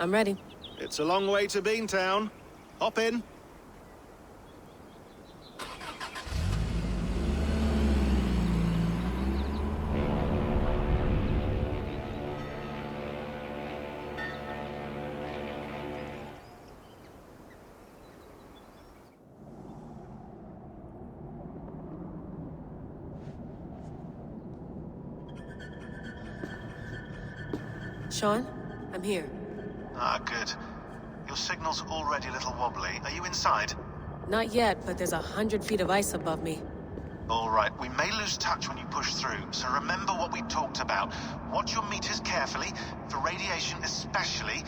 I'm ready. It's a long way to Beantown. Hop in. Sean, I'm here. Ah, good. Your signal's already a little wobbly. Are you inside? Not yet, but there's 100 feet of ice above me. All right, we may lose touch when you push through, so remember what we talked about. Watch your meters carefully, for radiation especially,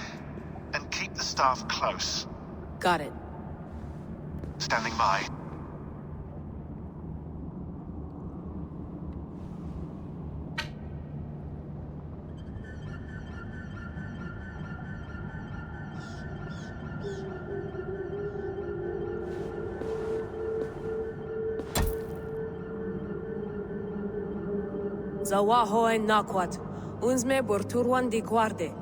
and keep the staff close. Got it. Standing by. Zawaho en nakwat, unsme burturwan di guarde.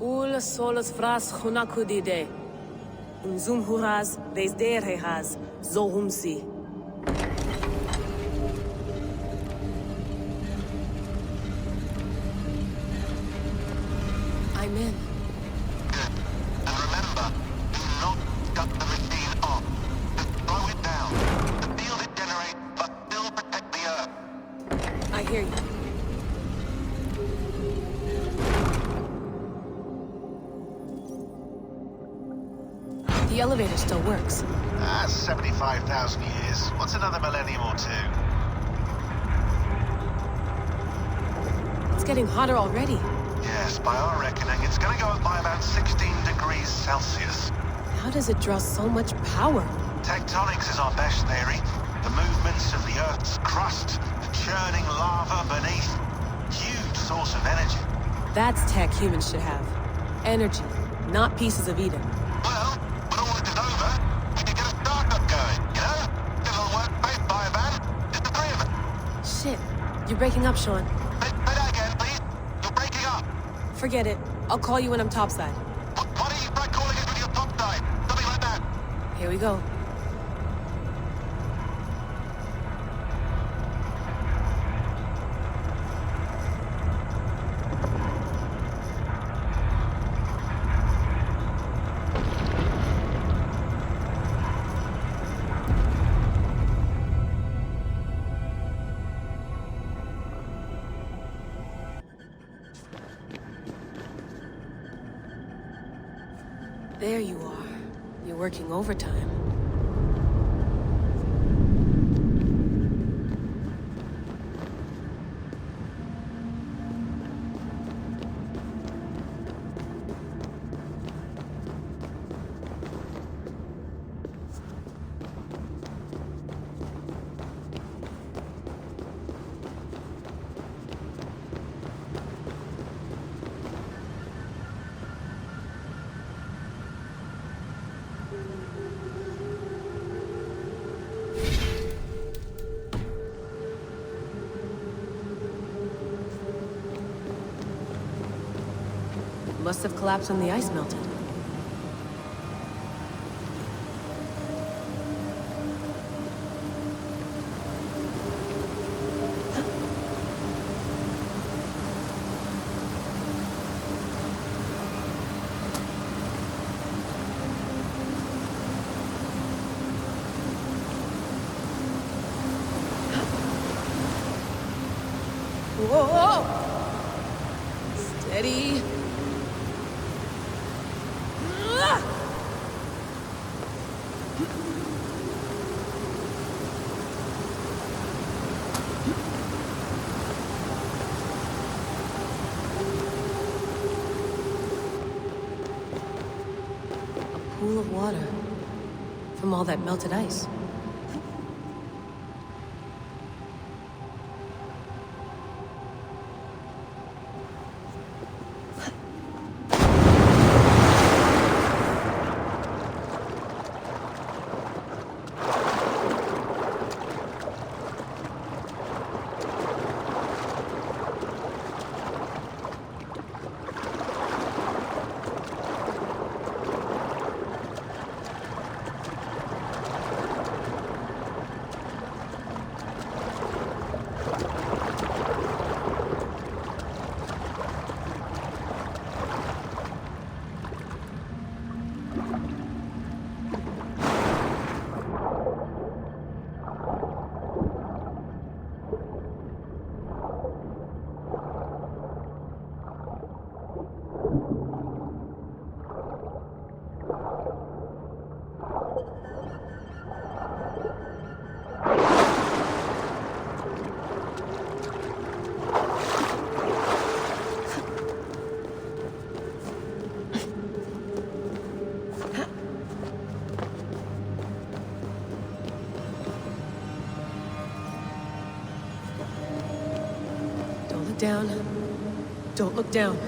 Ul solos fras hunakudide. Unzum huraz, desderehaz, zohumsi. I'm in. Good. And remember, do not cut the machine off. Just slow it down. The field it generates, but still protect the Earth. I hear you. The elevator still works. That's 75,000 years. What's another millennium or two? It's getting hotter already. Yes, by our reckoning, it's gonna go up by about 16 degrees Celsius. How does it draw so much power? Tectonics is our best theory. The movements of the Earth's crust, the churning lava beneath. Huge source of energy. That's tech humans should have. Energy, not pieces of Eden. Well, when all this is over, we can get a startup going, you know? Get a little workspace, buy a van, just the three of us. Shit, you're breaking up, Sean. Say that again, please. You're breaking up. Forget it. I'll call you when I'm topside. Why don't you try calling us with your top side? Something like that. Here we go. There you are. You're working overtime. Must have collapsed when the ice melted. Whoa! Steady. A pool of water from all that melted ice. down. Don't look down.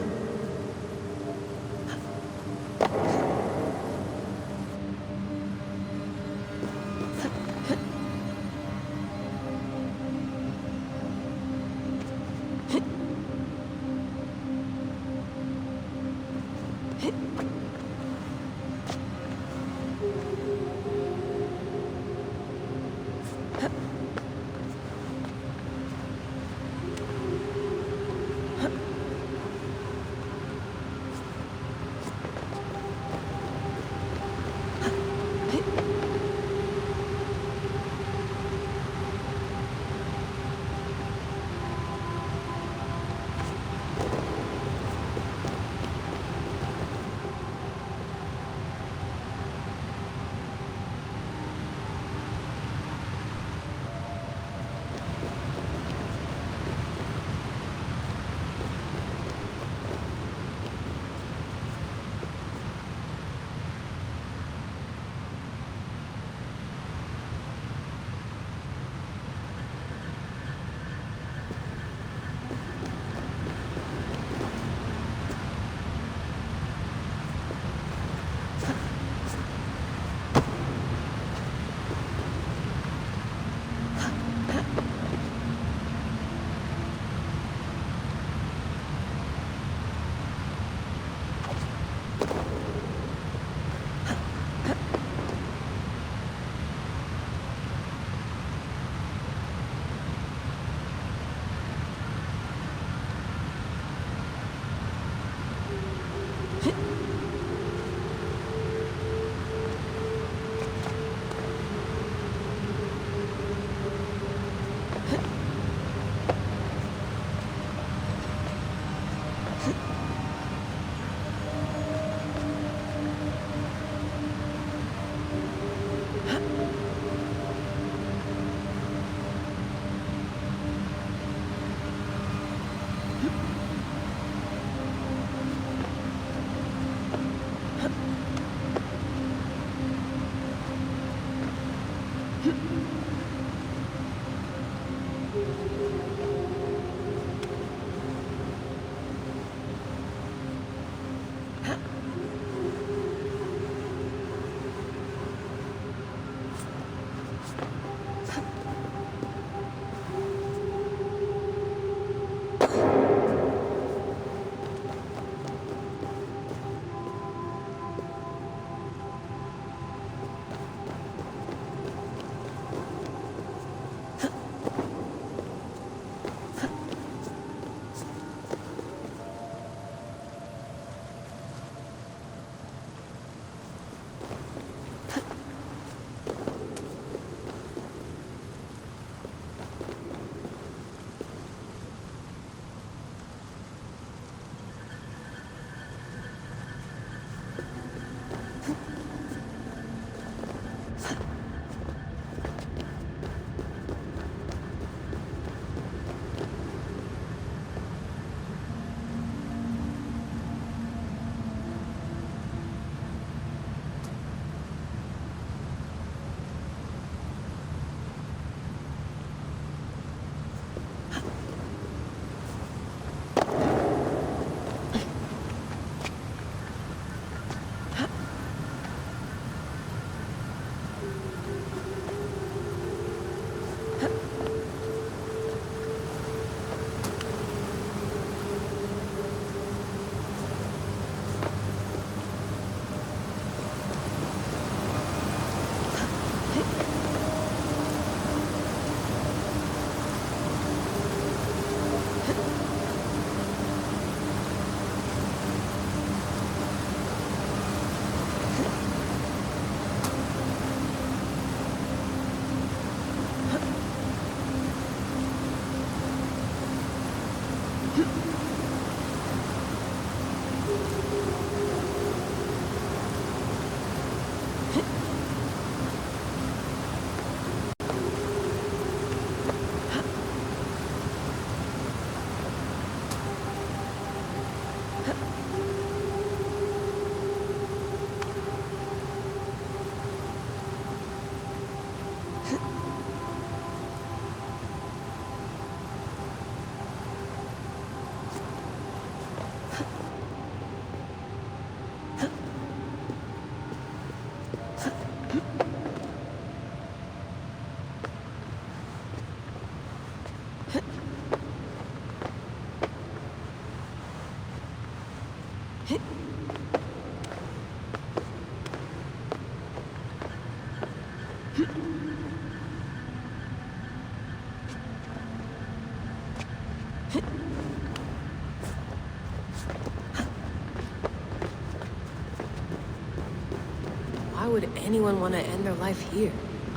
Why would anyone want to end their life here,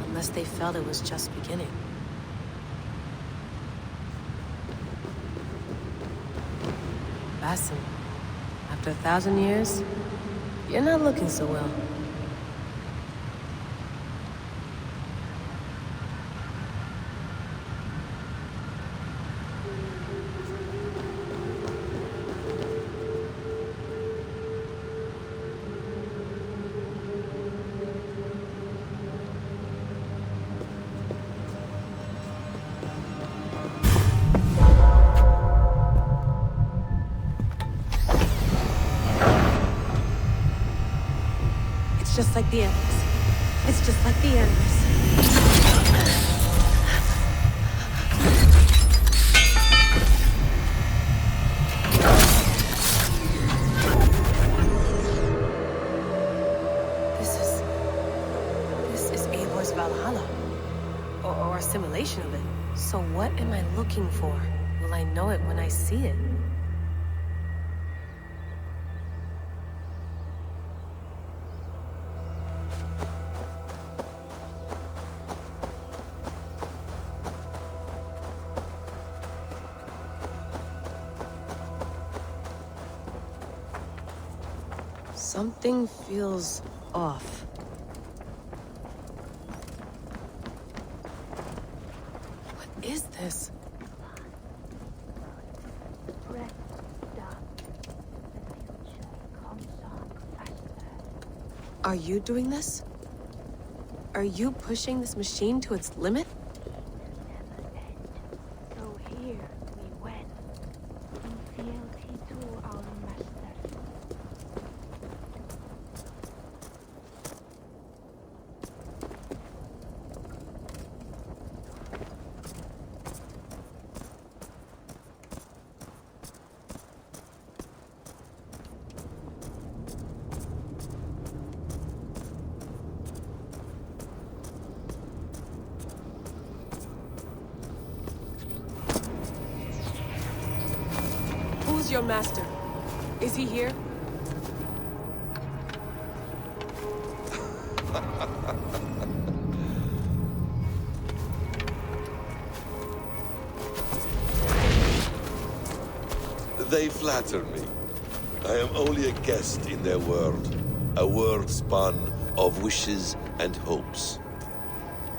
unless they felt it was just beginning? Basim, after 1,000 years, you're not looking so well. It's just like the animals. It's just like the animals. This is Eivor's Valhalla. Or a simulation of it. So what am I looking for? Will I know it when I see it? Something feels off. What is this? Are you doing this? Are you pushing this machine to its limit? So here we went. In fealty to our master. Who's your master? Is he here? They flatter me. I am only a guest in their world. A world spun of wishes and hopes.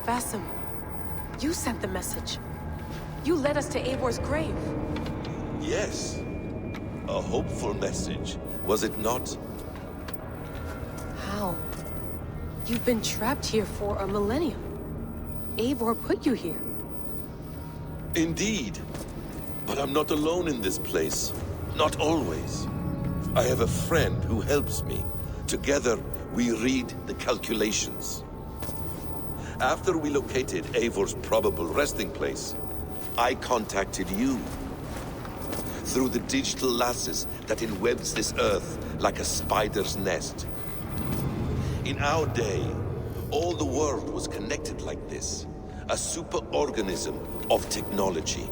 Basim, you sent the message. You led us to Eivor's grave. Yes. A hopeful message, was it not? How? You've been trapped here for a millennium. Eivor put you here. Indeed. But I'm not alone in this place. Not always. I have a friend who helps me. Together, we read the calculations. After we located Eivor's probable resting place, I contacted you. Through the digital lasses that enwebs this earth like a spider's nest. In our day, all the world was connected like this. A superorganism of technology.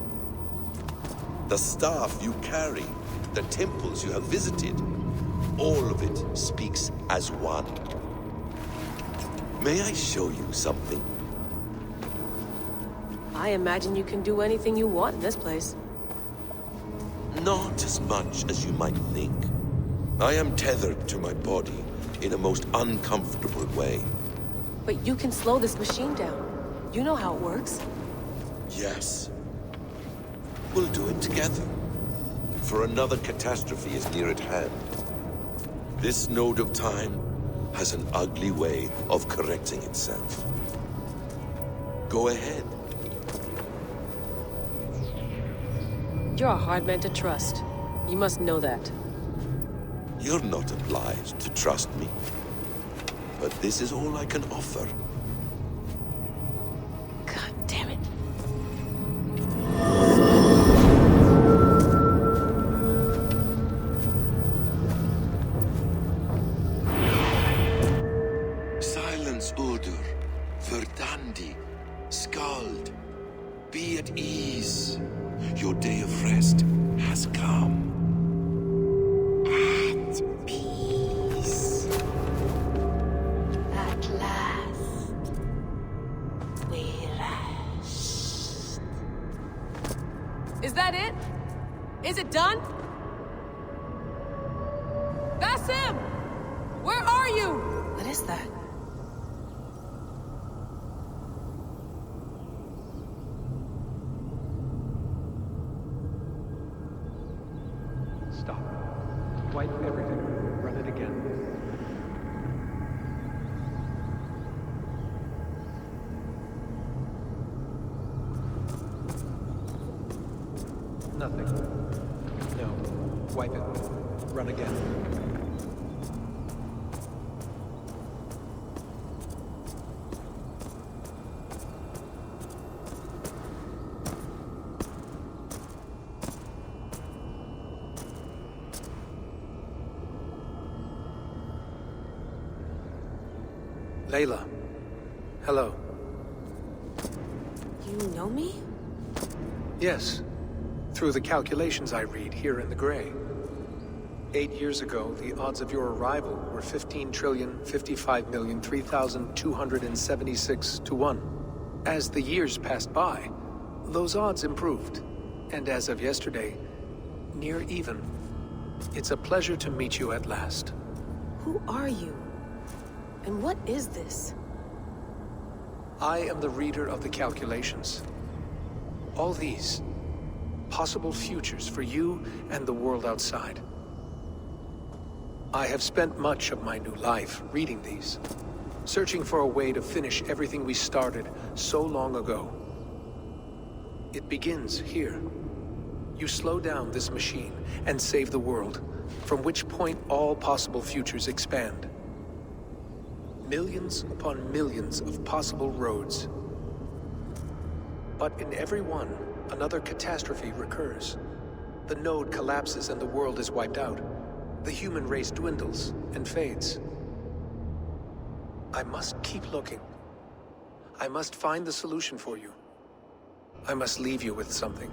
The staff you carry, the temples you have visited, all of it speaks as one. May I show you something? I imagine you can do anything you want in this place. Not as much as you might think. I am tethered to my body in a most uncomfortable way. But you can slow this machine down. You know how it works. Yes. We'll do it together. For another catastrophe is near at hand. This node of time has an ugly way of correcting itself. Go ahead. You're a hard man to trust. You must know that. You're not obliged to trust me. But this is all I can offer. God damn it. rest has come. At peace. At last. We rest. Is that it? Is it done? That's him! Where are you? What is that? Stop. Wipe everything. Run it again. Nothing. No. Wipe it. Run again. Layla. Hello. You know me? Yes. Through the calculations I read here in the gray. 8 years ago, the odds of your arrival were 15,055,003,276 to 1. As the years passed by, those odds improved. And as of yesterday, near even. It's a pleasure to meet you at last. Who are you? And what is this? I am the reader of the calculations. All these possible futures for you and the world outside. I have spent much of my new life reading these, searching for a way to finish everything we started so long ago. It begins here. You slow down this machine and save the world, from which point all possible futures expand. Millions upon millions of possible roads. But in every one, another catastrophe recurs. The node collapses and the world is wiped out. The human race dwindles and fades. I must keep looking. I must find the solution for you. I must leave you with something.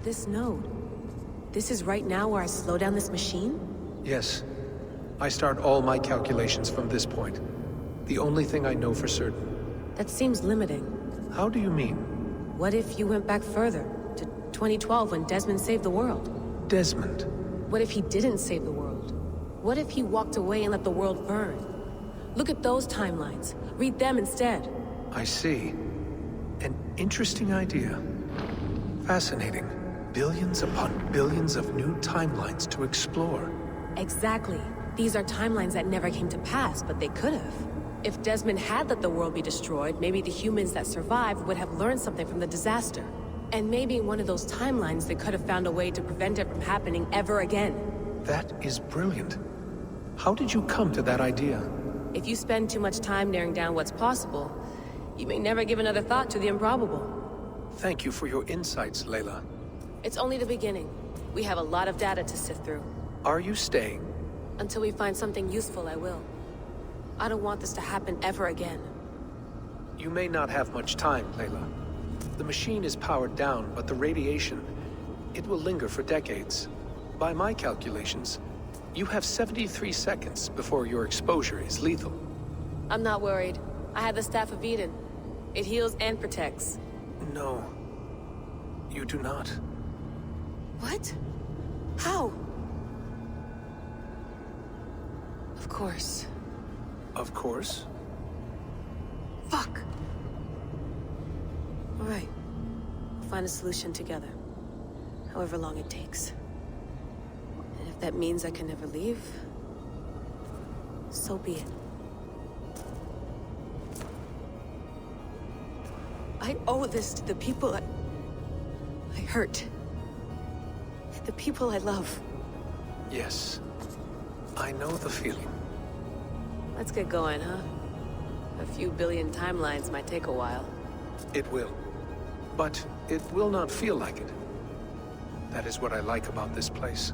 This node. This is right now where I slow down this machine? Yes. I start all my calculations from this point. The only thing I know for certain. That seems limiting. How do you mean? What if you went back further, to 2012 when Desmond saved the world? Desmond? What if he didn't save the world? What if he walked away and let the world burn? Look at those timelines. Read them instead. I see. An interesting idea. Fascinating. Billions upon billions of new timelines to explore. Exactly. These are timelines that never came to pass, but they could have. If Desmond had let the world be destroyed, maybe the humans that survived would have learned something from the disaster. And maybe in one of those timelines they could have found a way to prevent it from happening ever again. That is brilliant. How did you come to that idea? If you spend too much time narrowing down what's possible, you may never give another thought to the improbable. Thank you for your insights, Layla. It's only the beginning. We have a lot of data to sift through. Are you staying? Until we find something useful, I will. I don't want this to happen ever again. You may not have much time, Layla. The machine is powered down, but the radiation, it will linger for decades. By my calculations, you have 73 seconds before your exposure is lethal. I'm not worried. I have the Staff of Eden. It heals and protects. No. You do not. What? How? Of course. Of course. Fuck! Alright. We'll find a solution together. However long it takes. And if that means I can never leave, so be it. I owe this to the people I hurt. The people I love. Yes. I know the feeling. Let's get going, huh? A few billion timelines might take a while. It will. But it will not feel like it. That is what I like about this place.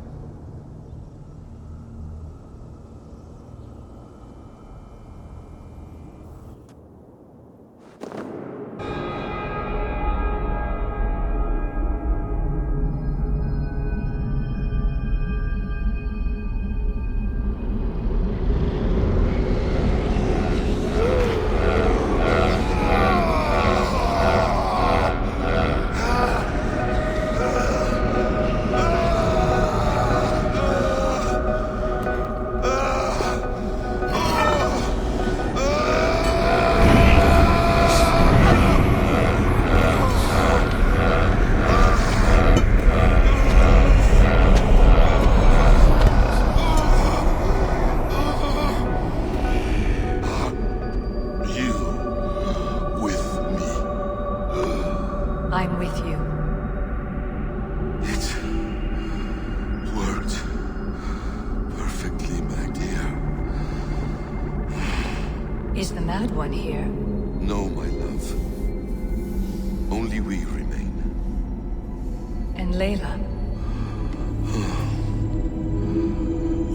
I'm with you. It worked perfectly, my dear. Is the Mad One here? No, my love. Only we remain. And Layla?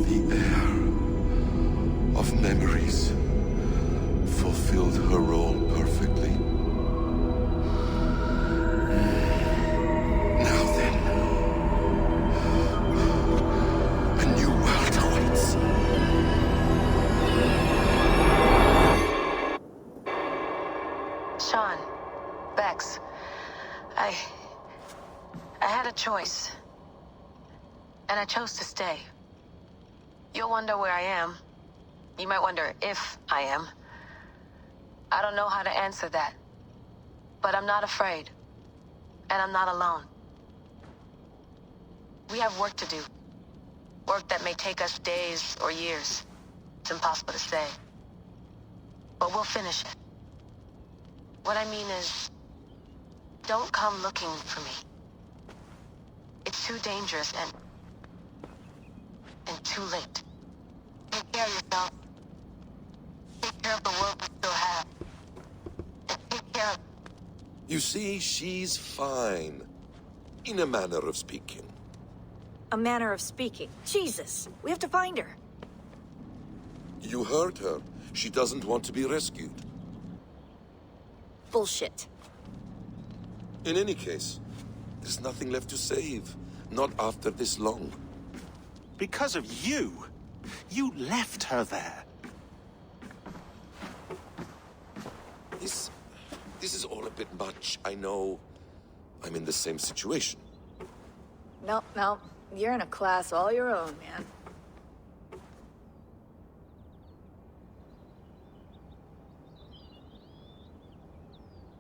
The air of memories fulfilled her role perfectly. Now then, a new world awaits. Sean, Bex, I had a choice. And I chose to stay. You'll wonder where I am. You might wonder if I am. I don't know how to answer that. But I'm not afraid. And I'm not alone. We have work to do. Work that may take us days or years. It's impossible to say. But we'll finish it. What I mean is, don't come looking for me. It's too dangerous and too late. Take care of yourself. Take care of the world we still have. And take care of... You see, she's fine. In a manner of speaking. A manner of speaking. Jesus, we have to find her. You heard her. She doesn't want to be rescued. Bullshit. In any case, there's nothing left to save. Not after this long. Because of you. You left her there. This is all a bit much. I know. I'm in the same situation. No. You're in a class all your own, man.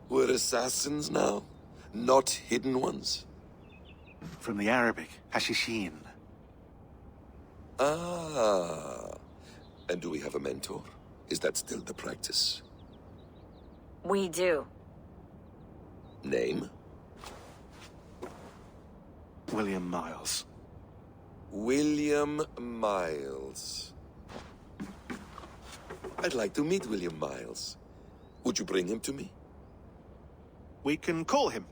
We're assassins now, not hidden ones. From the Arabic, Hashishin. Ah. And do we have a mentor? Is that still the practice? We do. Name? William Miles. William Miles. I'd like to meet William Miles. Would you bring him to me? We can call him.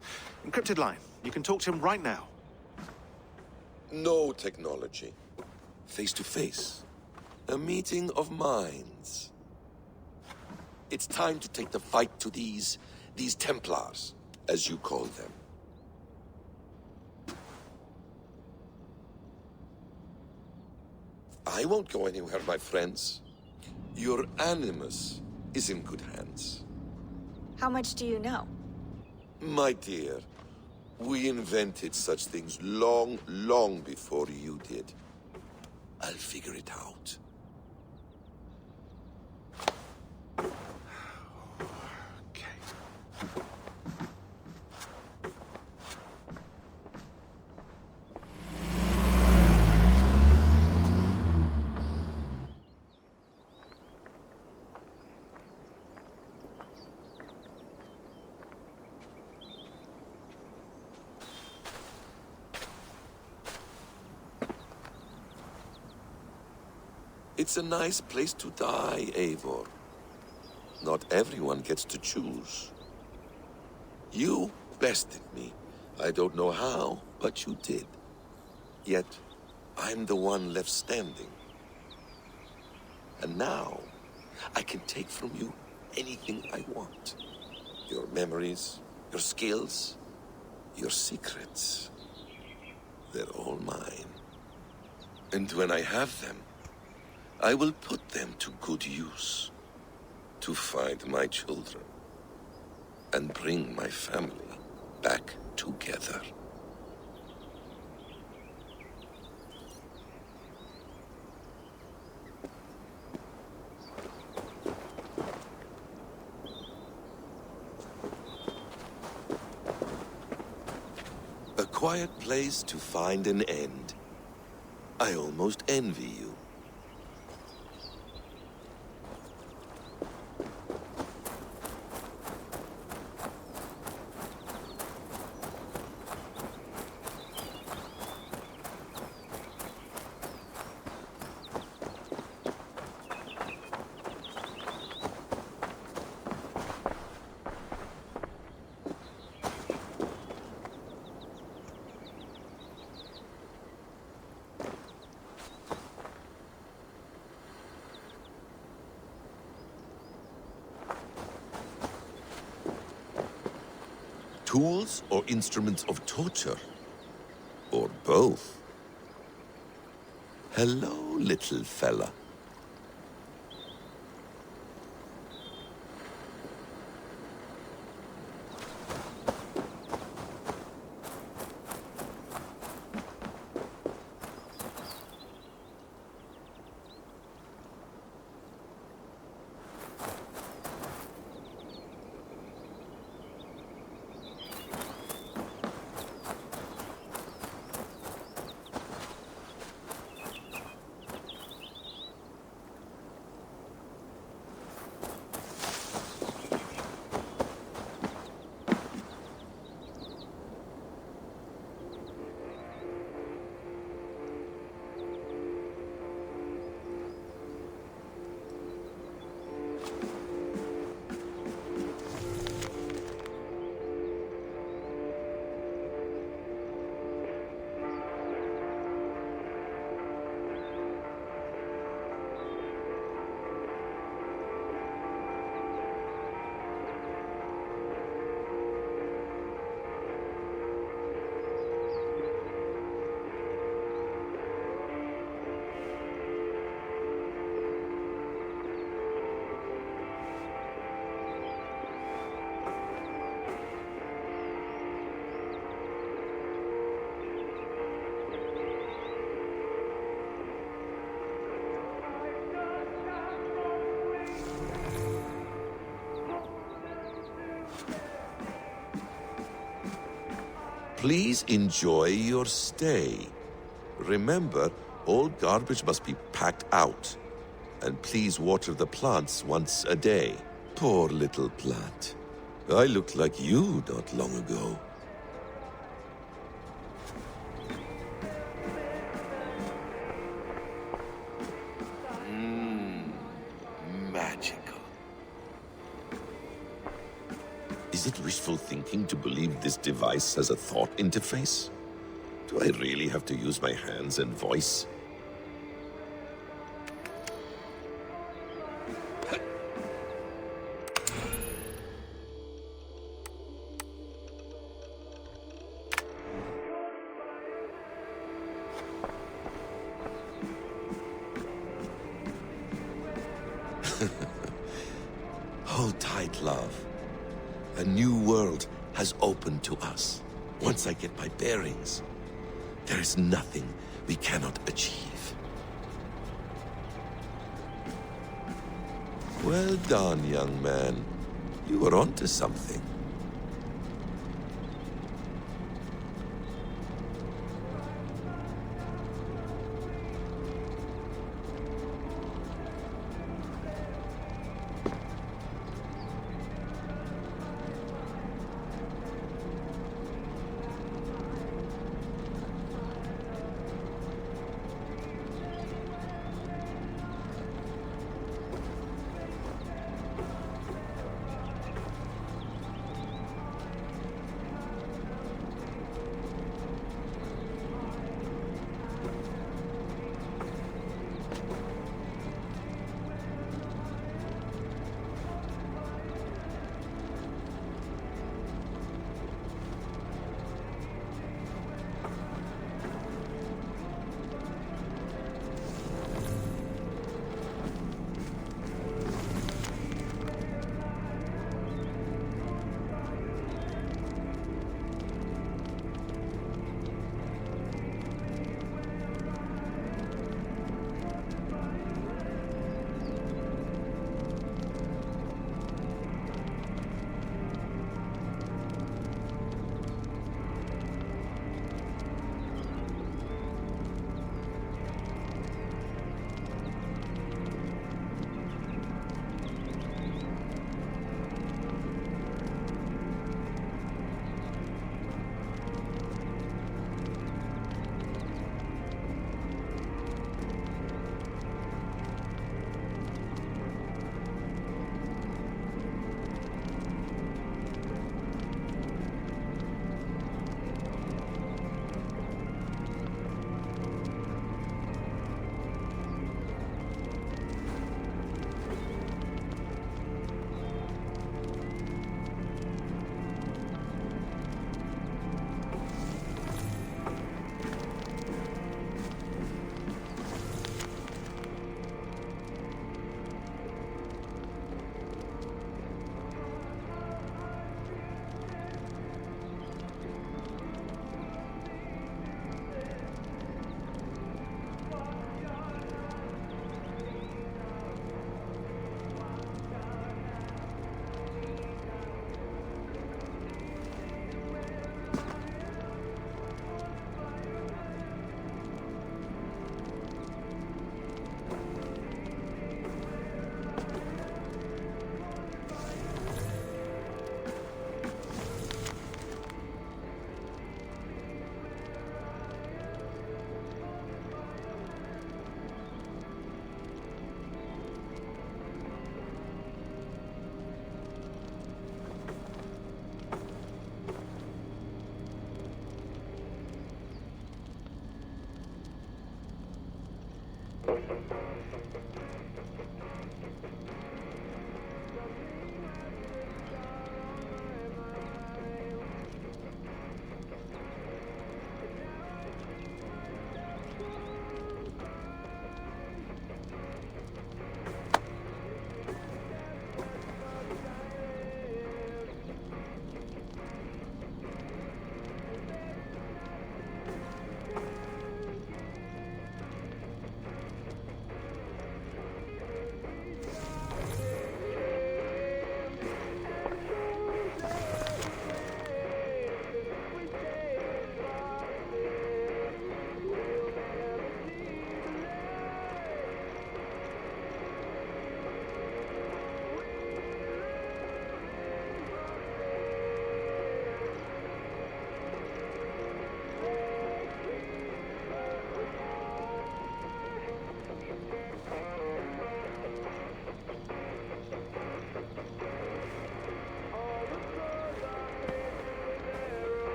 Encrypted line. You can talk to him right now. No technology. Face to face. A meeting of minds. It's time to take the fight to these Templars, as you call them. I won't go anywhere, my friends. Your animus is in good hands. How much do you know? My dear, we invented such things long, long before you did. I'll figure it out. Okay. It's a nice place to die, Eivor. Not everyone gets to choose. You bested me. I don't know how, but you did. Yet, I'm the one left standing. And now, I can take from you anything I want. Your memories, your skills, your secrets. They're all mine. And when I have them, I will put them to good use. To find my children. And bring my family back together. A quiet place to find an end. I almost envy you. Tools or instruments of torture? Or both? Hello, little fella. Please enjoy your stay. Remember, all garbage must be packed out. And please water the plants once a day. Poor little plant. I looked like you not long ago. Magical. Is it wishful thinking to believe this device has a thought interface? Do I really have to use my hands and voice? Hold tight, love. A new world has opened to us. Once I get my bearings, there is nothing we cannot achieve. Well done, young man. You were onto something.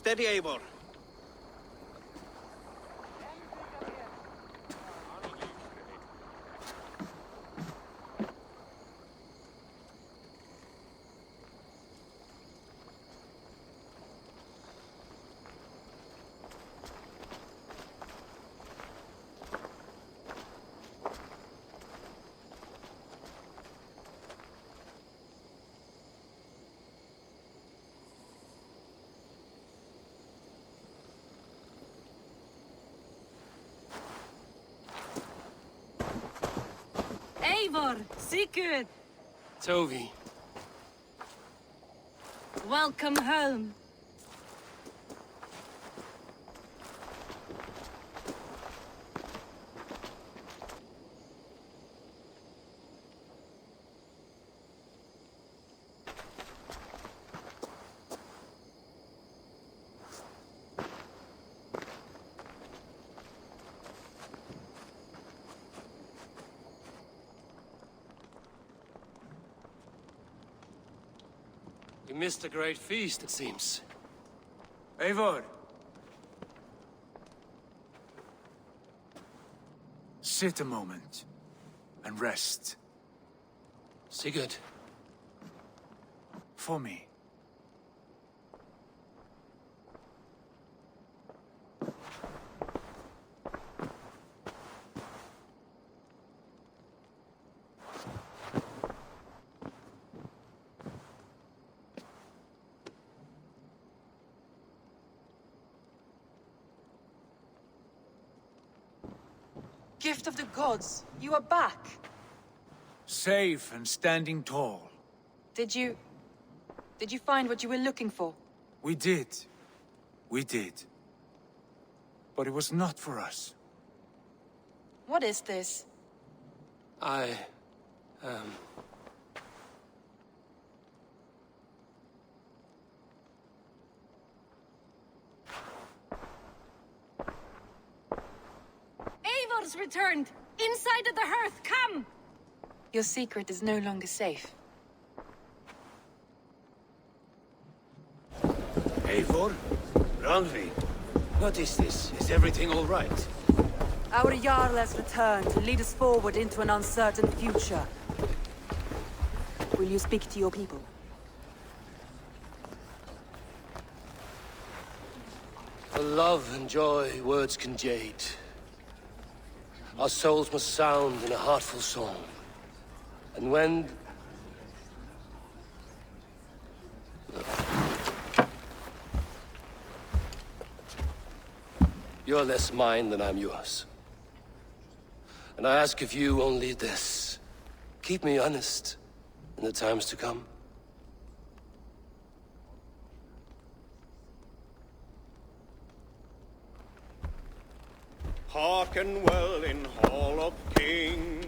Steady, Eivor. Eivor, Sigurd, Tovi. welcome home. You missed a great feast, it seems. Eivor! Sit a moment and rest. Sigurd. For me. Gift of the gods, you are back. Safe and standing tall. Did you find what you were looking for? We did. We did. But it was not for us. What is this? Eivor's returned! Inside of the hearth, come! Your secret is no longer safe. Eivor? Randvi? What is this? Is everything all right? Our Jarl has returned to lead us forward into an uncertain future. Will you speak to your people? For love and joy, words can jade. Our souls must sound in a heartful song. And when... You're less mine than I'm yours. And I ask of you only this. Keep me honest in the times to come. Hearken well in Hall of Kings.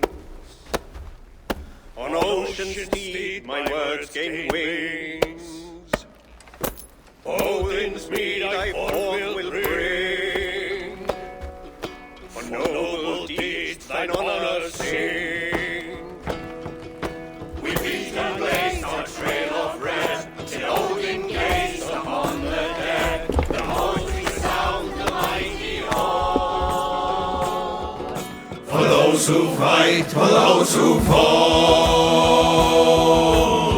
On ocean's steed my words gain wings. Odin's mead I forth will bring. For noble deeds thine honor sing. We beat and blaze our trail of red, till Odin gazed upon the dead. The most resound the mighty hall. For those who fight, for those who fall,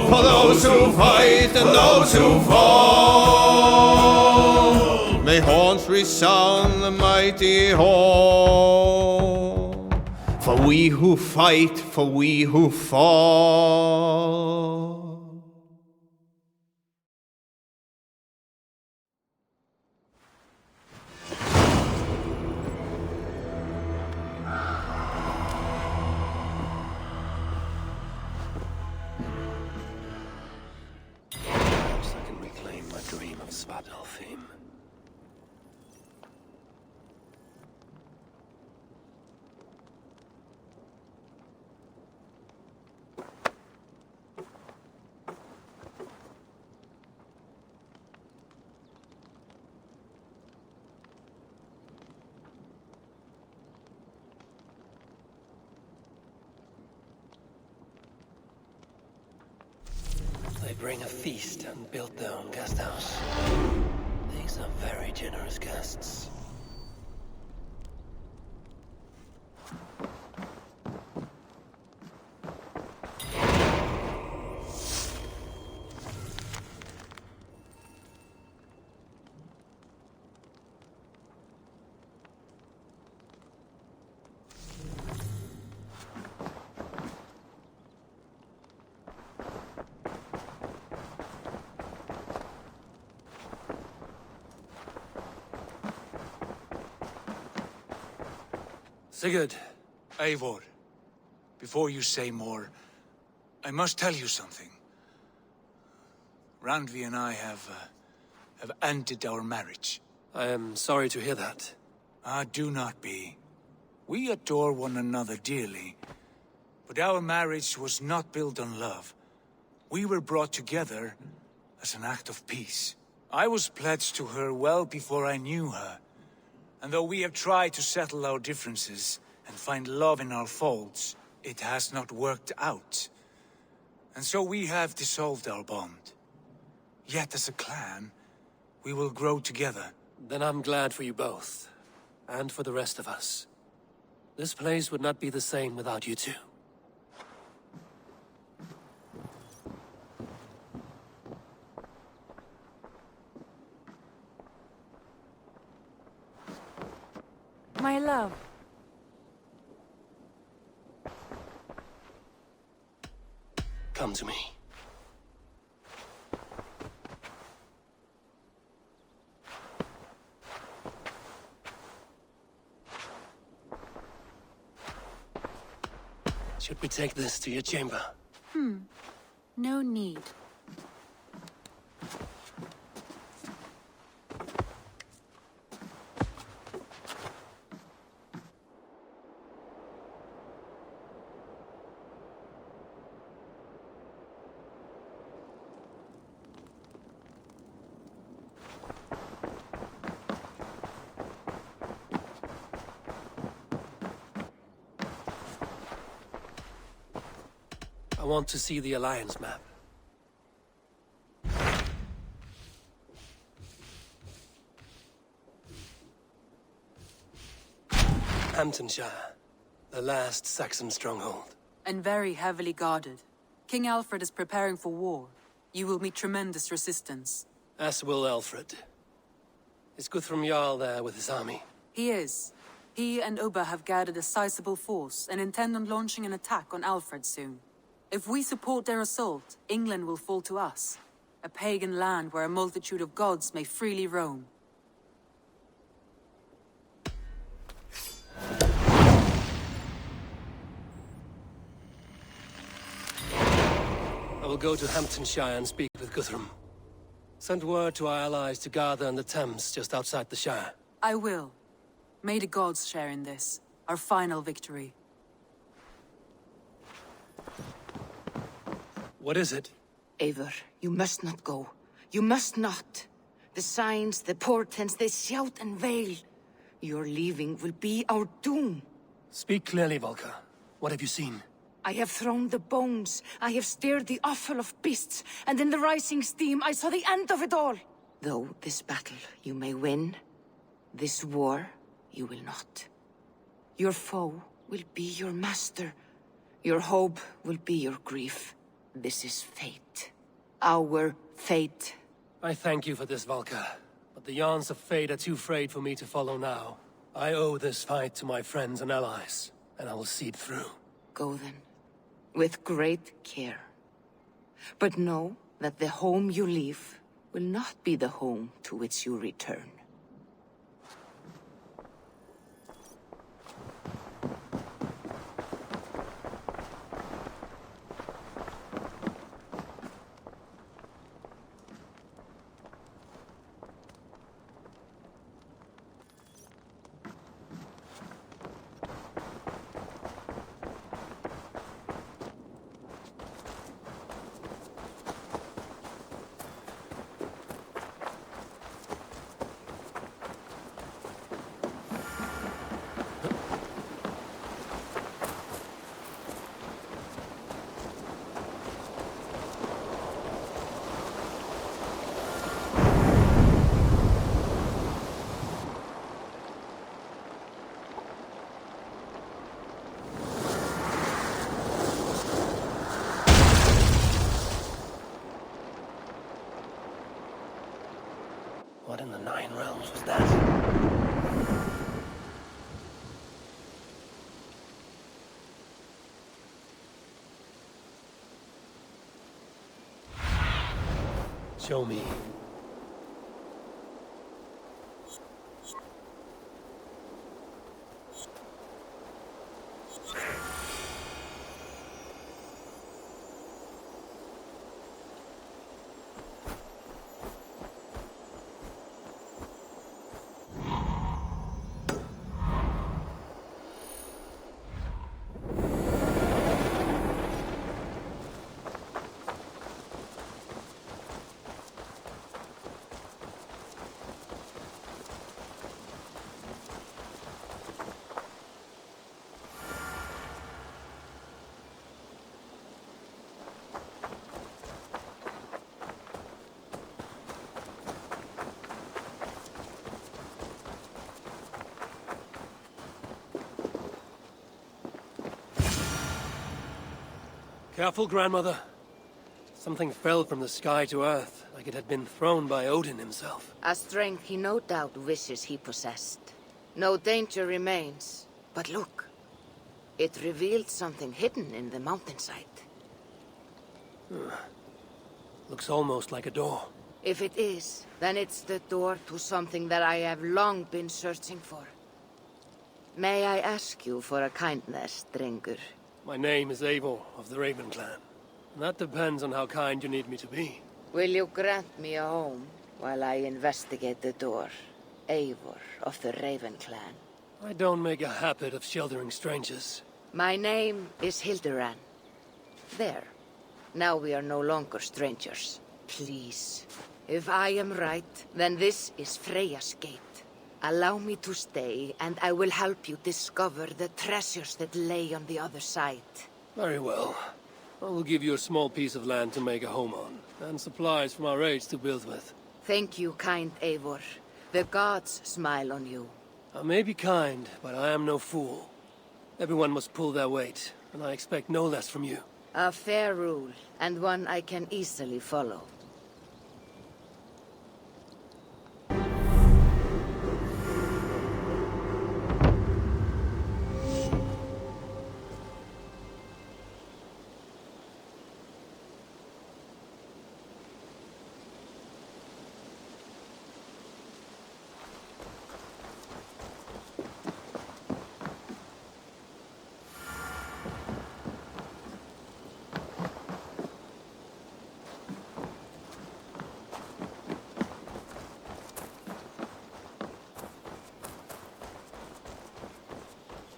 for those who fight and those who fall, may horns resound the mighty hall. For we who fight, for we who fall. Perhaps I can reclaim my dream of Svartalfheim. They bring a feast and build their own guest house. They These are very generous guests. Sigurd. Eivor, before you say more, I must tell you something. Randvi and I have ended our marriage. I am sorry to hear that. Ah, do not be. We adore one another dearly, but our marriage was not built on love. We were brought together as an act of peace. I was pledged to her well before I knew her. And though we have tried to settle our differences and find love in our faults, it has not worked out. And so we have dissolved our bond. Yet as a clan, we will grow together. Then I'm glad for you both, and for the rest of us. This place would not be the same without you two. My love. Come to me. Should we take this to your chamber? No need. I want to see the Alliance map. Hamptonshire, the last Saxon stronghold. And very heavily guarded. King Alfred is preparing for war. You will meet tremendous resistance. As will Alfred. Is Guthrum Jarl there with his army? He is. He and Ubba have gathered a sizable force and intend on launching an attack on Alfred soon. If we support their assault, England will fall to us. A pagan land where a multitude of gods may freely roam. I will go to Hamptonshire and speak with Guthrum. Send word to our allies to gather in the Thames just outside the Shire. I will. May the gods share in this, our final victory. What is it? Eivor, you must not go. You must not. The signs, the portents, they shout and wail. Your leaving will be our doom. Speak clearly, Volker. What have you seen? I have thrown the bones. I have stirred the offal of beasts. And in the rising steam, I saw the end of it all. Though this battle you may win, this war you will not. Your foe will be your master. Your hope will be your grief. This is fate. Our fate. I thank you for this, Volker. But the yarns of fate are too frayed for me to follow now. I owe this fight to my friends and allies, and I will see it through. Go then, with great care. But know that the home you leave will not be the home to which you return. Forsaken Realms was that? Show me. Careful, grandmother. Something fell from the sky to earth, like it had been thrown by Odin himself. A strength he no doubt wishes he possessed. No danger remains. But look. It revealed something hidden in the mountainside. Looks almost like a door. If it is, then it's the door to something that I have long been searching for. May I ask you for a kindness, Drengur? My name is Eivor of the Raven Clan. That depends on how kind you need me to be. Will you grant me a home while I investigate the door? Eivor of the Raven Clan. I don't make a habit of sheltering strangers. My name is Hilderan. There. Now we are no longer strangers. Please. If I am right, then this is Freya's gate. Allow me to stay, and I will help you discover the treasures that lay on the other side. Very well. I will give you a small piece of land to make a home on, and supplies from our raids to build with. Thank you, kind Eivor. The gods smile on you. I may be kind, but I am no fool. Everyone must pull their weight, and I expect no less from you. A fair rule, and one I can easily follow.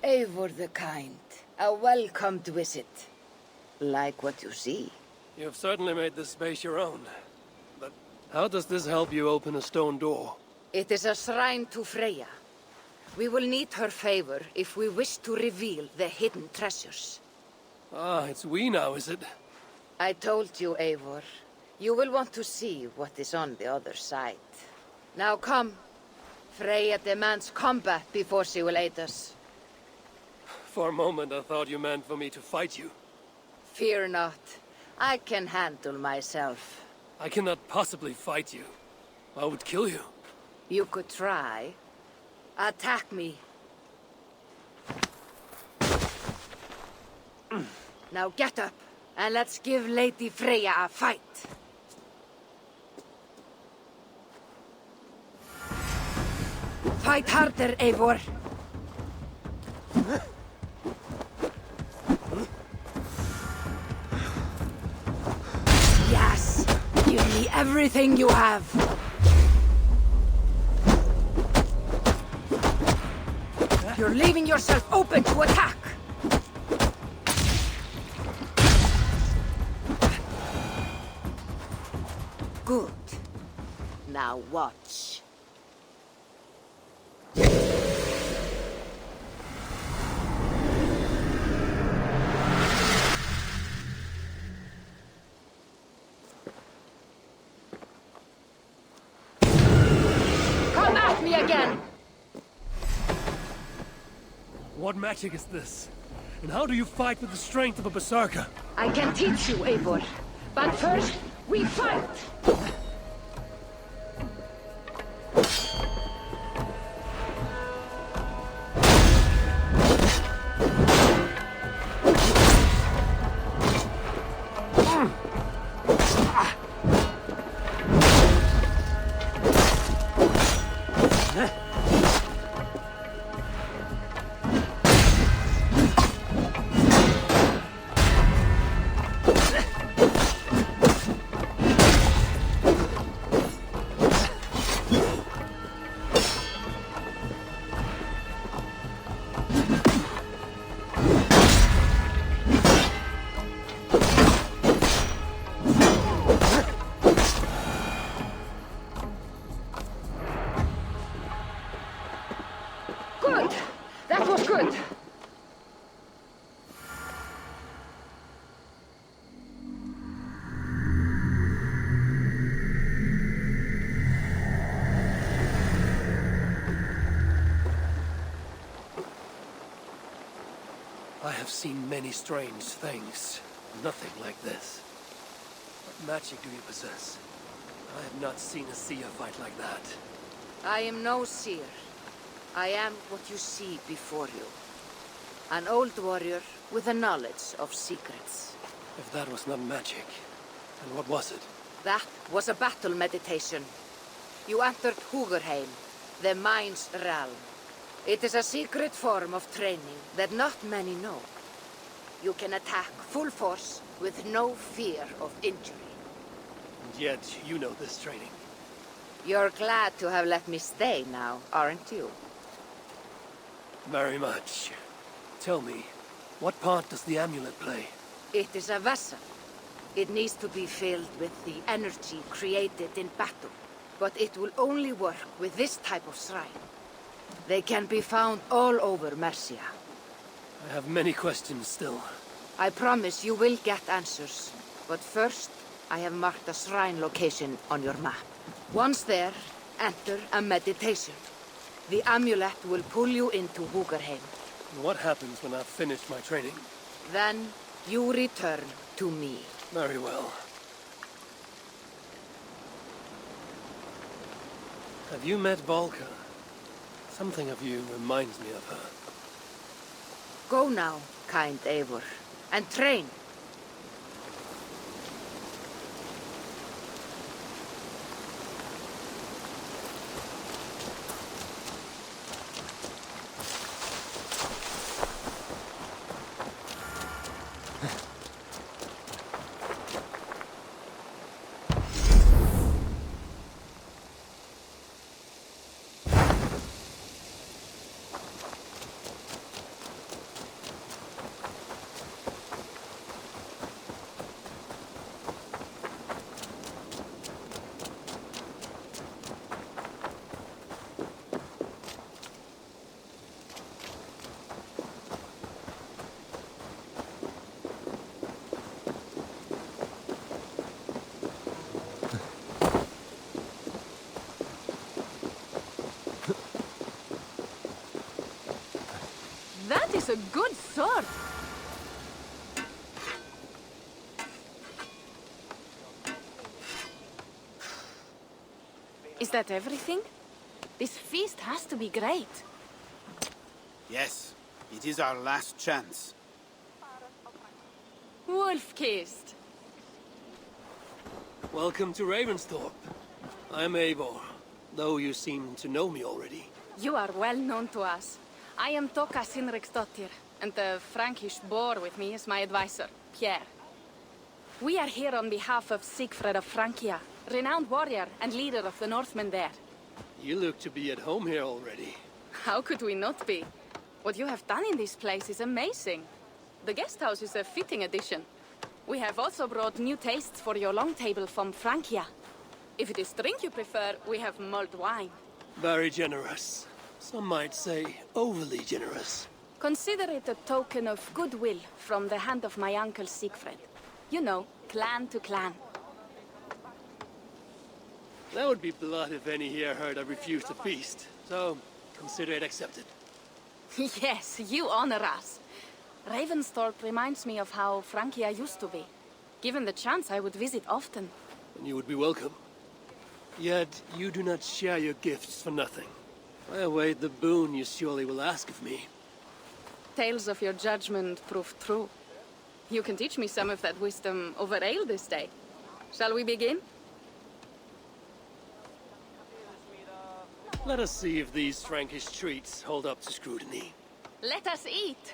Eivor the Kind, a welcomed visit. Like what you see. You have certainly made this space your own. But how does this help you open a stone door? It is a shrine to Freya. We will need her favor if we wish to reveal the hidden treasures. Ah, it's we now, is it? I told you, Eivor. You will want to see what is on the other side. Now come. Freya demands combat before she will aid us. For a moment, I thought you meant for me to fight you. Fear not. I can handle myself. I cannot possibly fight you. I would kill you. You could try. Attack me. Now get up, and let's give Lady Freya a fight. Fight harder, Eivor. Yes! Give me everything you have! You're leaving yourself open to attack! Good. Now watch. Come at me again! What magic is this? And how do you fight with the strength of a berserker? I can teach you, Eivor. But first, we fight! Good! That was good! I have seen many strange things. Nothing like this. What magic do you possess? I have not seen a seer fight like that. I am no seer. I am what you see before you. An old warrior with a knowledge of secrets. If that was not magic, then what was it? That was a battle meditation. You entered Hugerheim, the mind's realm. It is a secret form of training that not many know. You can attack full force with no fear of injury. And yet, you know this training. You're glad to have let me stay now, aren't you? Very much. Tell me, what part does the amulet play? It is a vessel. It needs to be filled with the energy created in battle. But it will only work with this type of shrine. They can be found all over Mercia. I have many questions still. I promise you will get answers. But first, I have marked a shrine location on your map. Once there, enter a meditation. The amulet will pull you into Hugerheim. And what happens when I've finished my training? Then, you return to me. Very well. Have you met Valka? Something of you reminds me of her. Go now, kind Eivor, and train. That is a good sword. Is that everything? This feast has to be great. Yes, it is our last chance. Wolf-kissed. Welcome to Ravensthorpe. I'm Eivor, though you seem to know me already. You are well known to us. I am Toka Sinriksdottir, and the Frankish boar with me is my advisor, Pierre. We are here on behalf of Sigfred of Francia, renowned warrior and leader of the Northmen there. You look to be at home here already. How could we not be? What you have done in this place is amazing. The guest house is a fitting addition. We have also brought new tastes for your long table from Francia. If it is drink you prefer, we have mulled wine. Very generous. Some might say overly generous. Consider it a token of goodwill from the hand of my uncle Sigfred. You know, clan to clan. That would be blood if any here heard I refused to feast. So, consider it accepted. Yes, you honor us. Ravensthorpe reminds me of how Francia used to be. Given the chance, I would visit often. And you would be welcome. Yet, you do not share your gifts for nothing. I await the boon you surely will ask of me. tales of your judgment prove true. You can teach me some of that wisdom over ale this day. Shall we begin? Let us see if these Frankish treats hold up to scrutiny. Let us eat!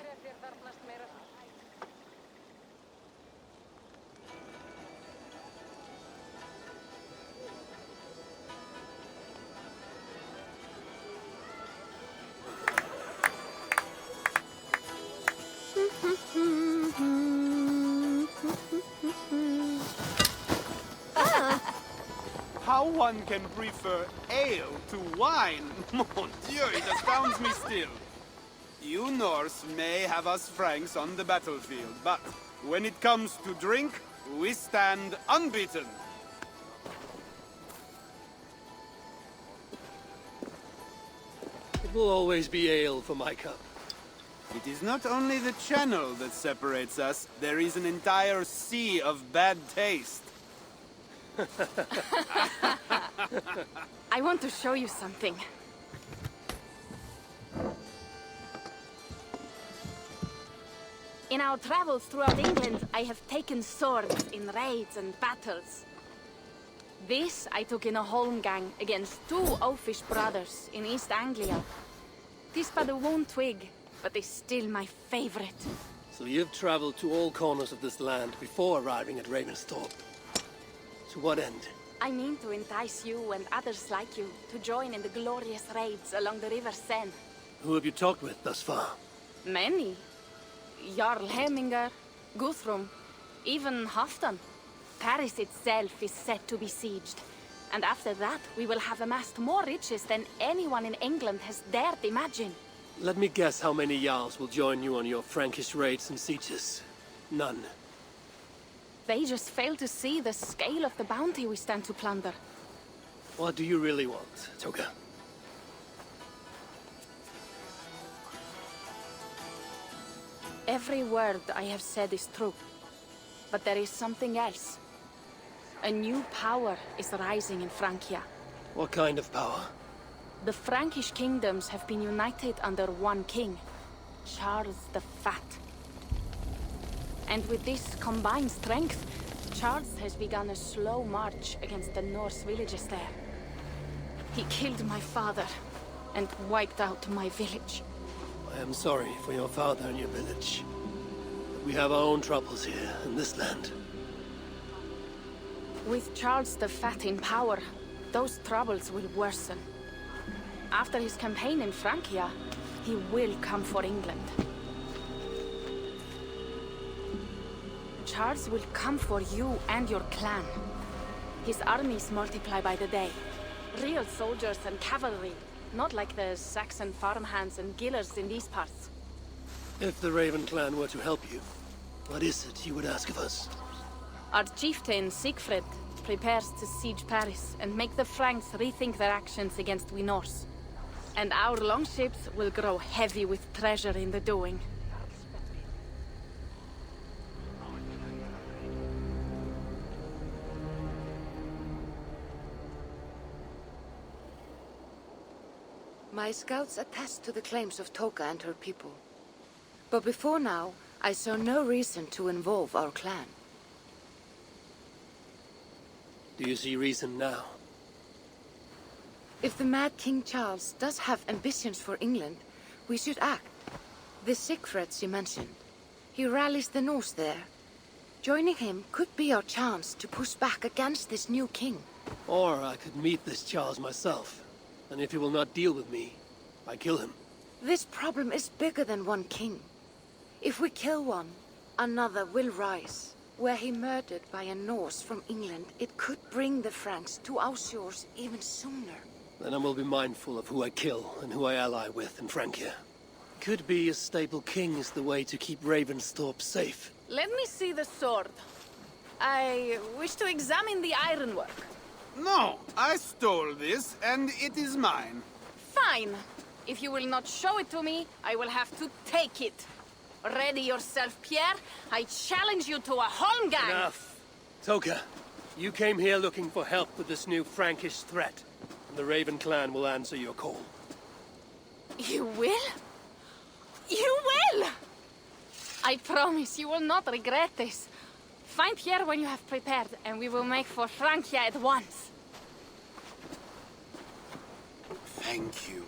How one can prefer ale to wine? Mon Dieu, it astounds me still. You Norse may have us Franks on the battlefield, but when it comes to drink, we stand unbeaten. It will always be ale for my cup. It is not only the channel that separates us, there is an entire sea of bad taste. I want to show you something. In our travels throughout England, I have taken swords in raids and battles. This I took in a holmgang against 2 oafish brothers in East Anglia. 'Tis but a worn twig, but is still my favorite. So you've traveled to all corners of this land before arriving at Ravensthorpe. To what end? I mean to entice you and others like you to join in the glorious raids along the River Seine. Who have you talked with thus far? Many. Jarl Hemminger, Guthrum, even Halfdan. Paris itself is set to be sieged. And after that, we will have amassed more riches than anyone in England has dared imagine. Let me guess how many Jarls will join you on your Frankish raids and sieges. None. They just fail to see the scale of the bounty we stand to plunder. What do you really want, Toga? Every word I have said is true. But there is something else. A new power is rising in Francia. What kind of power? The Frankish kingdoms have been united under one king, Charles the Fat. And with this combined strength, Charles has begun a slow march against the Norse villages there. He killed my father and wiped out my village. I am sorry for your father and your village. But we have our own troubles here in this land. With Charles the Fat in power, those troubles will worsen. After his campaign in Francia, he will come for England. Charles will come for you and your clan. His armies multiply by the day. Real soldiers and cavalry, not like the Saxon farmhands and gillers in these parts. If the Raven clan were to help you, what is it you would ask of us? Our chieftain, Siegfried, prepares to siege Paris and make the Franks rethink their actions against we Norse. And our longships will grow heavy with treasure in the doing. My scouts attest to the claims of Toka and her people. But before now, I saw no reason to involve our clan. Do you see reason now? If the mad King Charles does have ambitions for England, we should act. The Siegfrieds you mentioned, he rallies the Norse there. Joining him could be our chance to push back against this new king. Or I could meet this Charles myself. And if he will not deal with me, I kill him. This problem is bigger than one king. If we kill one, another will rise. Were he murdered by a Norse from England, it could bring the Franks to our shores even sooner. Then I will be mindful of who I kill and who I ally with in Francia. Could be a stable king is the way to keep Ravensthorpe safe. Let me see the sword. I wish to examine the ironwork. No, I stole this, and it is mine. Fine. If you will not show it to me, I will have to take it. Ready yourself, Pierre. I challenge you to a holmgang. Enough. Toka, you came here looking for help with this new Frankish threat. And the Raven clan will answer your call. You will? You will! I promise you will not regret this. Find Pierre when you have prepared, and we will make for Francia at once. Thank you.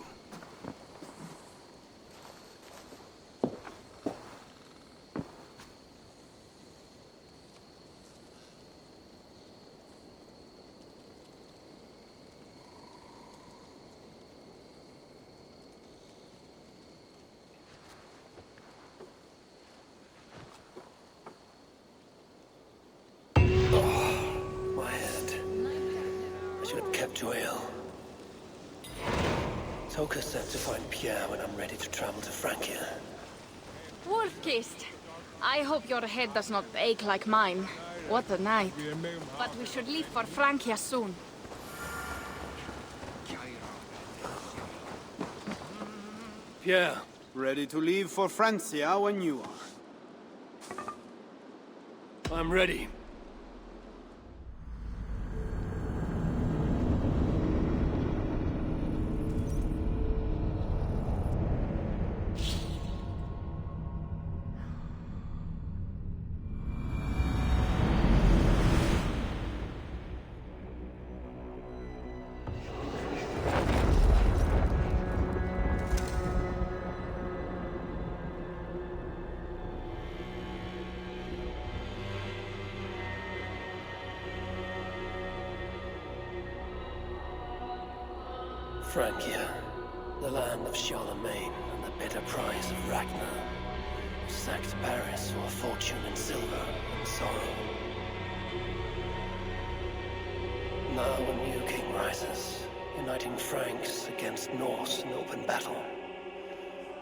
Toka said to find Pierre when I'm ready to travel to Francia. Wolf-kissed. I hope your head does not ache like mine. What a night. But we should leave for Francia soon. Pierre. Ready to leave for Francia when you are. I'm ready. Francia, the land of Charlemagne and the bitter prize of Ragnar, who sacked Paris for a fortune in silver and sorrow. Now a new king rises, uniting Franks against Norse in open battle,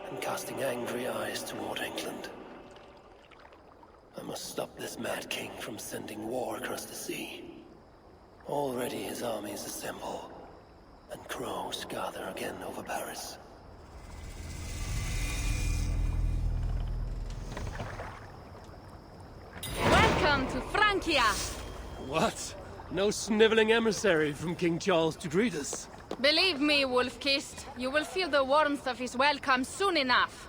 and casting angry eyes toward England. I must stop this mad king from sending war across the sea. Already his armies assemble, and crows gather again over Paris. Welcome to Francia! What? No sniveling emissary from King Charles to greet us? Believe me, Wolf-kissed, you will feel the warmth of his welcome soon enough.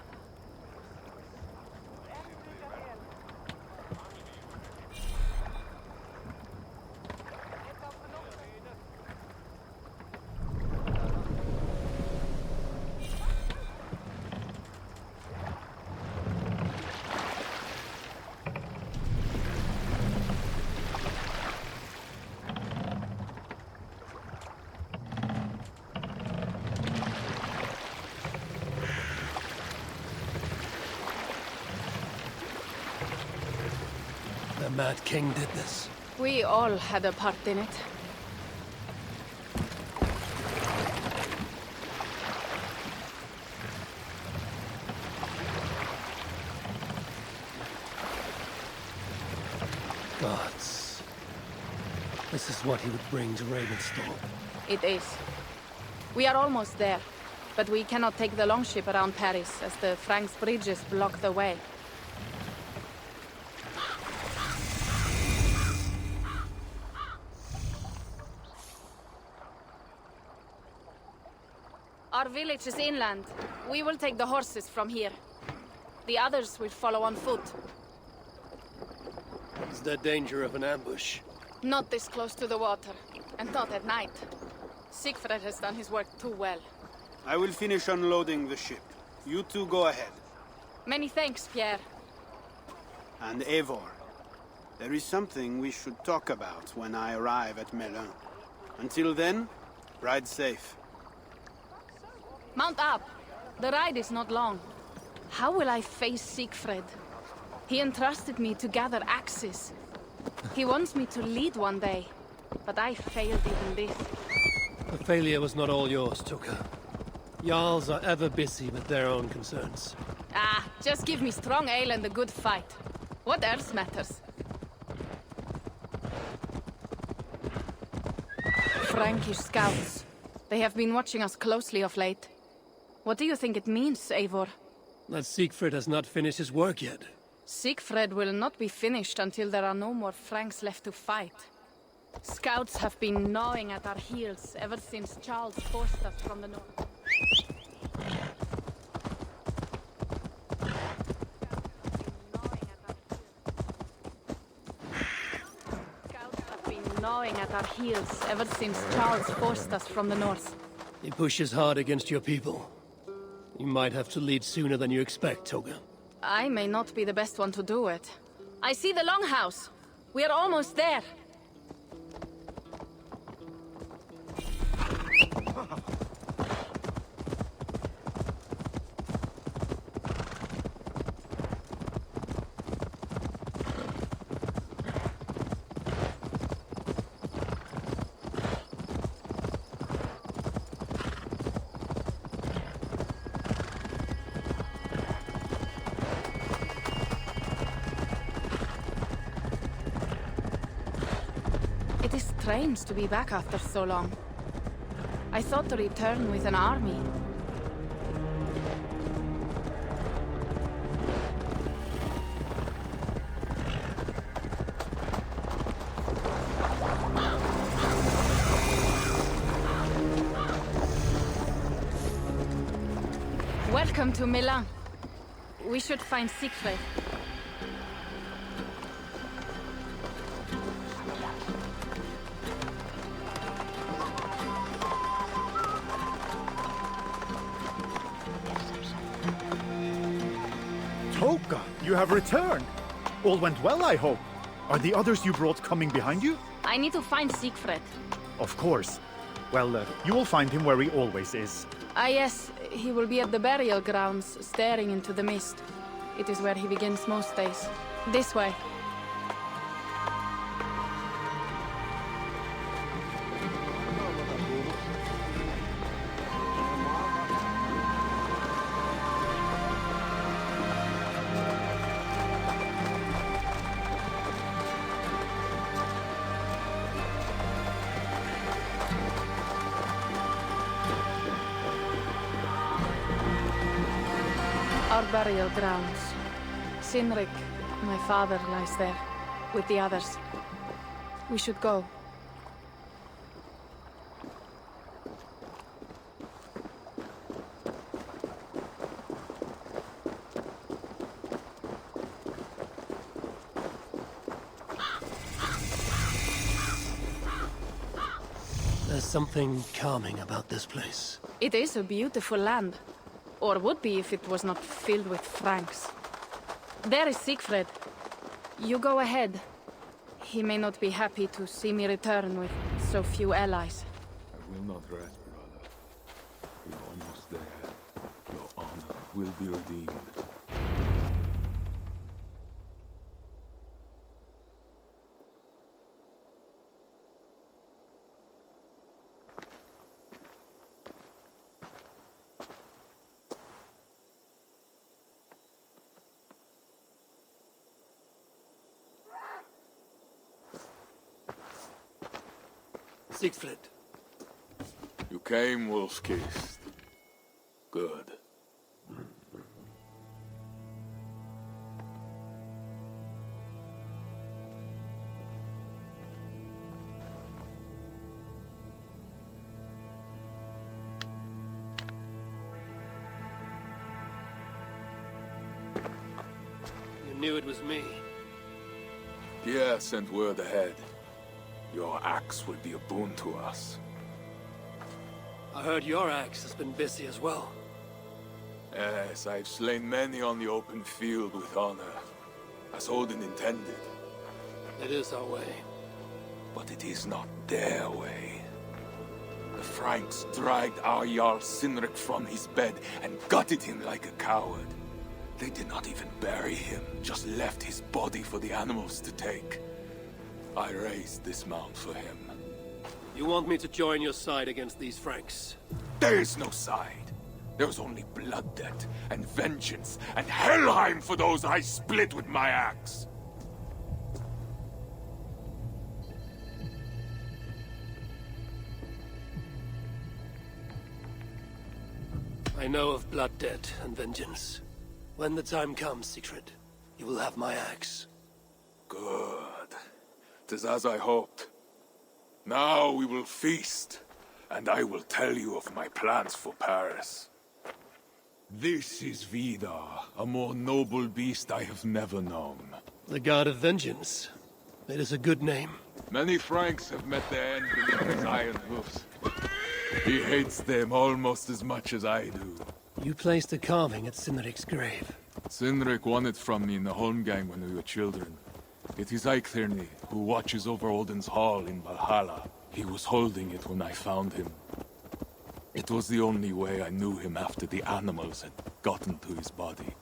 The Mad King did this. We all had a part in it. Gods. This is what he would bring to Ravensthorpe. It is. We are almost there, but we cannot take the longship around Paris as the Franks' bridges block the way. Our village is inland. We will take the horses from here. The others will follow on foot. Is there danger of an ambush? Not this close to the water, and not at night. Siegfried has done his work too well. I will finish unloading the ship. You two go ahead. Many thanks, Pierre. And Eivor, there is something we should talk about when I arrive at Melun. Until then, ride safe. Mount up. The ride is not long. How will I face Siegfried? He entrusted me to gather axes. He wants me to lead one day, but I failed even this. The failure was not all yours, Toka. Jarls are ever busy with their own concerns. Ah, just give me strong ale and a good fight. What else matters? Frankish scouts. They have been watching us closely of late. What do you think it means, Eivor? That Siegfried has not finished his work yet. Siegfried will not be finished until there are no more Franks left to fight. Scouts have been gnawing at our heels ever since Charles forced us from the north. gnawing at our heels ever since Charles forced us from the north. He pushes hard against your people. You might have to lead sooner than you expect, Toga. I may not be the best one to do it. I see the Longhouse. We are almost there. It is strange to be back after so long. I thought to return with an army. Welcome to Melun. We should find Siegfried. Toga, you have returned. All went well, I hope. Are the others you brought coming behind you? I need to find Siegfried. Of course. Well, you will find him where he always is. Ah yes, he will be at the burial grounds, staring into the mist. It is where he begins most days. This way. Our burial grounds. Sinrik, my father, lies there, with the others. We should go. There's something calming about this place. It is a beautiful land. Or would be if it was not filled with Franks. There is Siegfried. You go ahead. He may not be happy to see me return with so few allies. I will not rest, brother. We're almost there. Your honor will be redeemed. Siegfried. You came, wolf-kissed. Good. You knew it was me. Pierre sent word ahead. Your axe will be a boon to us. I heard your axe has been busy as well. Yes, I've slain many on the open field with honor, as Odin intended. It is our way. But it is not their way. The Franks dragged our Jarl Sinrik from his bed and gutted him like a coward. They did not even bury him, just left his body for the animals to take. I raised this mound for him. You want me to join your side against these Franks? There is no side. There is only blood debt and vengeance and Helheim for those I split with my axe. I know of blood debt and vengeance. When the time comes, Siegfried, you will have my axe. Good. 'Tis as I hoped. Now we will feast, and I will tell you of my plans for Paris. This is Vidar, a more noble beast I have never known. The god of vengeance. It is a good name. Many Franks have met their end beneath his iron hoofs. He hates them almost as much as I do. You placed a carving at Cynric's grave. Cynric won it from me in the Holmgang when we were children. It is Eiktherni, who watches over Odin's Hall in Valhalla. He was holding it when I found him. It was the only way I knew him after the animals had gotten to his body.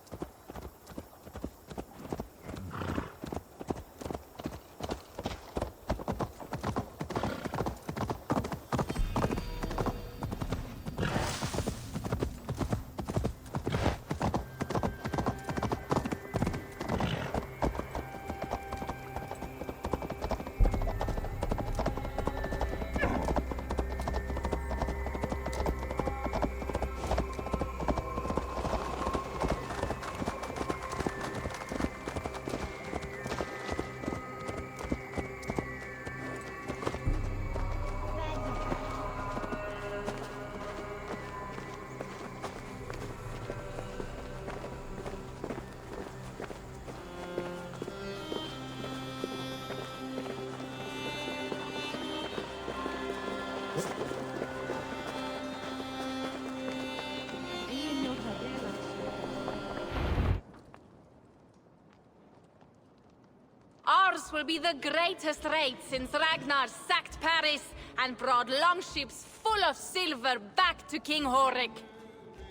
Ours will be the greatest raid since Ragnar sacked Paris and brought longships full of silver back to King Horik.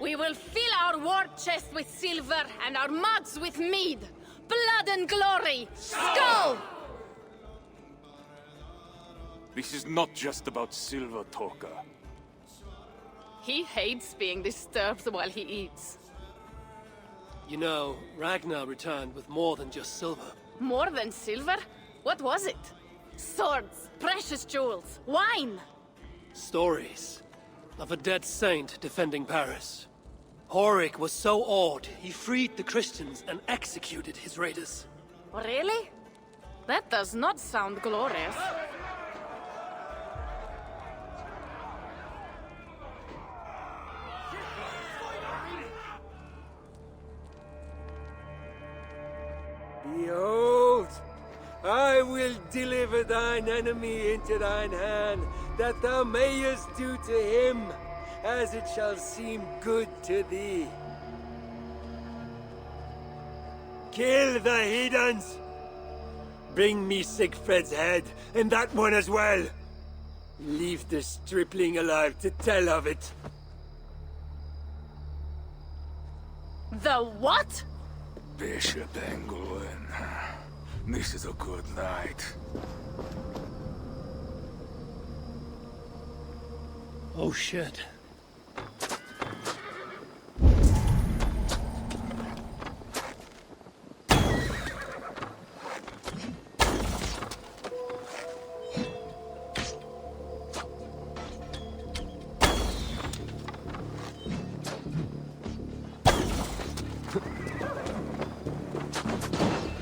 We will fill our war chest with silver and our mugs with mead. Blood and glory! Skull! This is not just about silver, Torka. He hates being disturbed while he eats. You know, Ragnar returned with more than just silver. More than silver? What was it? Swords, precious jewels, wine! Stories of a dead saint defending Paris. Horik was so awed, he freed the Christians and executed his raiders. Really? That does not sound glorious. Behold, I will deliver thine enemy into thine hand, that thou mayest do to him as it shall seem good to thee. Kill the heathens! Bring me Sigfrid's head, and that one as well. Leave the stripling alive to tell of it. The what? Bishop Engelwin. This is a good night. Oh shit.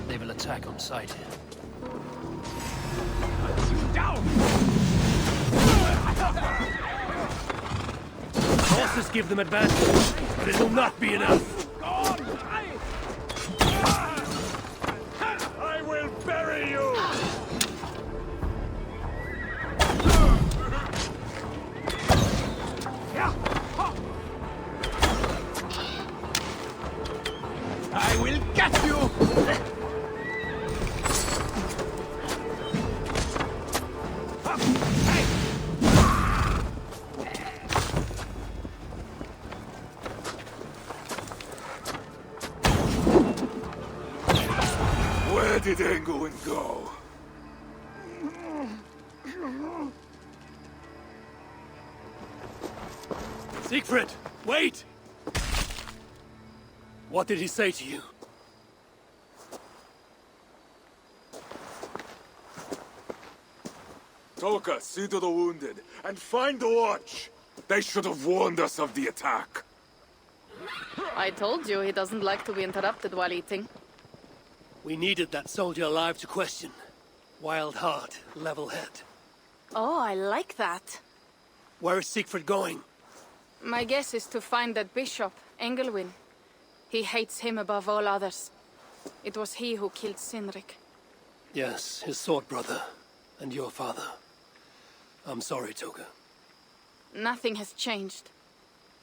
They will attack on sight. Down! Horses give them advantage, but it will not be enough. I will bury you! I will get you! Where did Engelwin go? Siegfried, wait! What did he say to you? Toka, see to the wounded, and find the watch! They should have warned us of the attack. I told you he doesn't like to be interrupted while eating. We needed that soldier alive to question. Wild heart, level head. Oh, I like that. Where is Siegfried going? My guess is to find that bishop, Engelwin. He hates him above all others. It was he who killed Cynric. Yes, his sword brother. And your father. I'm sorry, Toga. Nothing has changed.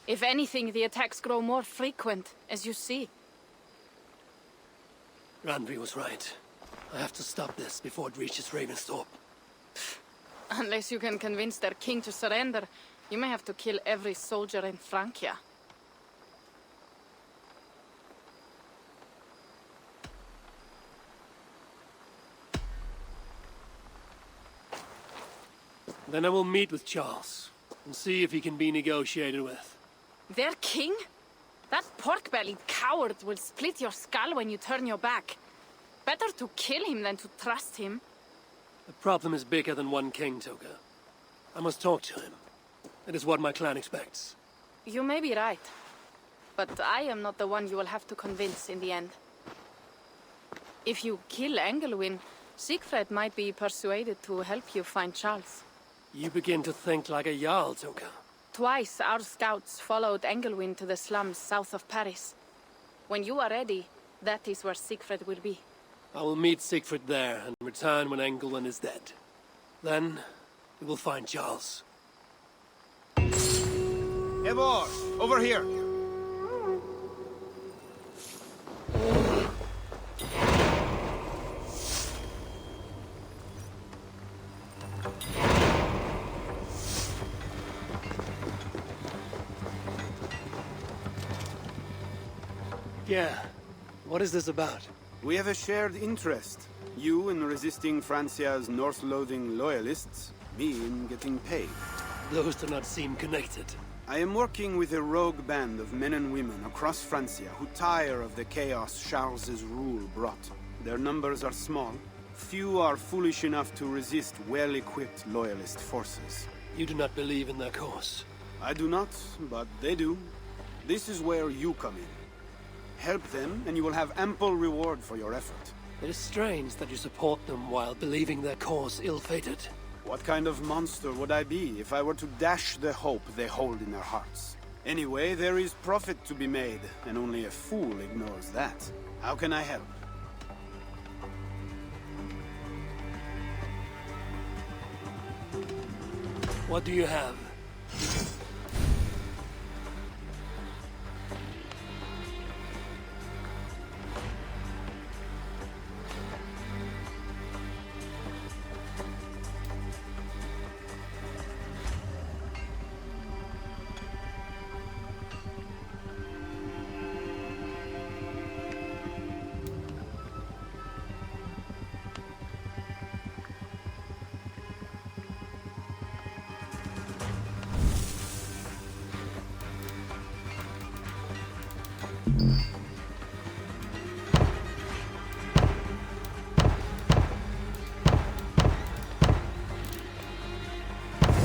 If anything, the attacks grow more frequent, as you see. Randvi was right. I have to stop this before it reaches Ravensthorpe. Unless you can convince their king to surrender, you may have to kill every soldier in Francia. Then I will meet with Charles, and see if he can be negotiated with. Their king? That pork-bellied coward will split your skull when you turn your back. Better to kill him than to trust him. The problem is bigger than one king, Toga. I must talk to him. It is what my clan expects. You may be right. But I am not the one you will have to convince in the end. If you kill Engelwin, Siegfried might be persuaded to help you find Charles. You begin to think like a Jarl, Toga. Twice our scouts followed Engelwin to the slums south of Paris. When you are ready, that is where Siegfried will be. I will meet Siegfried there and return when Engelwin is dead. Then, we will find Charles. Eivor, over here! Yeah. What is this about? We have a shared interest. You in resisting Francia's North-loathing loyalists, me in getting paid. Those do not seem connected. I am working with a rogue band of men and women across Francia who tire of the chaos Charles's rule brought. Their numbers are small. Few are foolish enough to resist well-equipped loyalist forces. You do not believe in their cause? I do not, but they do. This is where you come in. Help them, and you will have ample reward for your effort. It is strange that you support them while believing their cause ill-fated. What kind of monster would I be if I were to dash the hope they hold in their hearts? Anyway, there is profit to be made, and only a fool ignores that. How can I help? What do you have?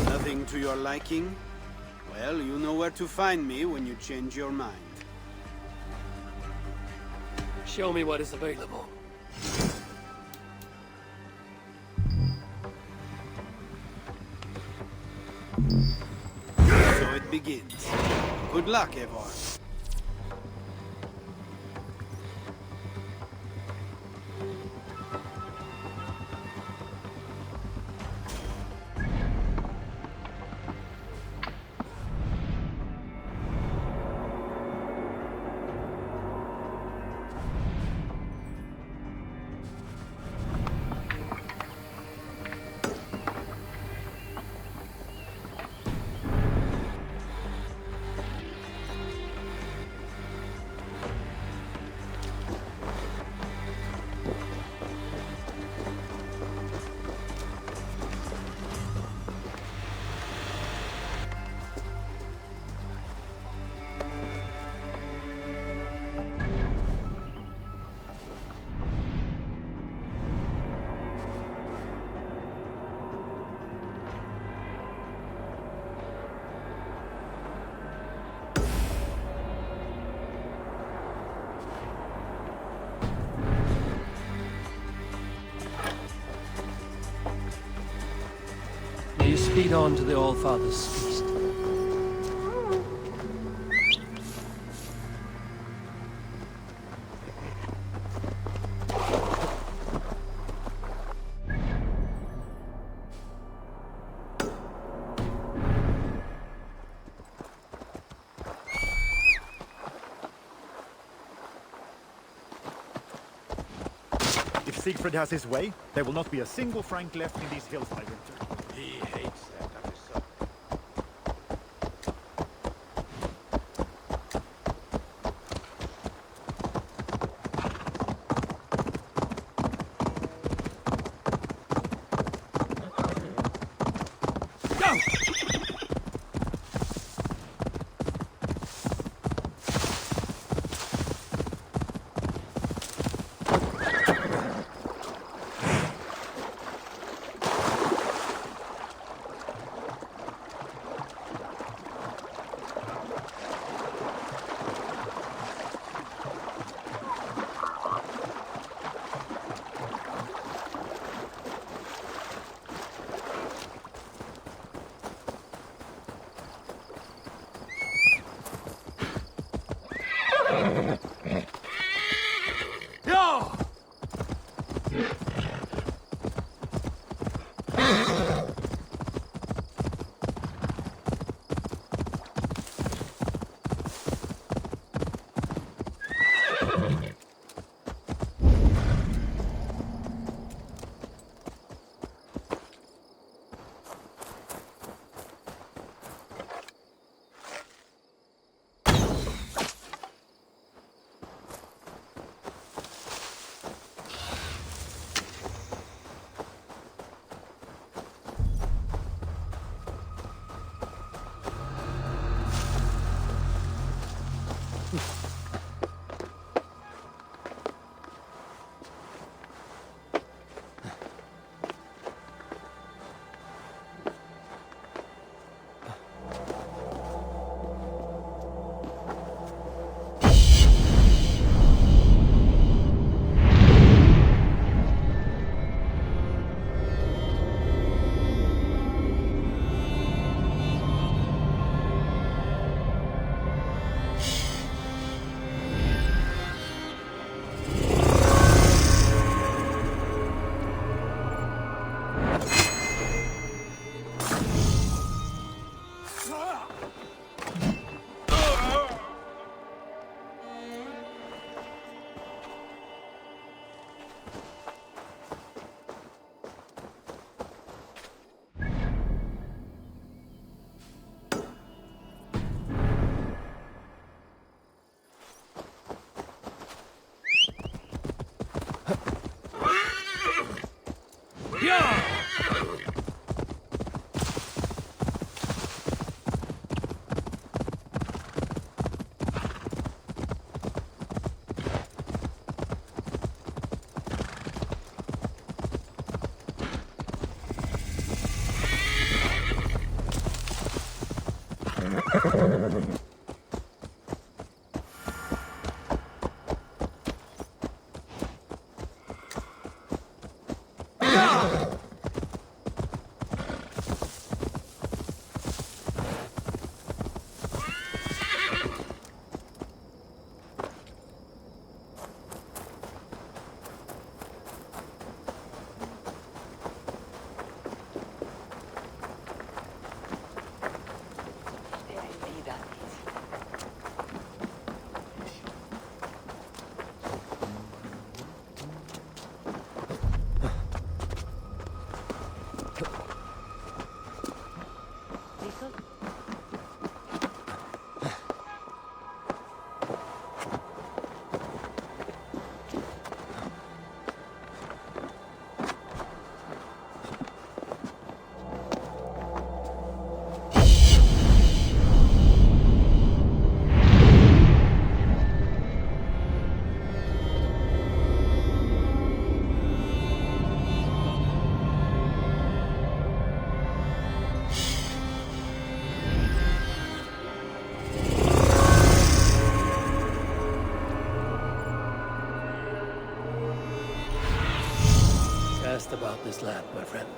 Nothing to your liking? Well, you know where to find me when you change your mind. Show me what is available. So it begins. Good luck, Eivor. You speed on to the All-Father's feast. If Siegfried has his way, there will not be a single Frank left in these hills by winter. He hates that, that is so. About this land, my friend.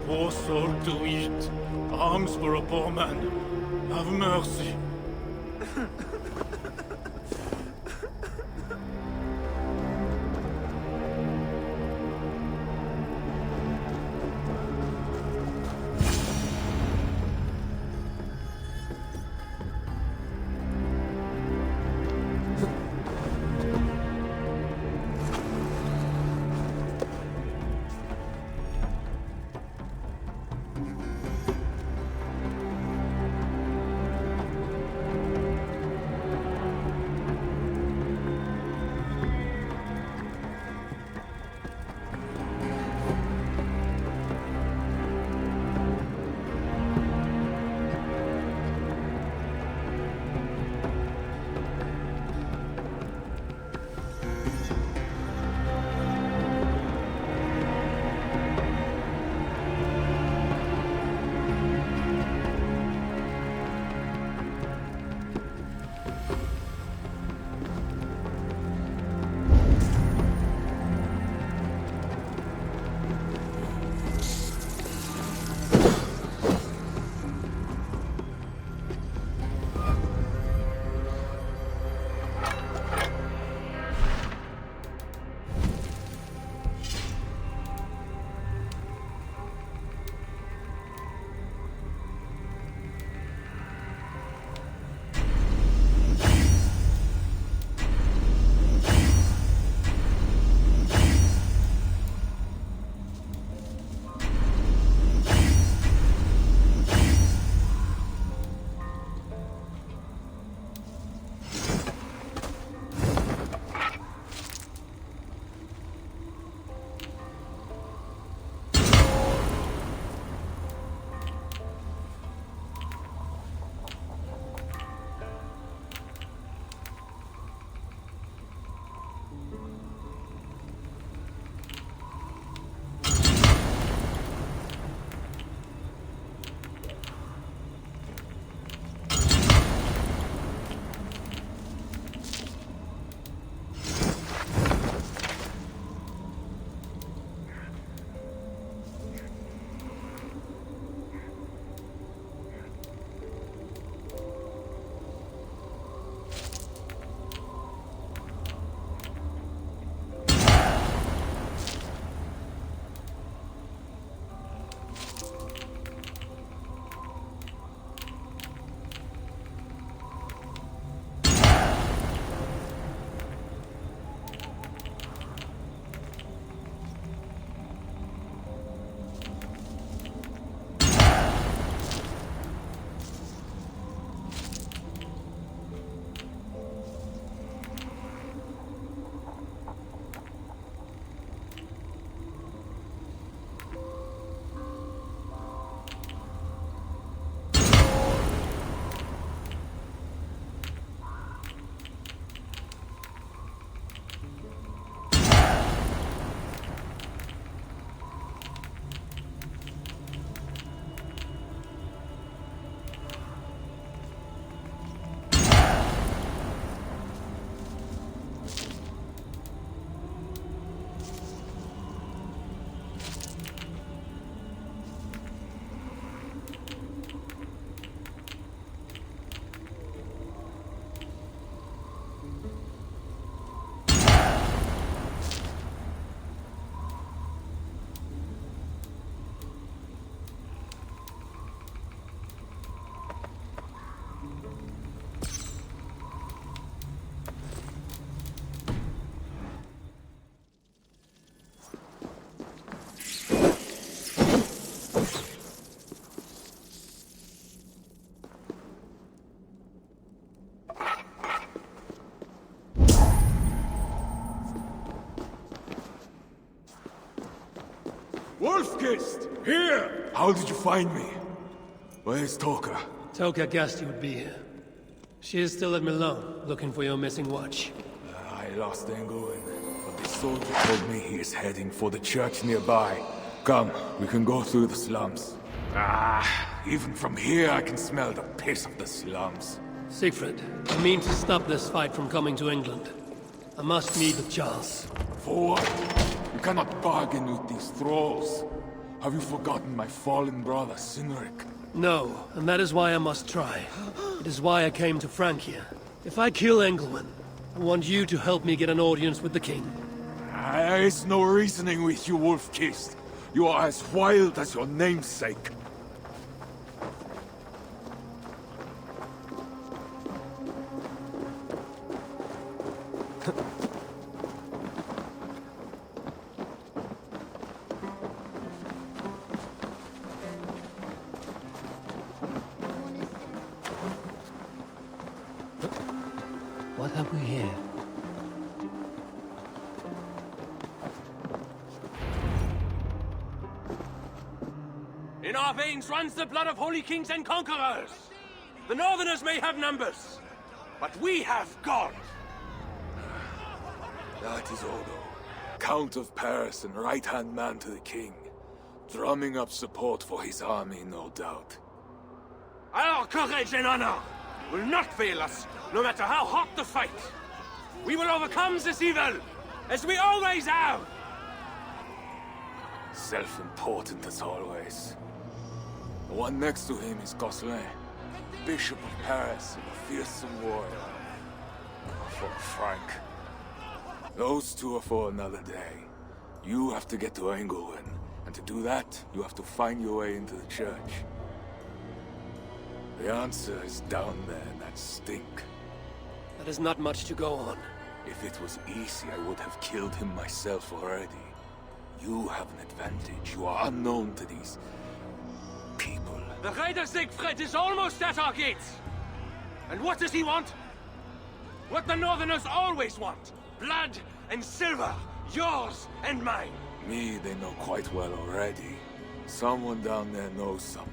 Poor soul to eat. Alms for a poor man. Have mercy. Wolfkist! Here! How did you find me? Where's Toka? Toka guessed you would be here. She is still at Melun, looking for your missing watch. I lost Engelwin, but the soldier told me he is heading for the church nearby. Come, we can go through the slums. Even from here I can smell the piss of the slums. Siegfried, I mean to stop this fight from coming to England. I must meet with Charles. For what? You cannot bargain with these thralls. Have you forgotten my fallen brother, Cynric? No, and that is why I must try. It is why I came to Francia. If I kill Engelwin, I want you to help me get an audience with the king. There is no reasoning with you, Wolfkist. You are as wild as your namesake. What have we here? In our veins runs the blood of holy kings and conquerors. The Northerners may have numbers, but we have God. That is Odo, Count of Paris and right-hand man to the king. Drumming up support for his army, no doubt. Our courage and honor will not fail us, no matter how hot the fight. We will overcome this evil, as we always have. Self-important as always. The one next to him is Gosselin, Bishop of Paris and a fearsome warrior. For Frank. Those two are for another day. You have to get to Engelwin, and to do that, you have to find your way into the church. The answer is down there in that stink. That is not much to go on. If it was easy, I would have killed him myself already. You have an advantage. You are unknown to these people. The Raider Siegfried is almost at our gates. And what does he want? What the Northerners always want. Blood and silver. Yours and mine. Me, they know quite well already. Someone down there knows something.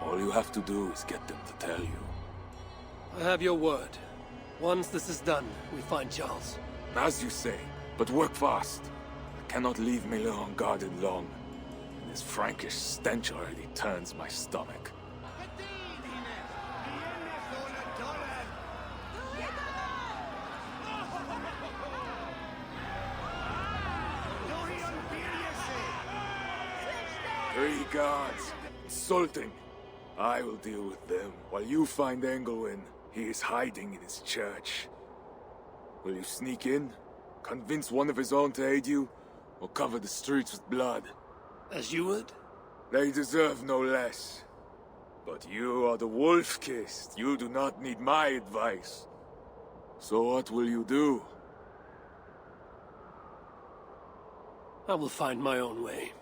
All you have to do is get them to tell you. I have your word. Once this is done, we find Charles. As you say, but work fast. I cannot leave Melun unguarded long. This Frankish stench already turns my stomach. Three guards. Insulting. I will deal with them, while you find Engelwin. He is hiding in his church. Will you sneak in? Convince one of his own to aid you? Or cover the streets with blood? As you would? They deserve no less. But you are the Wolfkist. You do not need my advice. So what will you do? I will find my own way.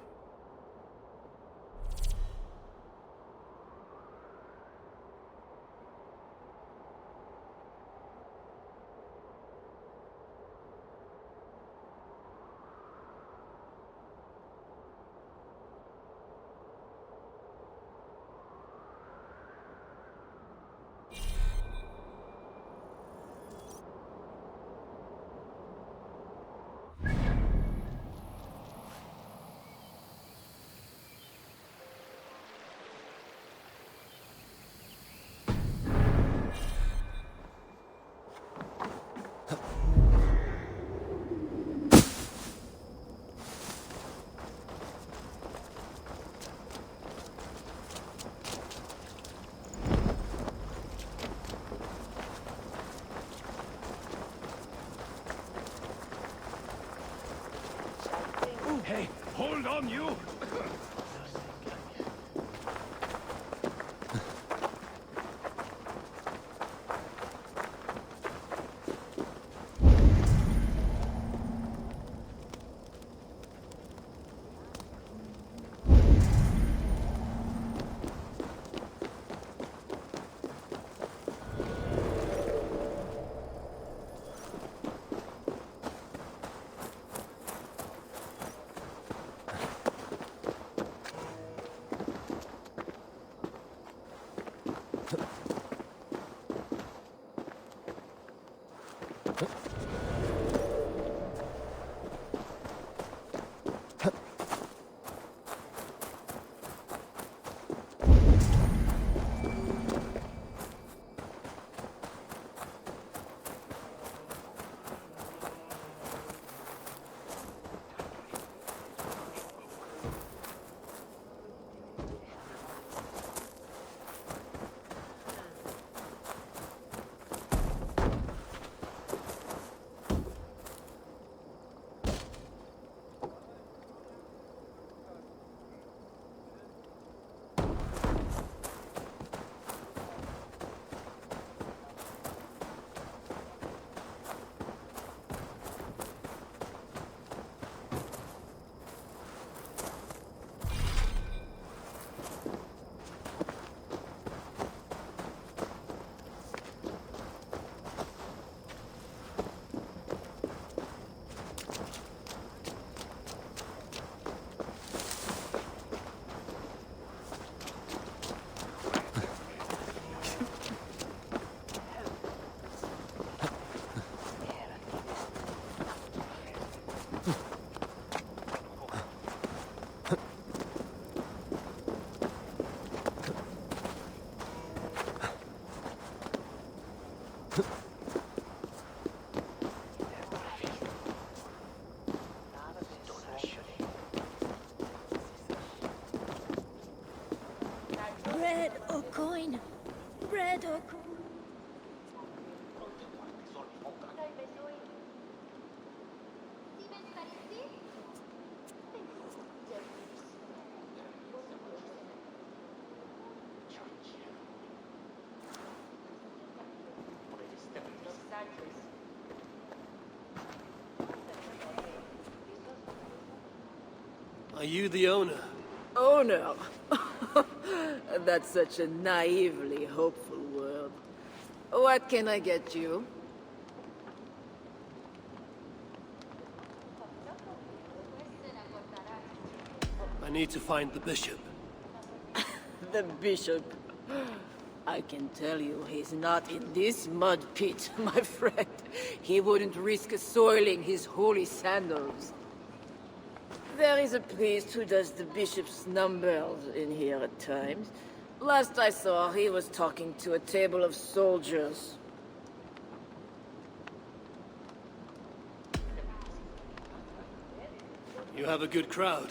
Hey, hold on, you! coin. Bread or coin. Are you the owner? Owner? That's such a naively hopeful word. What can I get you? I need to find the bishop. The bishop? I can tell you he's not in this mud pit, my friend. He wouldn't risk soiling his holy sandals. There is a priest who does the bishop's numbers in here at times. Last I saw, he was talking to a table of soldiers. You have a good crowd.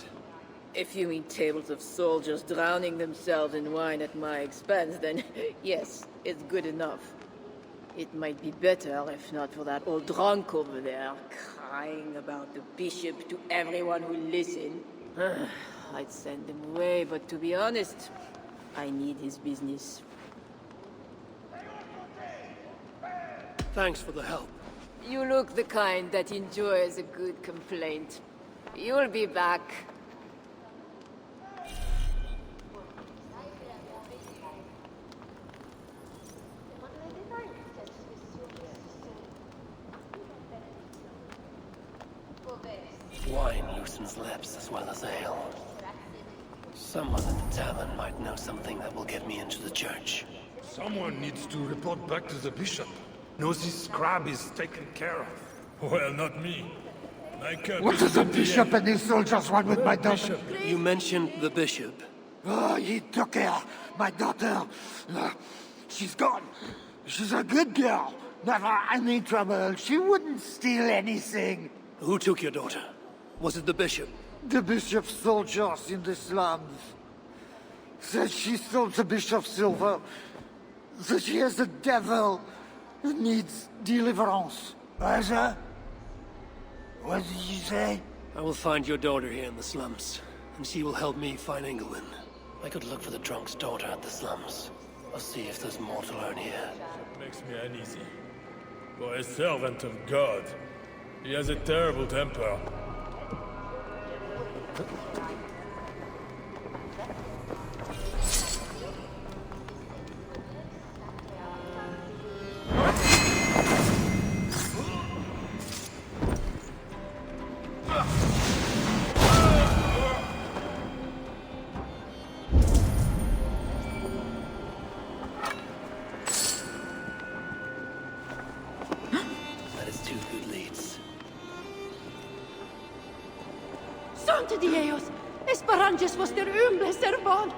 If you mean tables of soldiers drowning themselves in wine at my expense, then yes, it's good enough. It might be better if not for that old drunk over there, crying about the bishop to everyone who listened. I'd send him away, but to be honest, I need his business. Thanks for the help. You look the kind that enjoys a good complaint. You'll be back. Wine loosens lips as well as ale. Someone at the tavern might know something that will get me into the church. Someone needs to report back to the bishop. Knows his scrap is taken care of. Well, not me. What does the bishop and his soldiers want with my daughter? You mentioned the bishop. Oh, he took her. My daughter. She's gone. She's a good girl. Never any trouble. She wouldn't steal anything. Who took your daughter? Was it the bishop? The bishop's soldiers in the slums. Says she stole the bishop's silver. That she has the devil who needs deliverance. Raza? What did you say? I will find your daughter here in the slums, and she will help me find England. I could look for the drunk's daughter at the slums. I'll see if there's more to learn here. It makes me uneasy. For a servant of God, he has a terrible temper. That is two good leads. Sante Dios! Esperantes was der humble servant!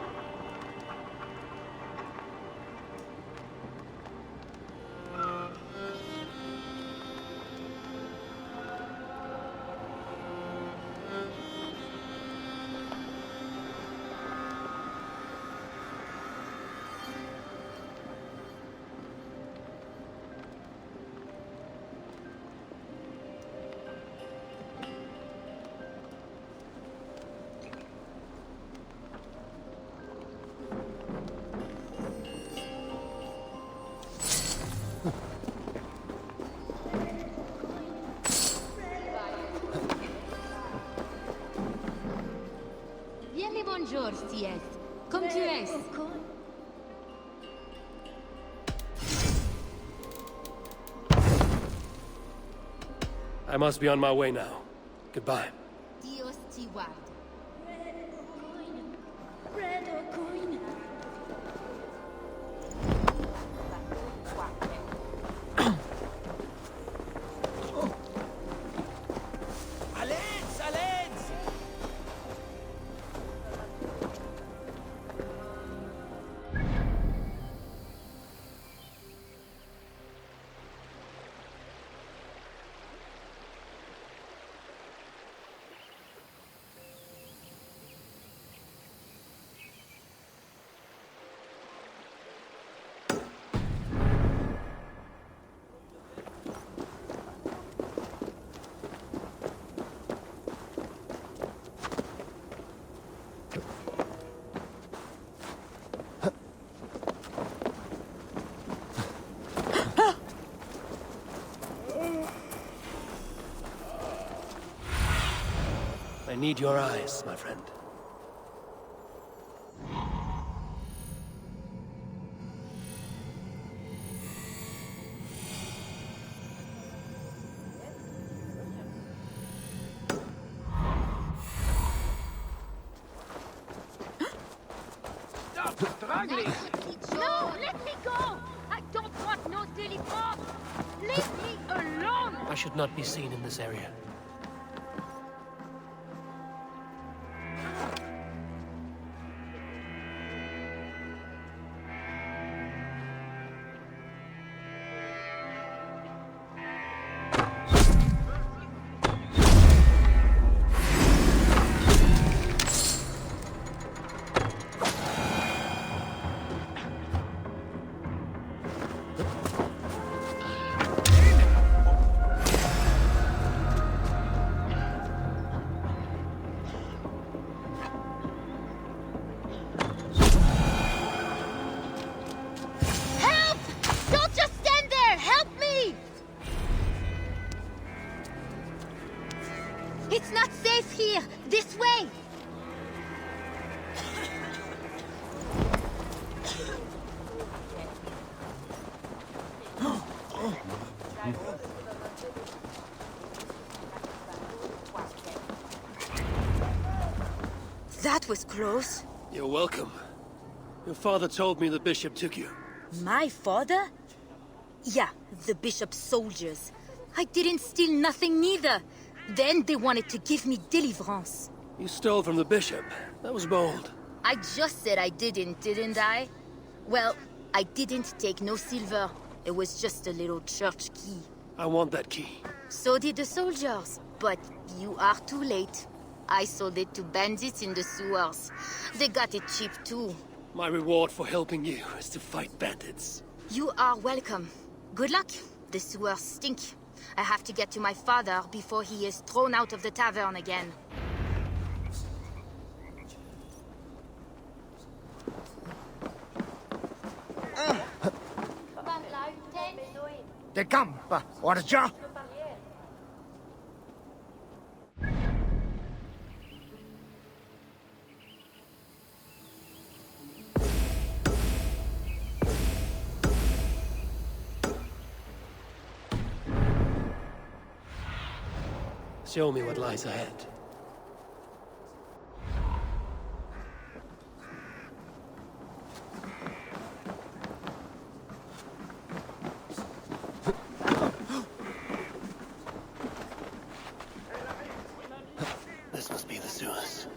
Bonjour, Sies. Comme tu es. I must be on my way now. Goodbye. Dios te guarde. Bread or coin. need your eyes, my friend. Struggling! No, let me go! I don't want no deliverance! Leave me alone! I should not be seen in this area. It's not safe here! This way! That was close. You're welcome. Your father told me the bishop took you. My father? Yeah, the bishop's soldiers. I didn't steal nothing neither. Then they wanted to give me deliverance. You stole from the bishop. That was bold. I just said I didn't I? Well, I didn't take no silver. It was just a little church key. I want that key. So did the soldiers. But you are too late. I sold it to bandits in the sewers. They got it cheap too. My reward for helping you is to fight bandits. You are welcome. Good luck. The sewers stink. I have to get to my father before he is thrown out of the tavern again. De camp, orja! Show me what lies ahead. This must be the sewers.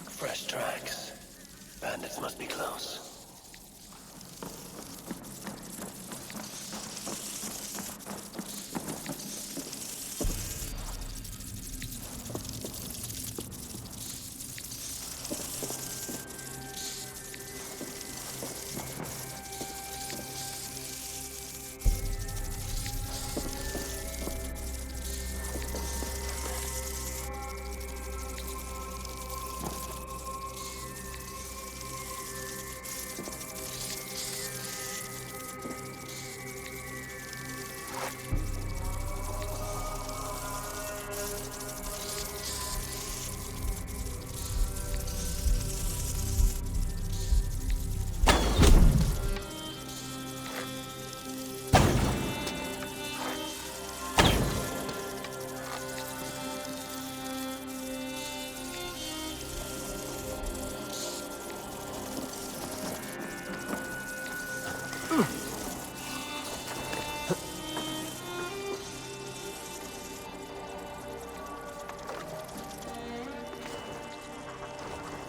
Fresh tracks. Bandits must be close.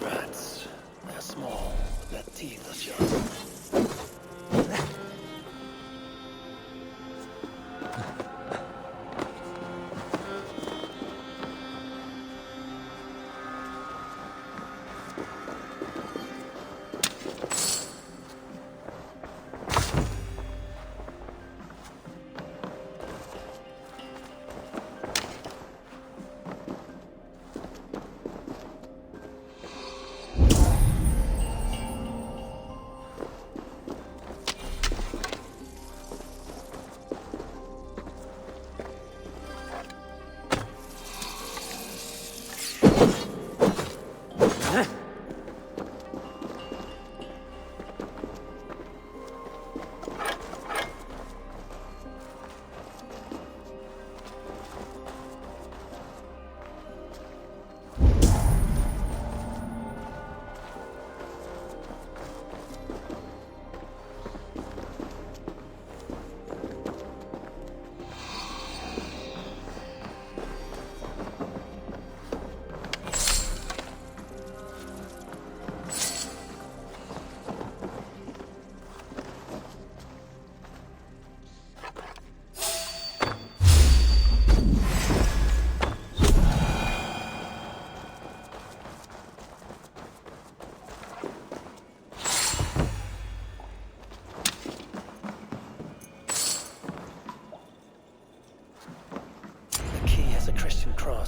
Rats. They're small. Their teeth are sharp.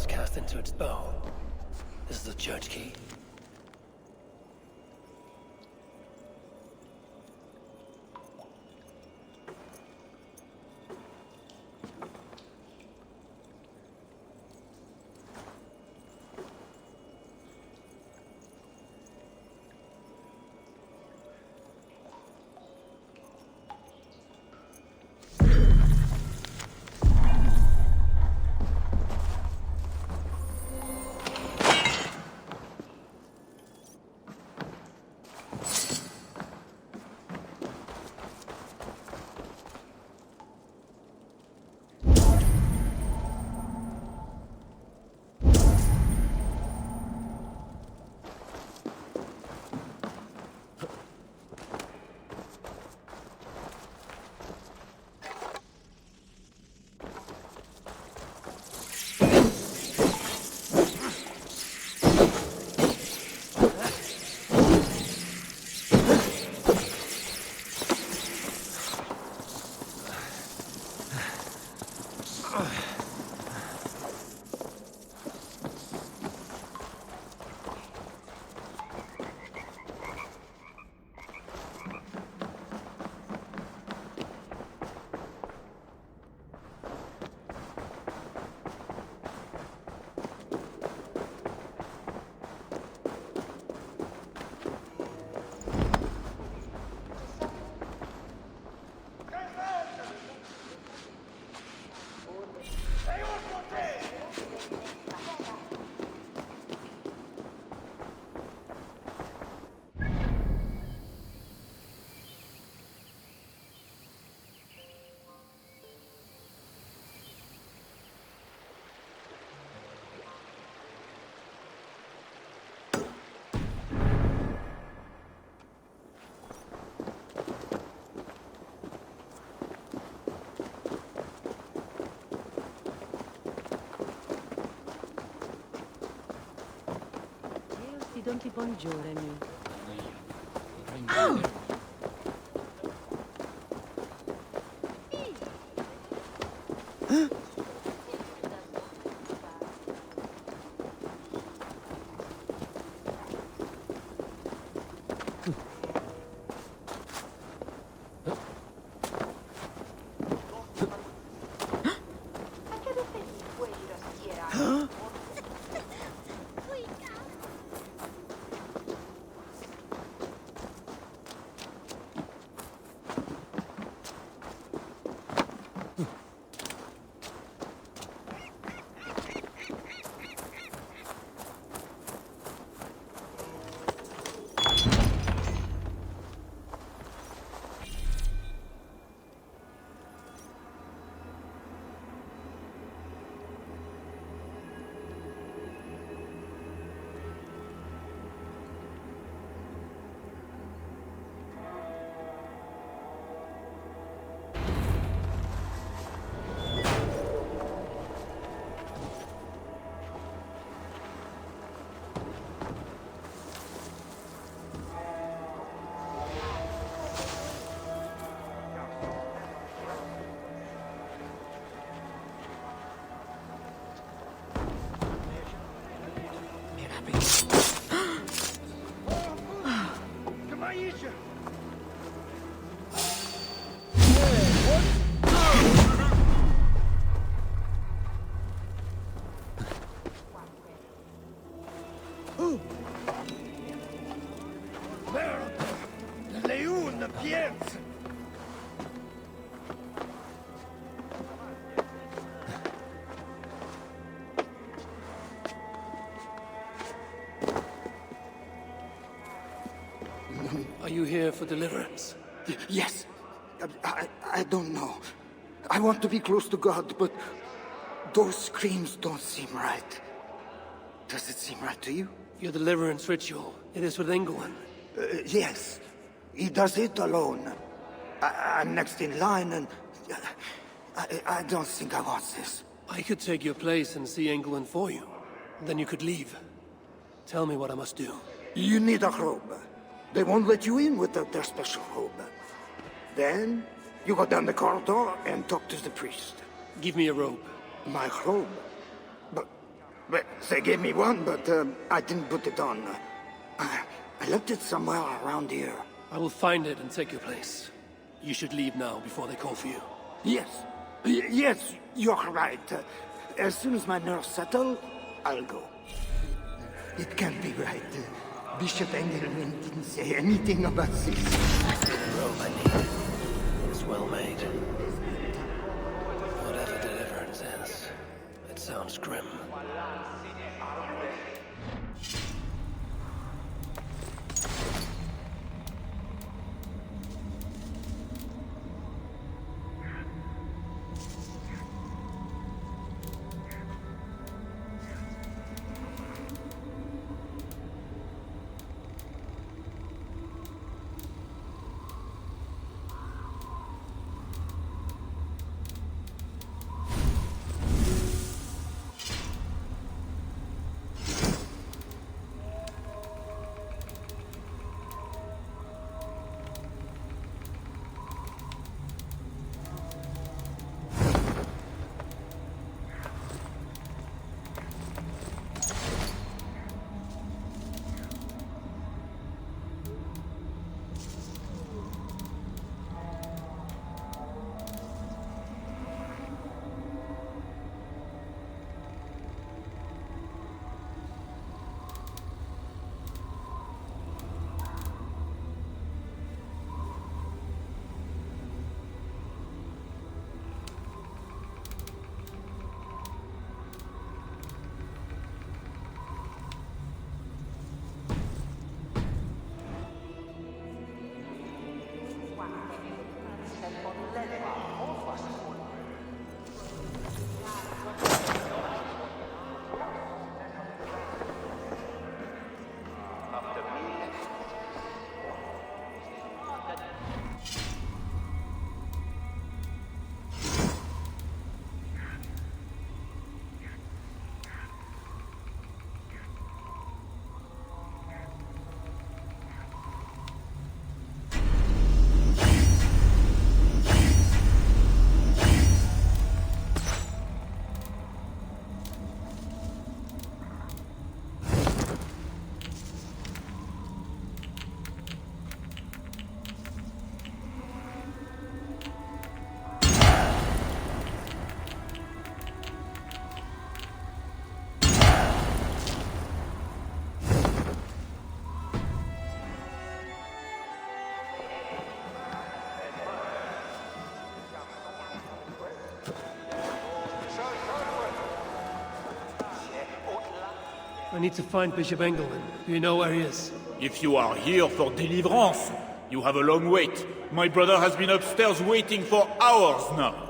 Cast into its bow. This is the church key. Don't keep on giorni. Pieds! Are you here for deliverance? Yes. I don't know. I want to be close to God, but those screams don't seem right. Does it seem right to you? Your deliverance ritual. It is with England. Yes. He does it alone. I'm next in line, and I don't think I want this. I could take your place and see England for you. Then you could leave. Tell me what I must do. You need a robe. They won't let you in without their special robe. Then, you go down the corridor and talk to the priest. Give me a robe. My robe? But they gave me one, but I didn't put it on. I left it somewhere around here. I will find it and take your place. You should leave now before they call for you. Yes. Yes, you're right. As soon as my nerves settle, I'll go. It can't be right. Bishop Engelman didn't say anything about this. The robe I need is well made. Whatever deliverance is, it sounds grim. I need to find Bishop Engelman. Do you know where he is? If you are here for deliverance, you have a long wait. My brother has been upstairs waiting for hours now.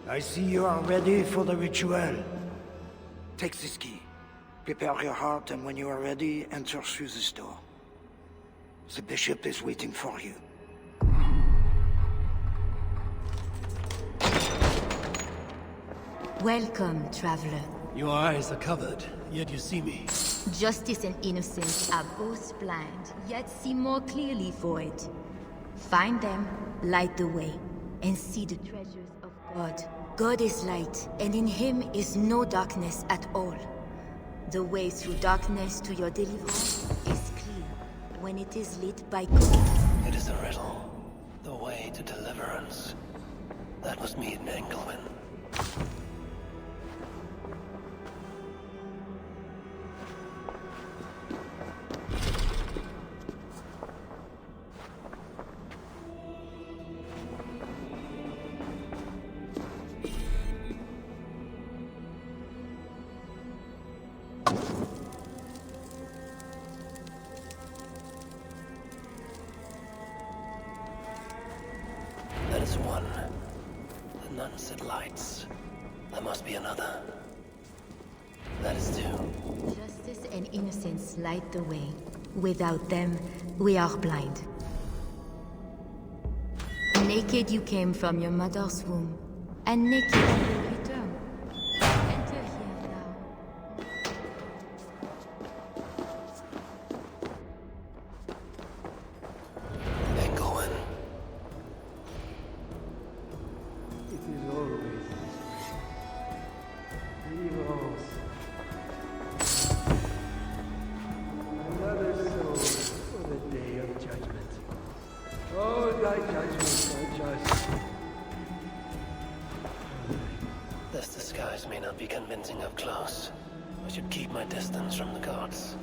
I see you are ready for the ritual. Take this key. Prepare your heart, and when you are ready, enter through this door. The bishop is waiting for you. Welcome, traveler. Your eyes are covered, yet you see me. Justice and innocence are both blind, yet see more clearly for it. Find them, light the way, and see the treasures of God. God is light, and in him is no darkness at all. The way through darkness to your deliverance is clear when it is lit by God. It is a riddle. The way to deliverance. That must mean Engelwin. That is one. The nun said lights. There must be another. That is two. Justice and innocence light the way. Without them, we are blind. Naked you came from your mother's womb, and naked you will return. Enter here now. Engelwin. It is always deliverance. Another soul for the day of judgment. Oh, thy judgments are just. This disguise may not be convincing up close. I should keep my distance from the gods.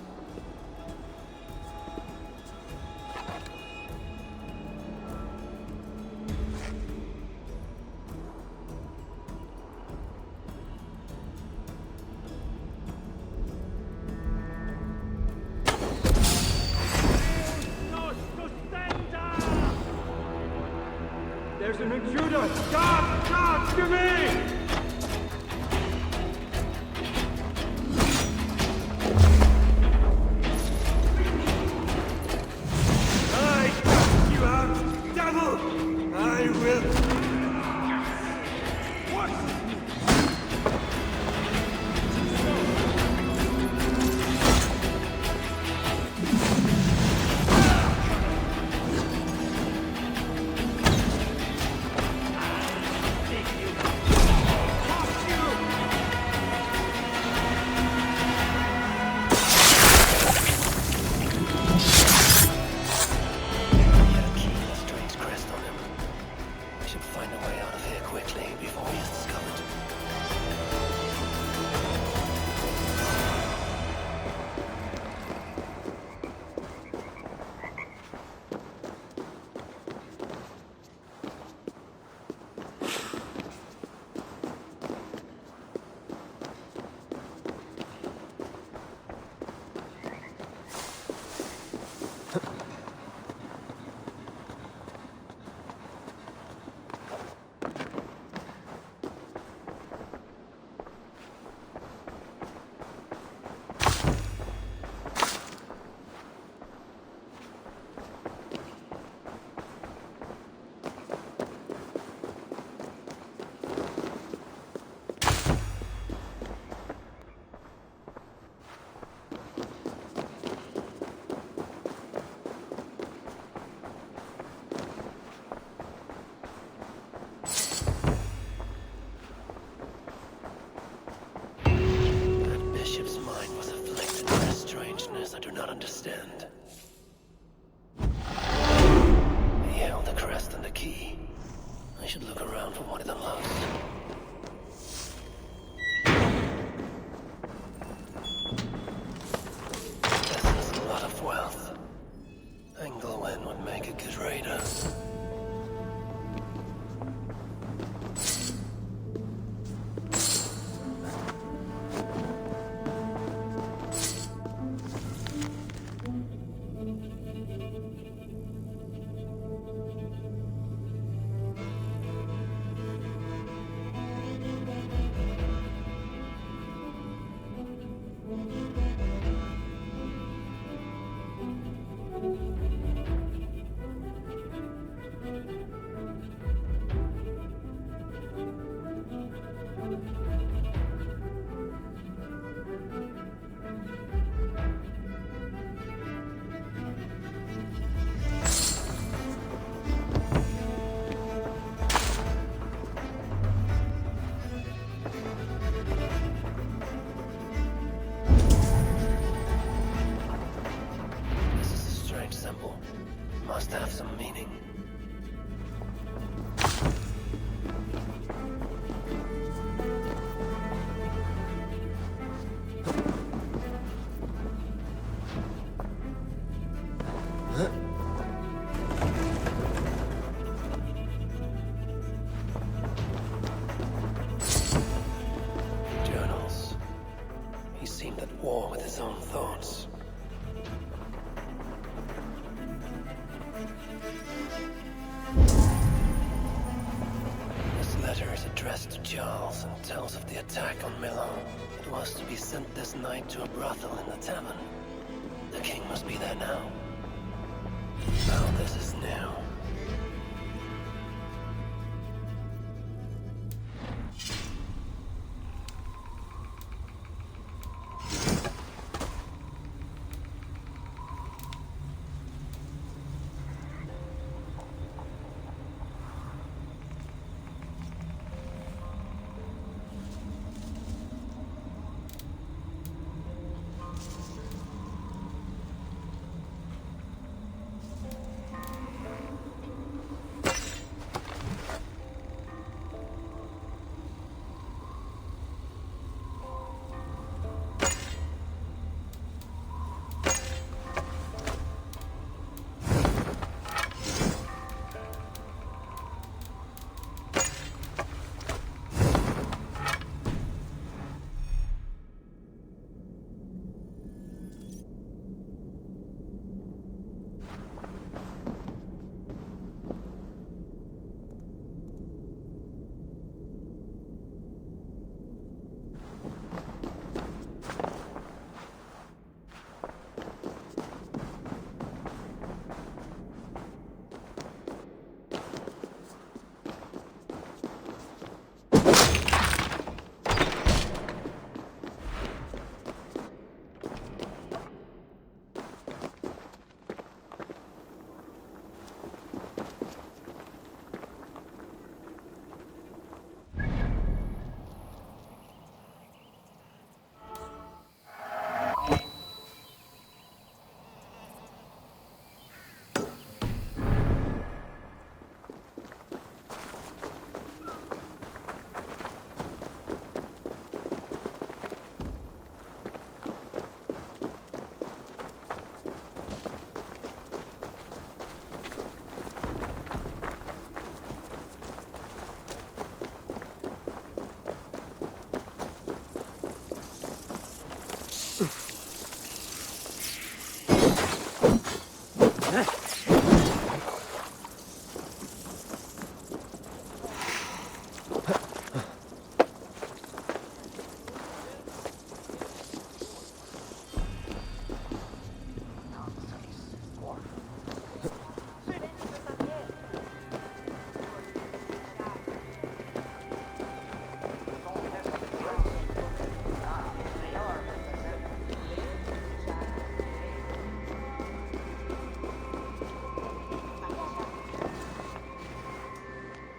There's an intruder! Stop! Stop! To me! I cut you out, devil! I will... What? I do not understand. He held the crest and the key. I should look around for what it unlocks. This is a lot of wealth. Engelwin would make a good raider. must have some meaning. Journals. He seemed at war with his own thoughts. This letter is addressed to Charles and tells of the attack on Melun. It was to be sent this night to a brothel in the tavern. The king must be there now. Now this is new.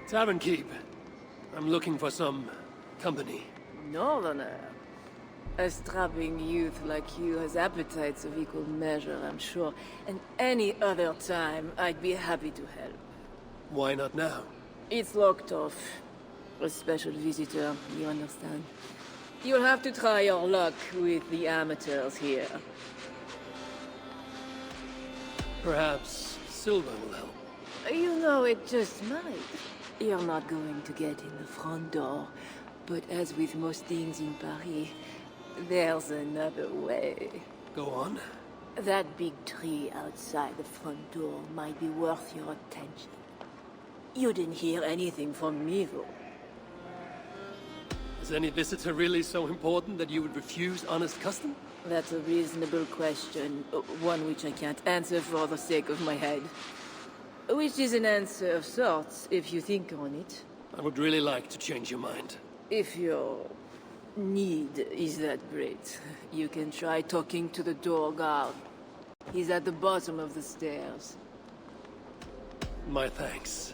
Tavern keep. I'm looking for some company. Northerner. A strapping youth like you has appetites of equal measure, I'm sure. And any other time, I'd be happy to help. Why not now? It's locked off. A special visitor, you understand. You'll have to try your luck with the amateurs here. Perhaps Silver will help. You know, it just might. You're not going to get in the front door, but as with most things in Paris, there's another way. Go on. That big tree outside the front door might be worth your attention. You didn't hear anything from me, though. Is any visitor really so important that you would refuse honest custom? That's a reasonable question, one which I can't answer for the sake of my head. Which is an answer of sorts, if you think on it. I would really like to change your mind. If your need is that great, you can try talking to the door guard. He's at the bottom of the stairs. My thanks.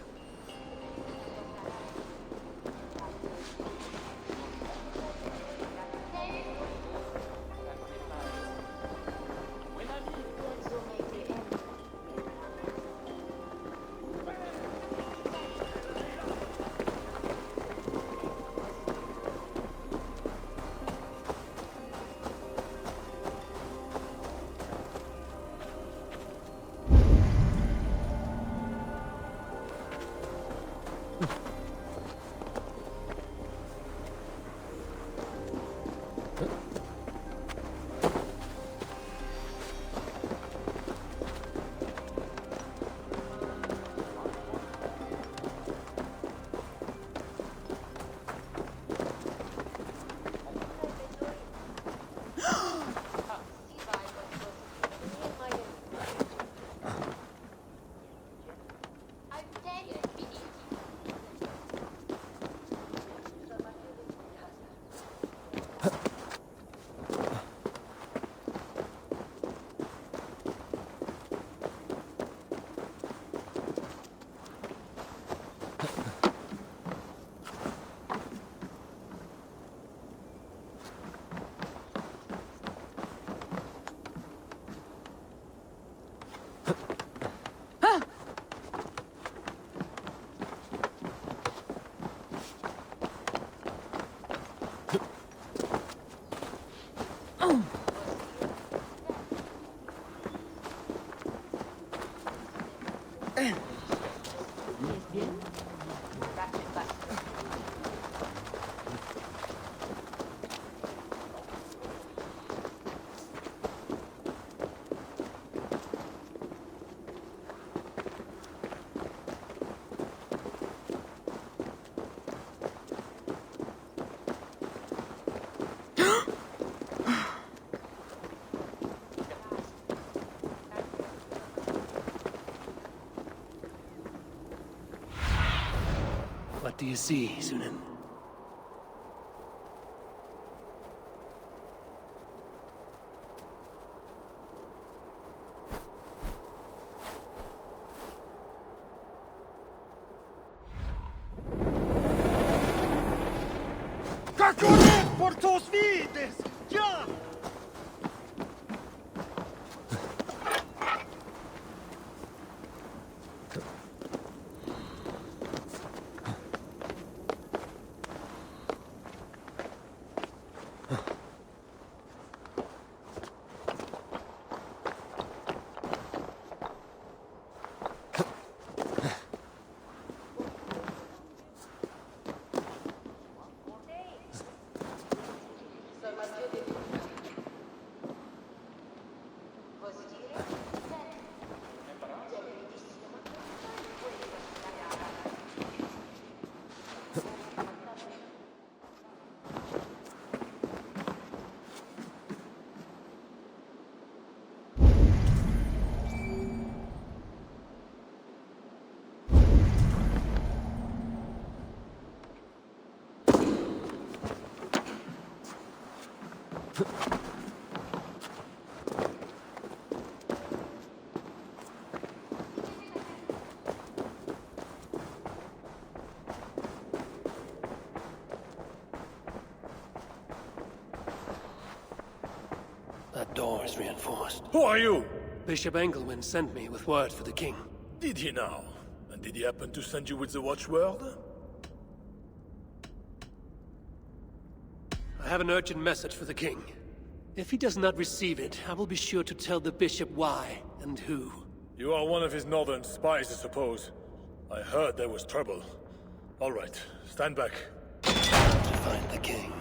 What do you see, Sunan? ¡Corred por tus vidas! ¡Ya! That door is reinforced. Who are you? Bishop Engelman sent me with word for the king. Did he now? And did he happen to send you with the watchword? I have an urgent message for the king. If he does not receive it, I will be sure to tell the bishop why and who. You are one of his northern spies, I suppose. I heard there was trouble. All right, stand back. To find the king.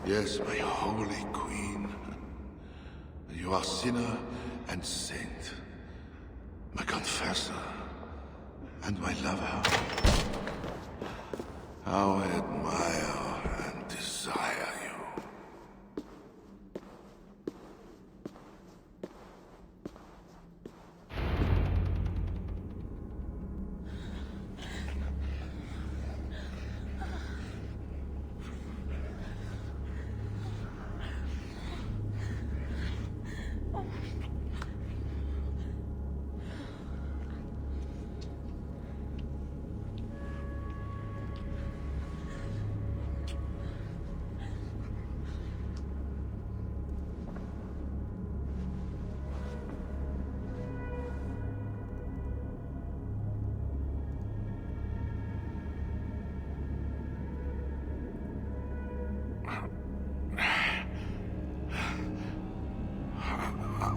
Yes, my holy queen. You are sinner and saint. My confessor and my lover. How I admire and desire you.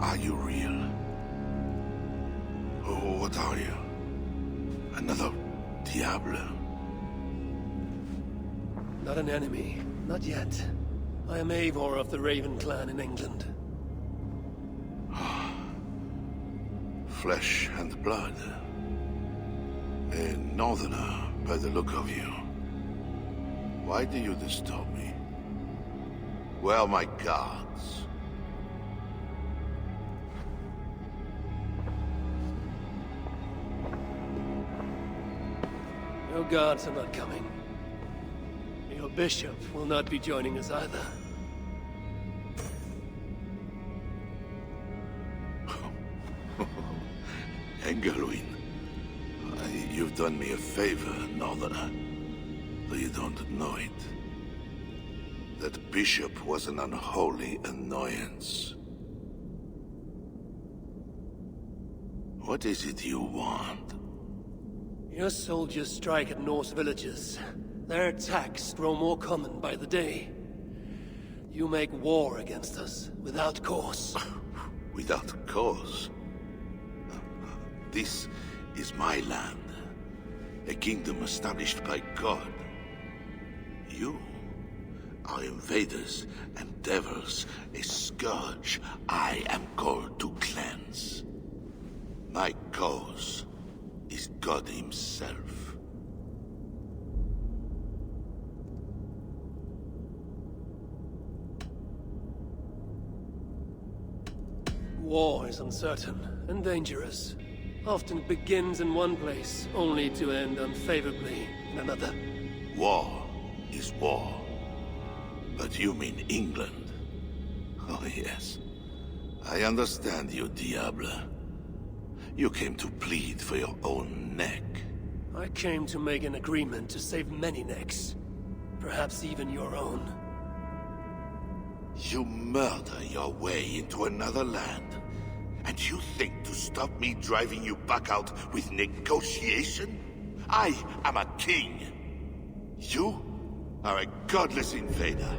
Are you real? Oh, what are you? Another Diable? Not an enemy. Not yet. I am Eivor of the Raven clan in England. Flesh and blood. A northerner, by the look of you. Why do you disturb me? Where are my guards? Your guards are not coming. Your bishop will not be joining us either. Engelwin, you've done me a favor, northerner, though you don't know it. That bishop was an unholy annoyance. What is it you want? Your soldiers strike at Norse villages. Their attacks grow more common by the day. You make war against us, without cause. Without cause? This is my land. A kingdom established by God. You are invaders and devils, a scourge I am called to cleanse. My cause is God himself. War is uncertain and dangerous. Often begins in one place, only to end unfavorably in another. War is war. But you mean England? Oh yes. I understand you, Diable. You came to plead for your own neck. I came to make an agreement to save many necks. Perhaps even your own. You murder your way into another land. And you think to stop me driving you back out with negotiation? I am a king. You are a godless invader.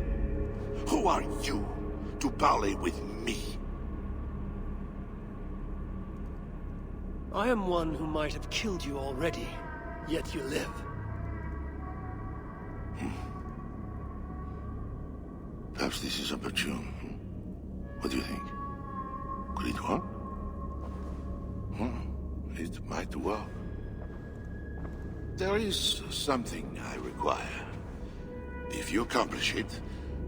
Who are you to parley with me? I am one who might have killed you already, yet you live. Perhaps this is opportune. What do you think? Could it work? It might work. There is something I require. If you accomplish it,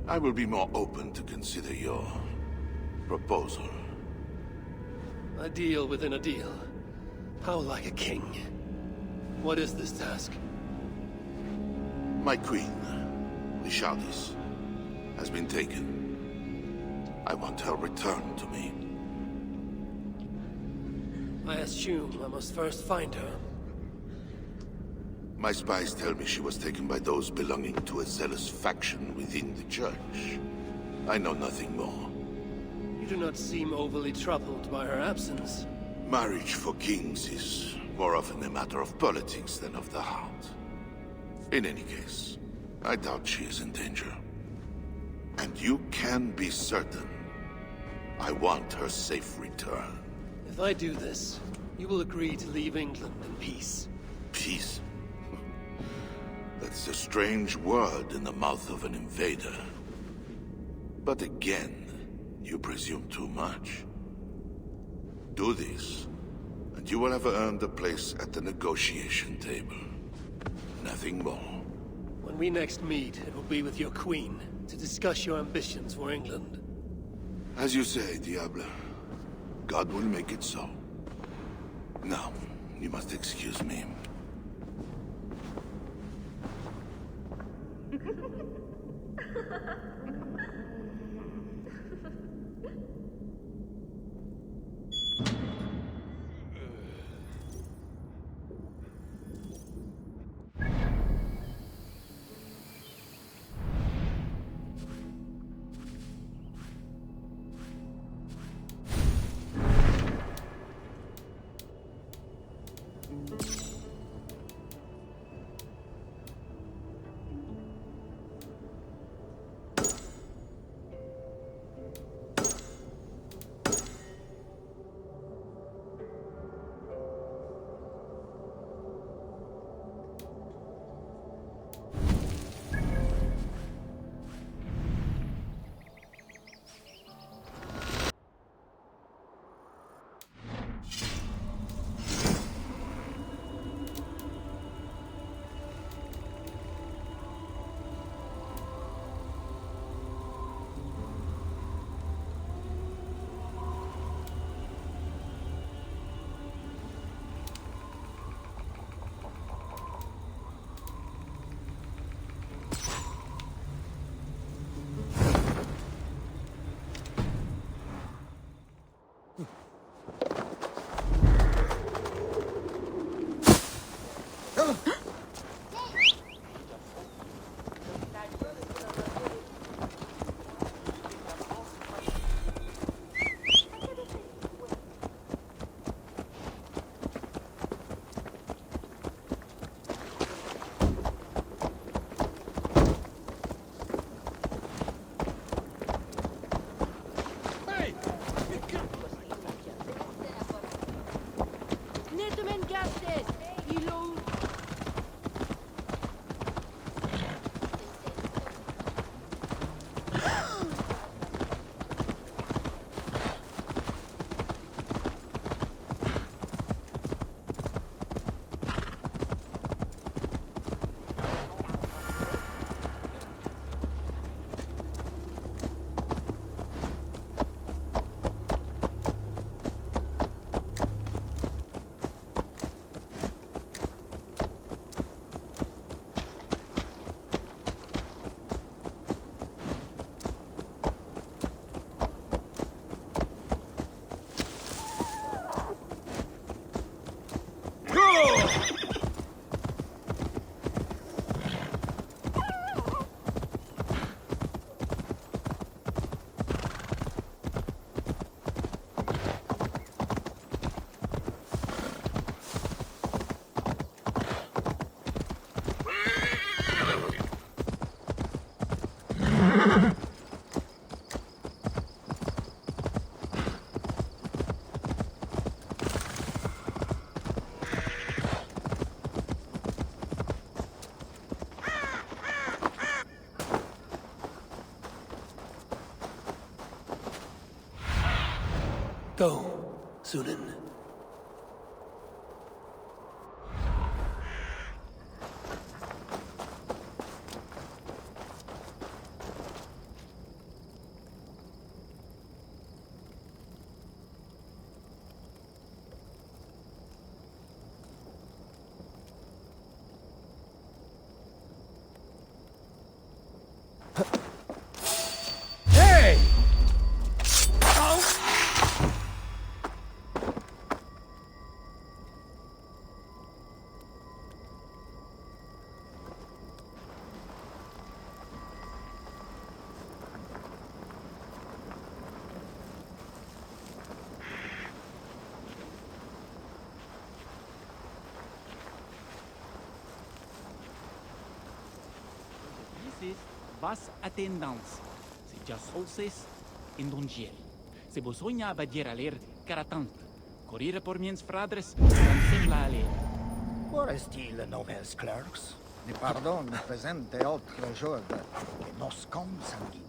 I will be more open to consider your proposal. A deal within a deal. How like a king. What is this task? My queen, Richardis, has been taken. I want her returned to me. I assume I must first find her. My spies tell me she was taken by those belonging to a zealous faction within the church. I know nothing more. You do not seem overly troubled by her absence. Marriage for kings is more often a matter of politics than of the heart. In any case, I doubt she is in danger. And you can be certain I want her safe return. If I do this, you will agree to leave England in peace. Peace? That's a strange word in the mouth of an invader. But again, you presume too much. Do this, and you will have earned a place at the negotiation table. Nothing more. When we next meet, it will be with your queen, to discuss your ambitions for England. As you say, Diable. God will make it so. Now, you must excuse me. Go, Sunan. Hey! Vas attendance. Se just holses in dongiel. Se bisogna abbadir a ler caratant. Corrire por miens fradres, sembla a ler. Voresti le nouvelles clerks? Ne pardon, ne presente autre jour que nos consanguines.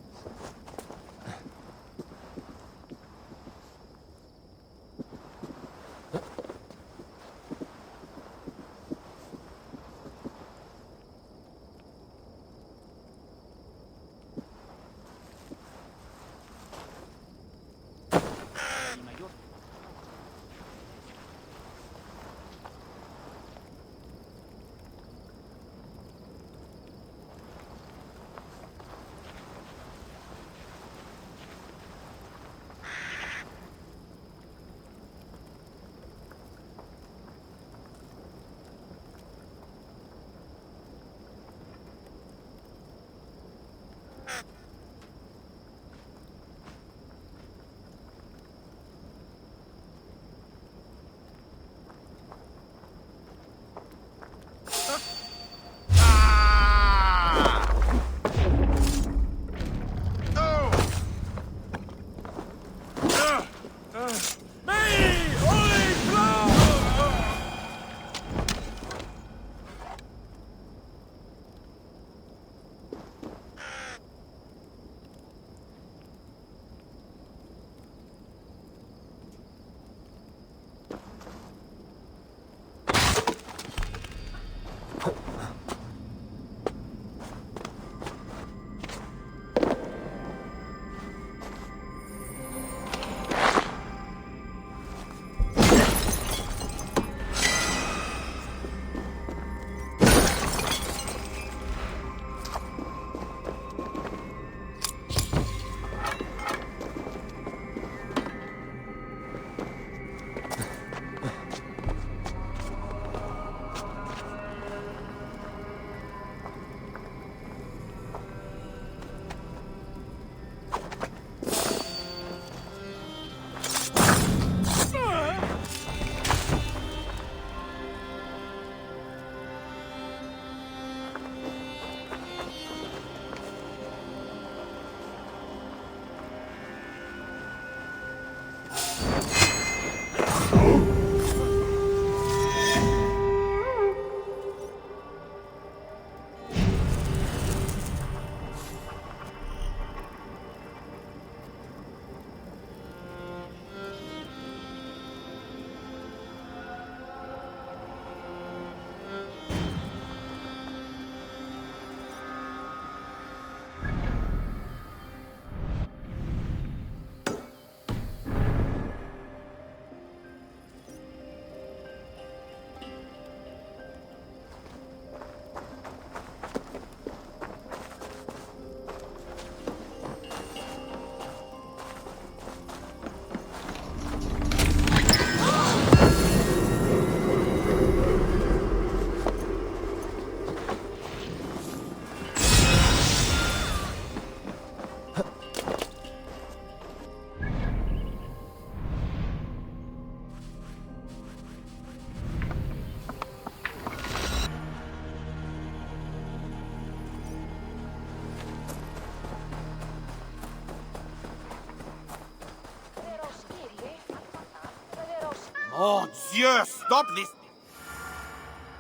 Mon Dieu, stop listening!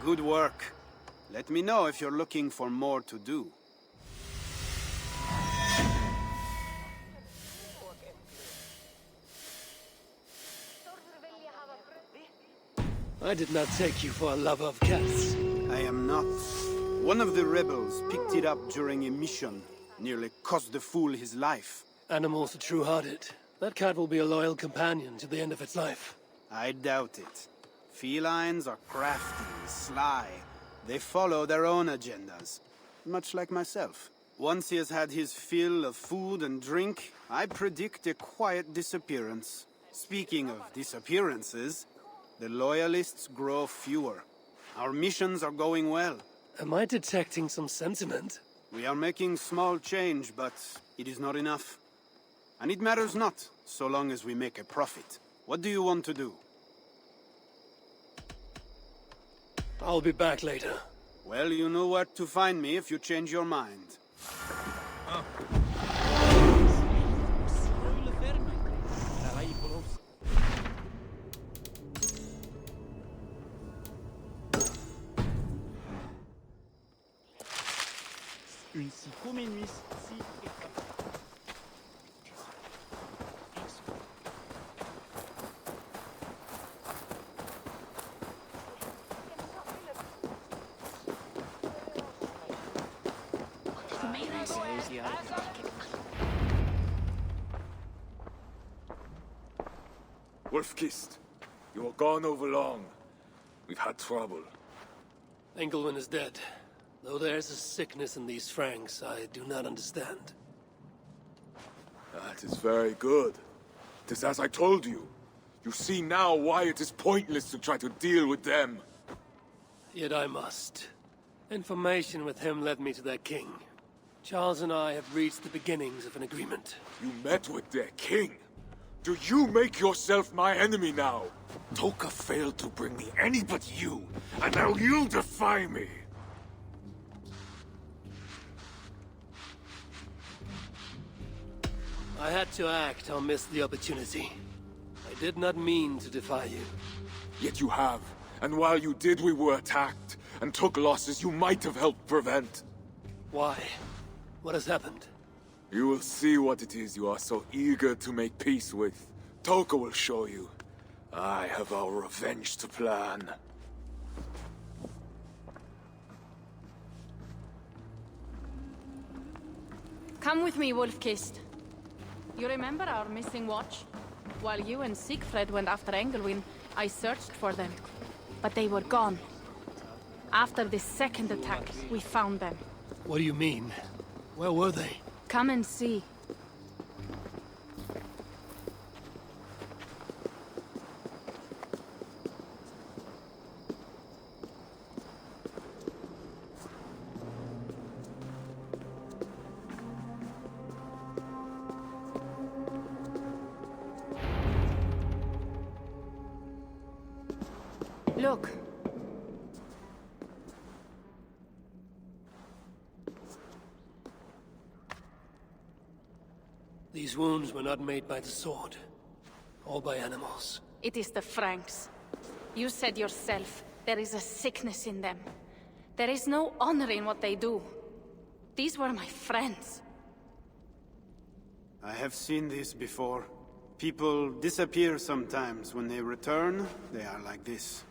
Good work. Let me know if you're looking for more to do. I did not take you for a lover of cats. I am not. One of the rebels picked it up during a mission. Nearly cost the fool his life. Animals are true-hearted. That cat will be a loyal companion to the end of its life. I doubt it. Felines are crafty, sly. They follow their own agendas. Much like myself. Once he has had his fill of food and drink, I predict a quiet disappearance. Speaking of disappearances, the loyalists grow fewer. Our missions are going well. Am I detecting some sentiment? We are making small change, but it is not enough. And it matters not, so long as we make a profit. What do you want to do? I'll be back later. Well, you know where to find me if you change your mind. Une si commune nuit si Wolf-Kissed, you were gone over long. We've had trouble. Engelwin is dead. Though there's a sickness in these Franks I do not understand. That is very good. It is as I told you. You see now why it is pointless to try to deal with them. Yet I must. Information with him led me to their king. Charles and I have reached the beginnings of an agreement. You met with their king? Do you make yourself my enemy now? Toka failed to bring me any but you, and now you defy me! I had to act or miss the opportunity. I did not mean to defy you. Yet you have, and while you did we were attacked, and took losses you might have helped prevent. Why? What has happened? You will see what it is you are so eager to make peace with. Toka will show you. I have our revenge to plan. Come with me, Wolf-Kissed. You remember our missing watch? While you and Siegfried went after Engelwin, I searched for them. But they were gone. After the second attack, we found them. What do you mean? Where were they? Come and see. Look. These wounds were not made by the sword, or by animals. It is the Franks. You said yourself, there is a sickness in them. There is no honor in what they do. These were my friends. I have seen this before. People disappear sometimes. When they return, they are like this.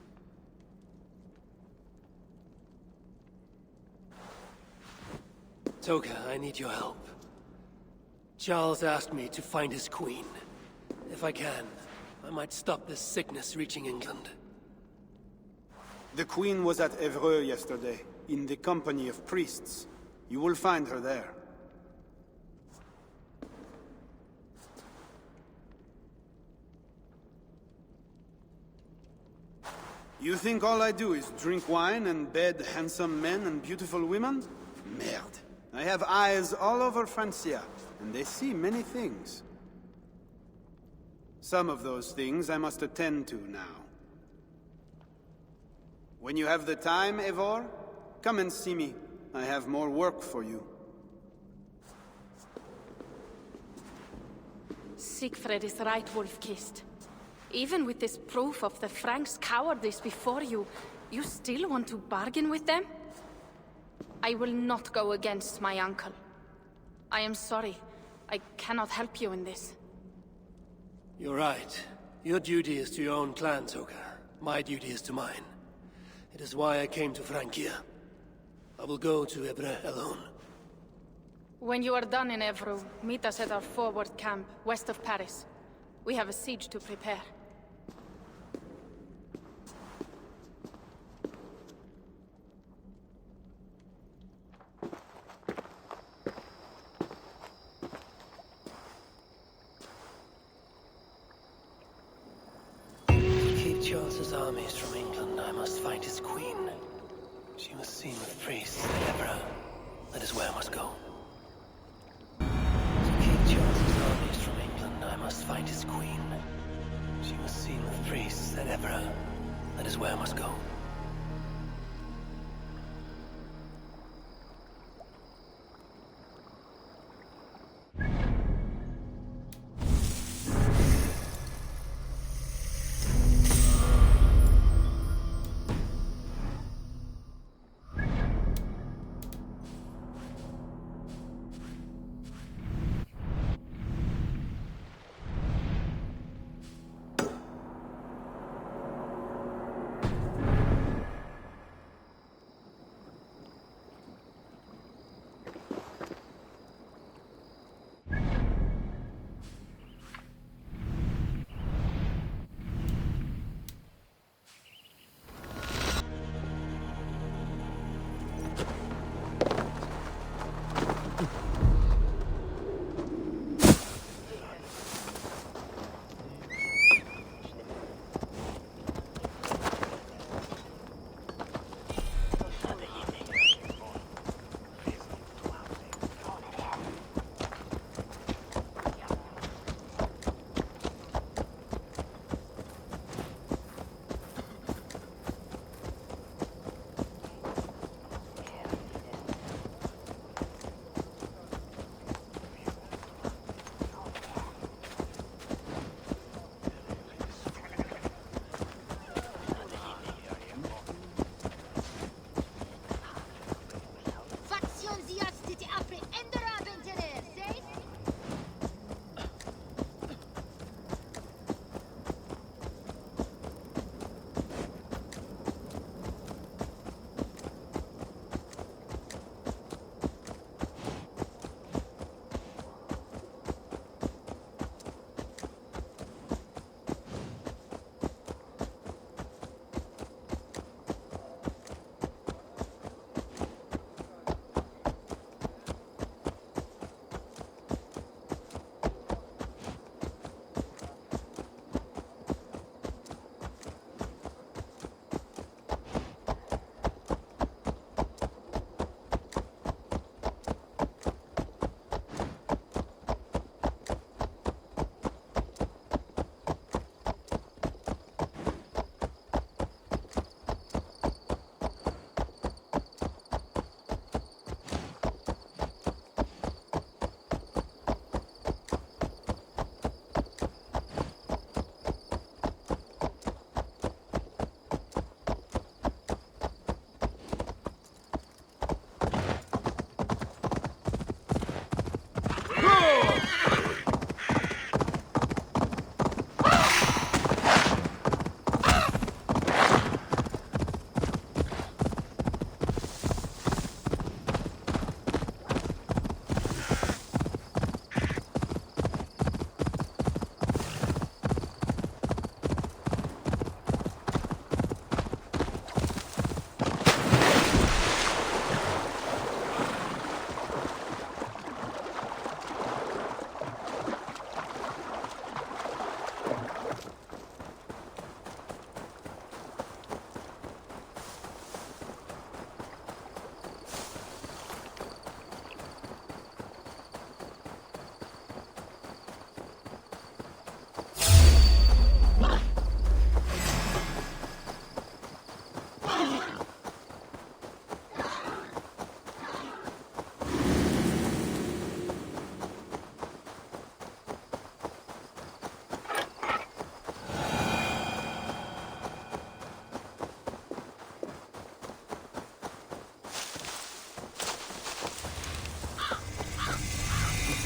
Toka, I need your help. Charles asked me to find his queen. If I can, I might stop this sickness reaching England. The queen was at Evreux yesterday, in the company of priests. You will find her there. You think all I do is drink wine and bed handsome men and beautiful women? Merde. I have eyes all over Francia, and they see many things. Some of those things I must attend to now. When you have the time, Eivor, come and see me. I have more work for you. Siegfried is right, Wolf-Kissed. Even with this proof of the Franks' cowardice before you, you still want to bargain with them? I will not go against my uncle. I am sorry. I cannot help you in this. You're right. Your duty is to your own clan, Toka. My duty is to mine. It is why I came to Francia. I will go to Ebre alone. When you are done in Evreux, meet us at our forward camp, west of Paris. We have a siege to prepare. To keep Charles's armies from England, I must find his queen. She was seen with priests at Ebre. That is where I must go. To keep Charles's armies from England, I must find his queen. She was seen with priests at Ebre. That is where I must go.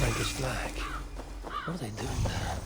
Frankish flag. What are they doing there?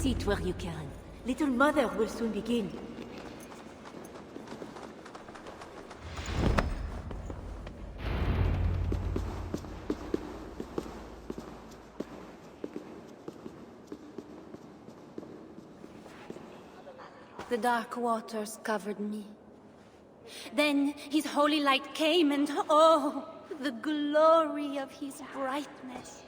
Sit where you can. Little Mother will soon begin. The dark waters covered me. Then his holy light came and oh, the glory of his brightness.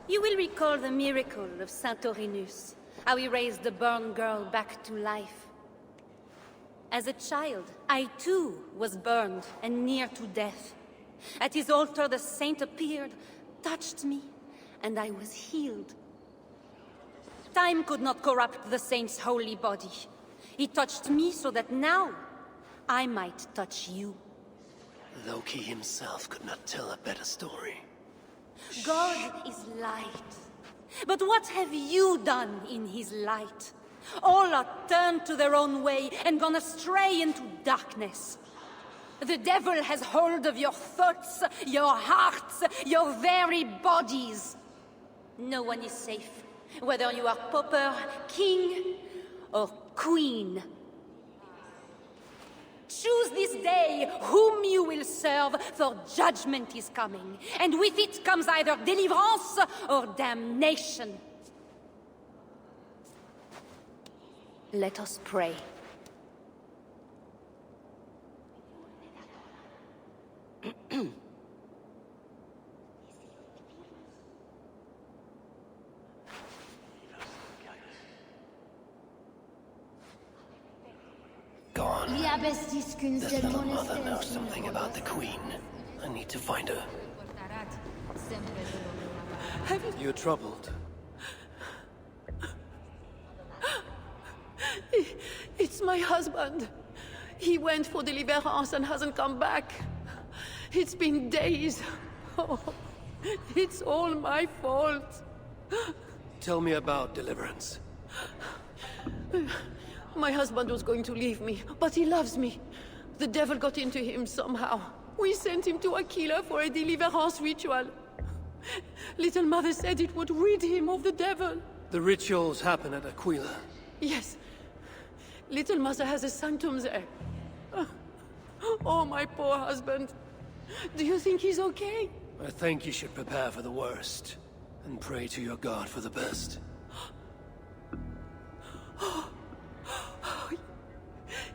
You will recall the miracle of Saint Orinus, how he raised the burned girl back to life. As a child, I too was burned and near to death. At his altar the saint appeared, touched me, and I was healed. Time could not corrupt the saint's holy body. He touched me so that now I might touch you. Loki himself could not tell a better story. God is light. But what have you done in his light? All are turned to their own way and gone astray into darkness. The devil has hold of your thoughts, your hearts, your very bodies. No one is safe, whether you are pauper, king, or queen. Choose this day whom you will serve, for judgment is coming, and with it comes either deliverance or damnation. Let us pray. Gone. This little mother knows something about the Queen. I need to find her. You're troubled. It's my husband. He went for deliverance and hasn't come back. It's been days. Oh, it's all my fault. Tell me about deliverance. My husband was going to leave me, but he loves me. The devil got into him somehow. We sent him to Aquila for a deliverance ritual. Little Mother said it would rid him of the devil. The rituals happen at Aquila. Yes. Little Mother has a sanctum there. Oh, my poor husband. Do you think he's okay? I think you should prepare for the worst, and pray to your God for the best.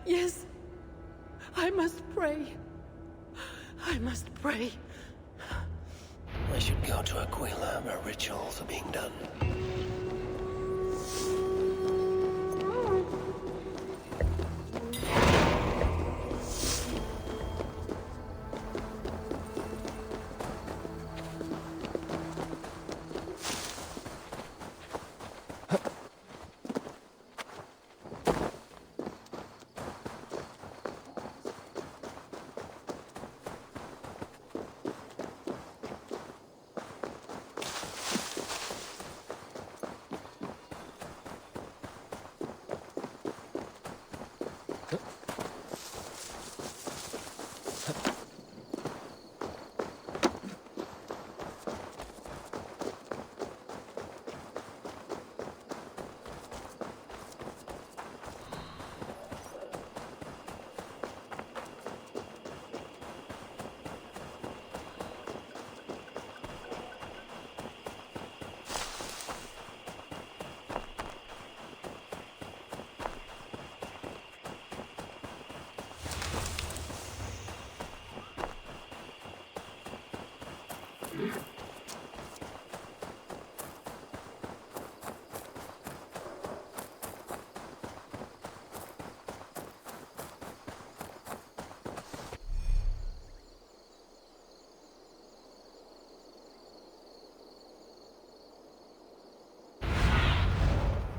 Yes. I must pray. I must pray. I should go to Aquila, where rituals are being done.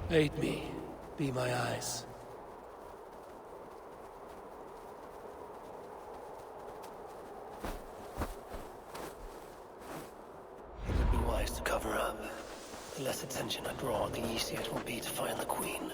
Aid me. Be my eyes. It would be wise to cover up. The less attention I draw, the easier it will be to find the Queen.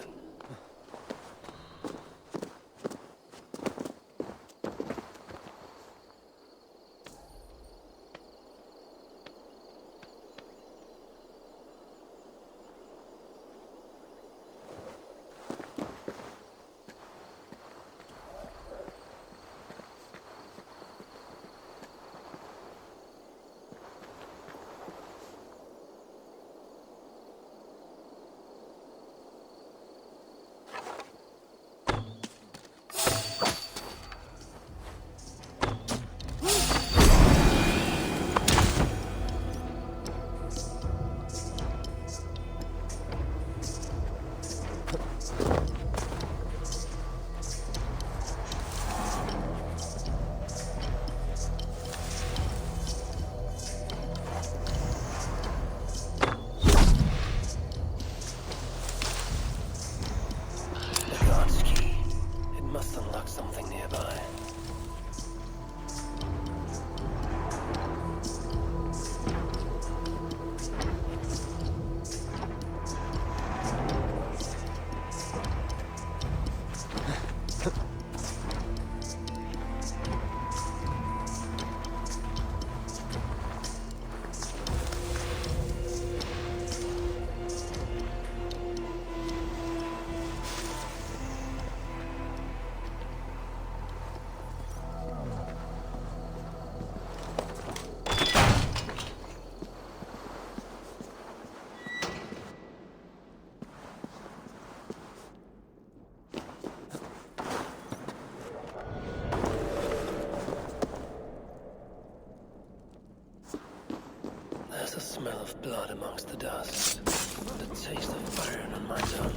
smell of blood amongst the dust. The taste of iron on my tongue.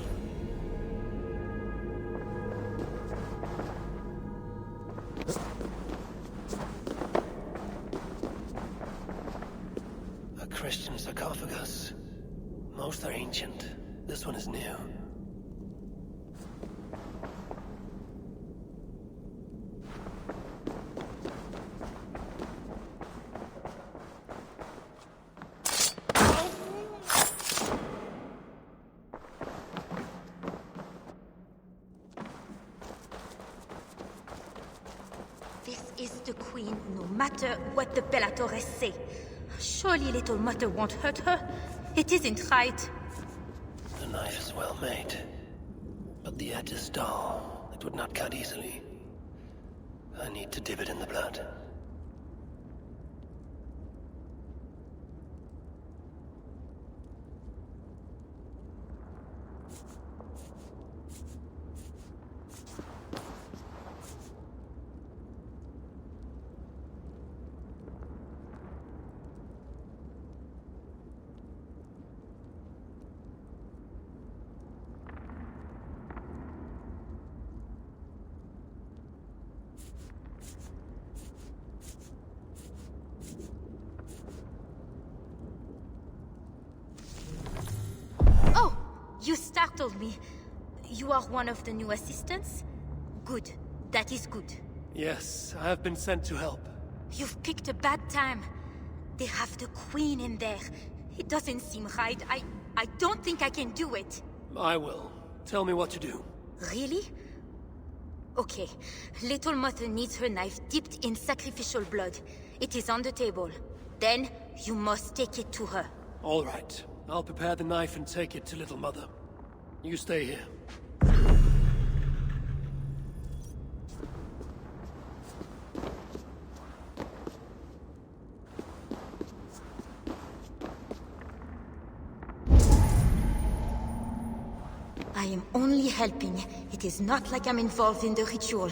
A Christian sarcophagus. Most are ancient. This one is new. The queen, no matter what the Bellatores say. Surely little mother won't hurt her. It isn't right. The knife is well made, but the edge is dull. It would not cut easily. I need to dip it in the blood. You startled me. You are one of the new assistants? Good. That is good. Yes, I have been sent to help. You've picked a bad time. They have the queen in there. It doesn't seem right. I don't think I can do it. I will. Tell me what to do. Really? Okay. Little Mother needs her knife dipped in sacrificial blood. It is on the table. Then, you must take it to her. All right. I'll prepare the knife and take it to Little Mother. You stay here. I am only helping. It is not like I'm involved in the ritual.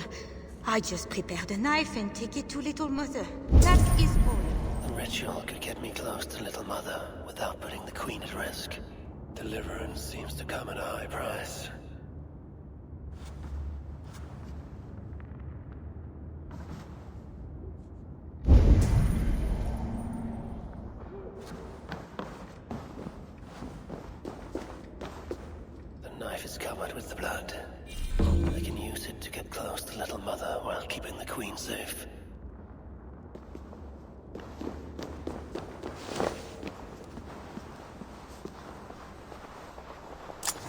I just prepare the knife and take it to Little Mother. That is all. The ritual could get me close to Little Mother without putting the Queen at risk. Deliverance seems to come at a high price. The knife is covered with the blood. I can use it to get close to Little Mother while keeping the Queen safe.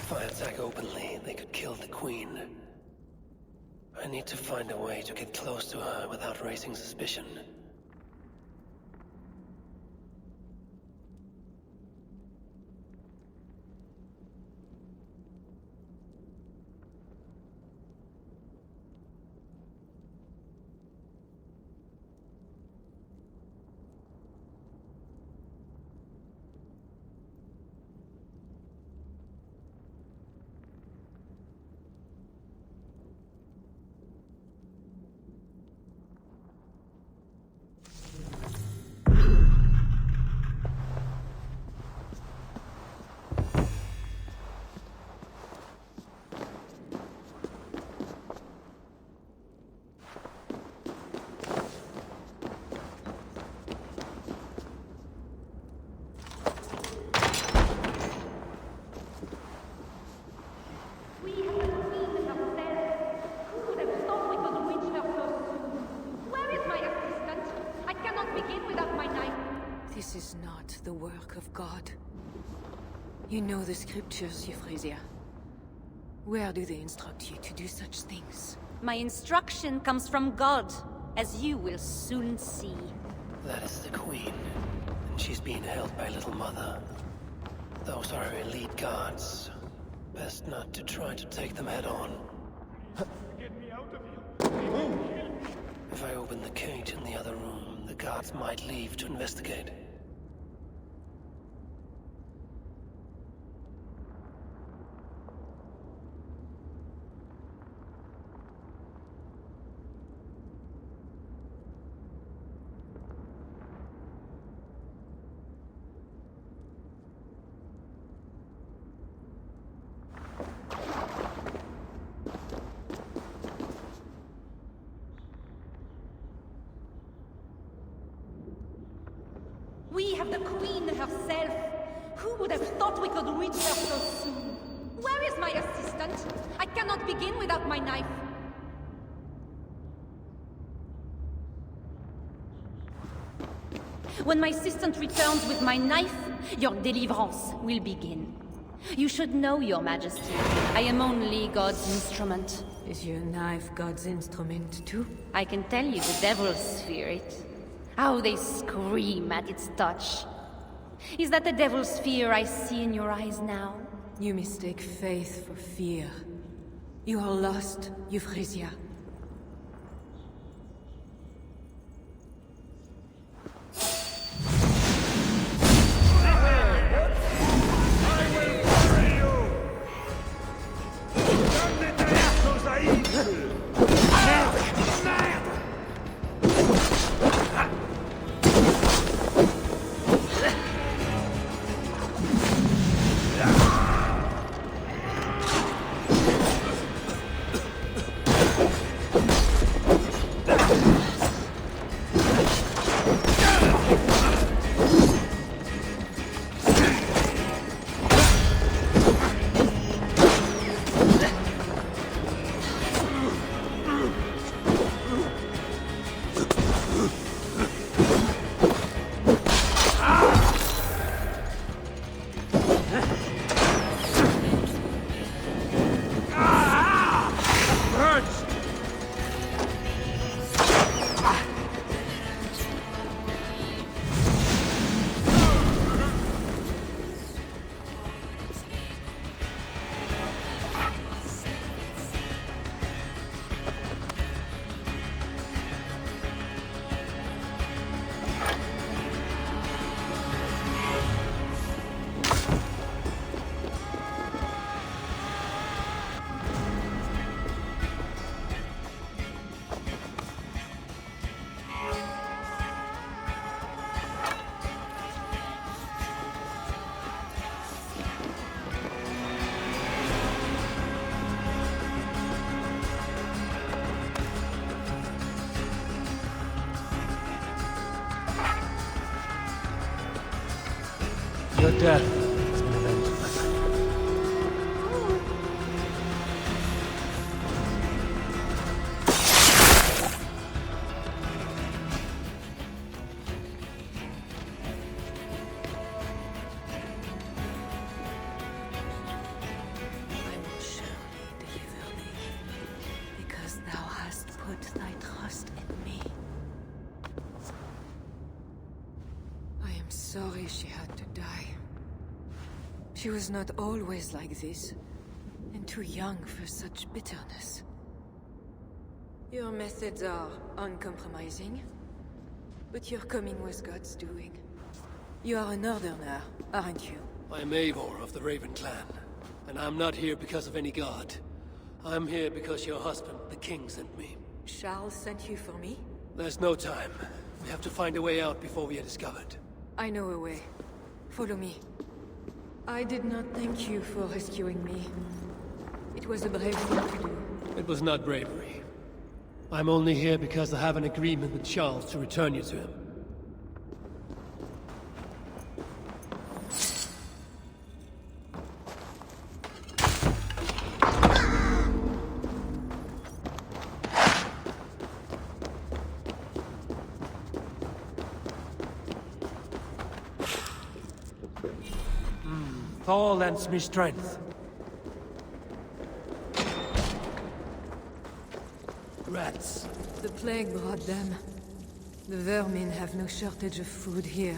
If I attack openly, they could kill the Queen. I need to find a way to get close to her without raising suspicion. This is not the work of God. You know the scriptures, Euphrasia. Where do they instruct you to do such things? My instruction comes from God, as you will soon see. That is the Queen, and she's being held by Little Mother. Those are her elite guards. Best not to try to take them head on. Get me out of here. If I open the cage in the other room, the guards might leave to investigate. We have the Queen herself. Who would have thought we could reach her so soon? Where is my assistant? I cannot begin without my knife. When my assistant returns with my knife, your deliverance will begin. You should know, Your Majesty. I am only God's instrument. Is your knife God's instrument too? I can tell you the devil's fear it. How they scream at its touch. Is that the devil's fear I see in your eyes now? You mistake faith for fear. You are lost, Euphrasia. Your death has been avenged. I will surely deliver thee, because thou hast put thy trust in me. I am sorry she had to die. She was not always like this, and too young for such bitterness. Your methods are uncompromising, but your coming was God's doing. You are a northerner, aren't you? I'm Eivor of the Raven clan, and I'm not here because of any god. I'm here because your husband, the king, sent me. Charles sent you for me? There's no time. We have to find a way out before we are discovered. I know a way. Follow me. I did not thank you for rescuing me. It was a brave thing to do. It was not bravery. I'm only here because I have an agreement with Charles to return you to him. Thor lends me strength. Rats. The plague brought them. The vermin have no shortage of food here.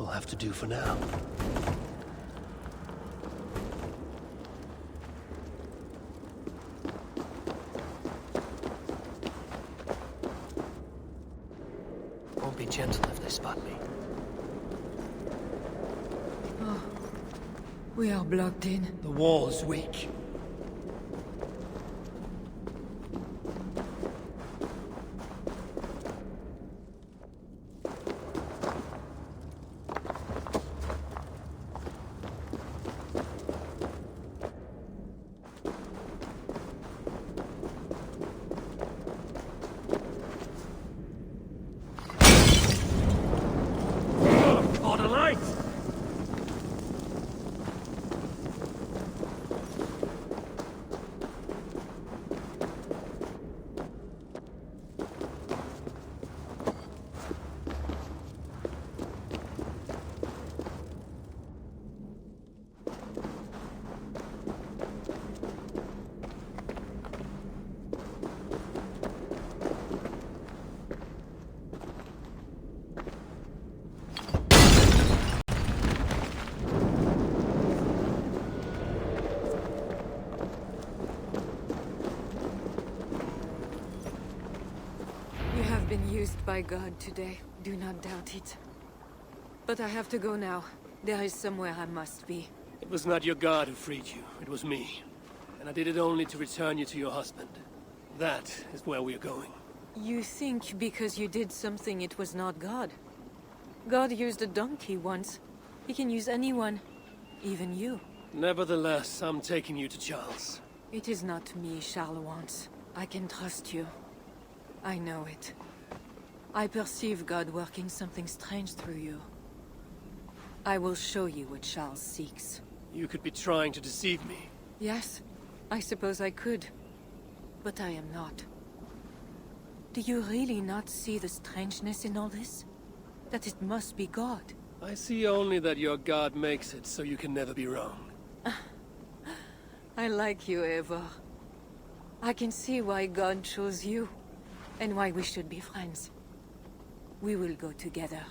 will have to do for now. Won't be gentle if they spot me. Oh, we are blocked in. The wall's weak. Been used by God today. Do not doubt it. But I have to go now. There is somewhere I must be. It was not your God who freed you. It was me. And I did it only to return you to your husband. That is where we are going. You think because you did something it was not God? God used a donkey once. He can use anyone. Even you. Nevertheless, I'm taking you to Charles. It is not me Charles wants. I can trust you. I know it. I perceive God working something strange through you. I will show you what Charles seeks. You could be trying to deceive me. Yes, I suppose I could. But I am not. Do you really not see the strangeness in all this? That it must be God? I see only that your God makes it so you can never be wrong. I like you, Eivor. I can see why God chose you, and why we should be friends. We will go together.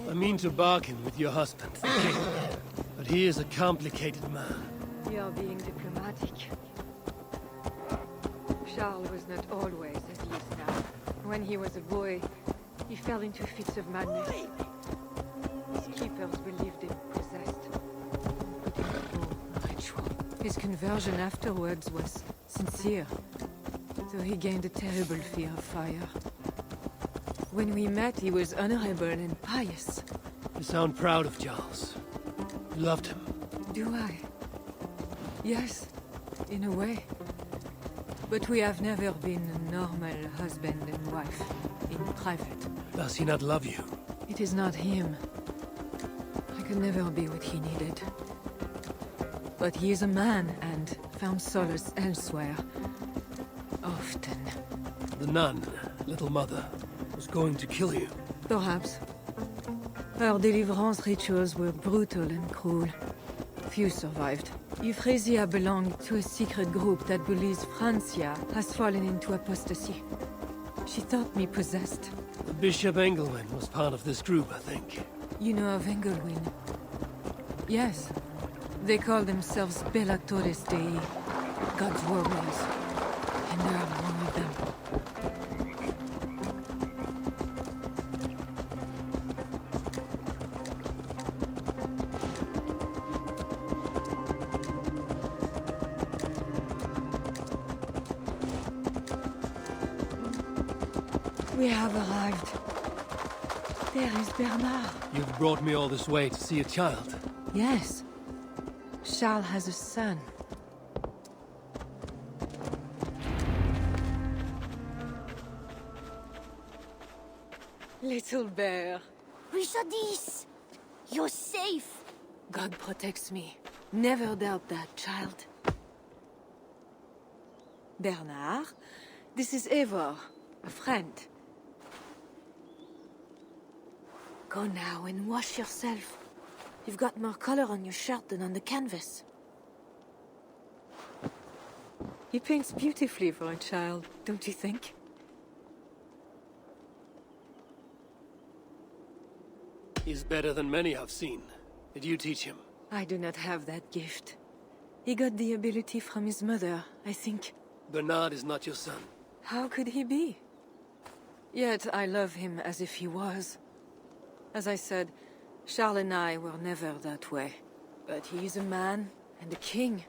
I mean to bargain with your husband, the king. But he is a complicated man. You are being diplomatic. Charles was not always as he is now. When he was a boy, he fell into fits of madness. His keepers believed him possessed. But it was all a ritual. His conversion afterwards was sincere, so he gained a terrible fear of fire. When we met, he was honorable and pious. You sound proud of Charles. You loved him. Do I? Yes, in a way. But we have never been a normal husband and wife, in private. Does he not love you? It is not him. I could never be what he needed. But he is a man, and found solace elsewhere. Often. The nun, little mother, was going to kill you. Perhaps. Her deliverance rituals were brutal and cruel. Few survived. Euphrasia belonged to a secret group that believes Francia has fallen into apostasy. She thought me possessed. The Bishop Engelwin was part of this group, I think. You know of Engelwin? Yes. They call themselves Belatores Dei, God's warriors. And I am one of them. We have arrived. There is Bernard. You've brought me all this way to see a child. Yes. Charles has a son. Little bear. Richardis! You're safe! God protects me. Never doubt that, child. Bernard, this is Eivor, a friend. Go now and wash yourself. You've got more color on your shirt than on the canvas. He paints beautifully for a child, don't you think? He's better than many I've seen. Did you teach him? I do not have that gift. He got the ability from his mother, I think. Bernard is not your son. How could he be? Yet I love him as if he was. As I said, Charles and I were never that way. But he is a man and a king.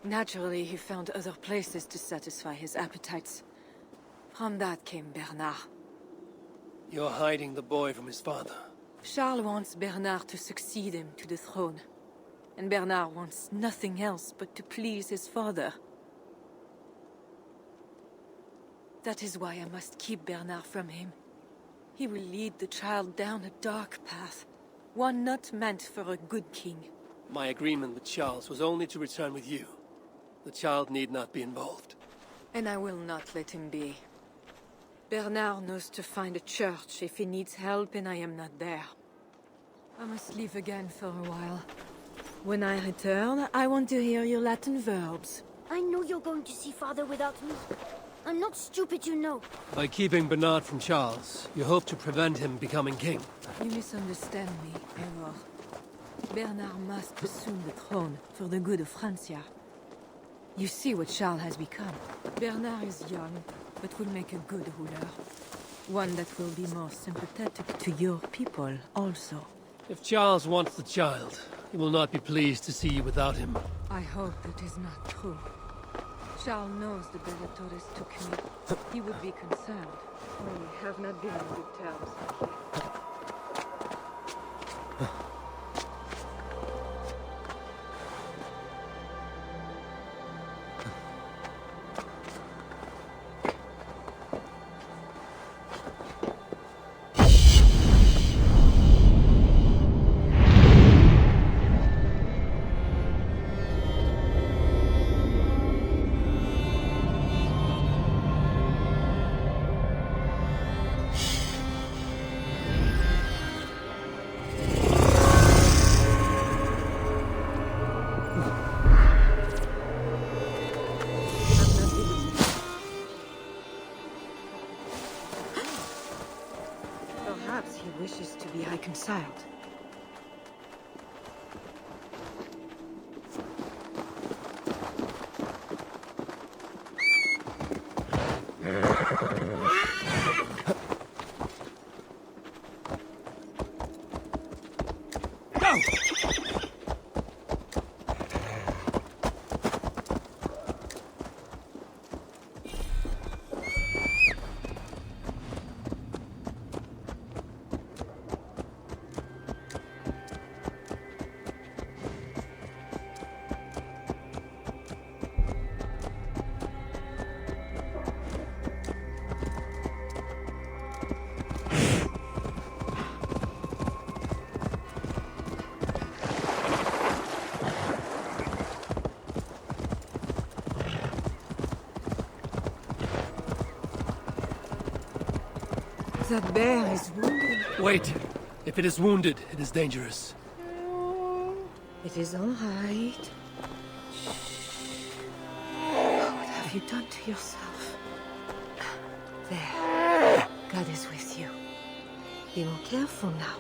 Naturally, he found other places to satisfy his appetites. From that came Bernard. You're hiding the boy from his father. Charles wants Bernard to succeed him to the throne. And Bernard wants nothing else but to please his father. That is why I must keep Bernard from him. He will lead the child down a dark path, one not meant for a good king. My agreement with Charles was only to return with you. The child need not be involved. And I will not let him be. Bernard knows to find a church if he needs help and I am not there. I must leave again for a while. When I return, I want to hear your Latin verbs. I know you're going to see Father without me. I'm not stupid, you know. By keeping Bernard from Charles, you hope to prevent him becoming king. You misunderstand me, Eivor. Bernard must assume the throne for the good of Francia. You see what Charles has become. Bernard is young, but will make a good ruler. One that will be more sympathetic to your people, also. If Charles wants the child, he will not be pleased to see you without him. I hope that is not true. Charles knows the Bellatores took me. He would be concerned. We have not been on good terms. Wishes to be reconciled. That bear is wounded. Wait! If it is wounded, it is dangerous. It is all right. Shh. What have you done to yourself? There. God is with you. Be more careful now.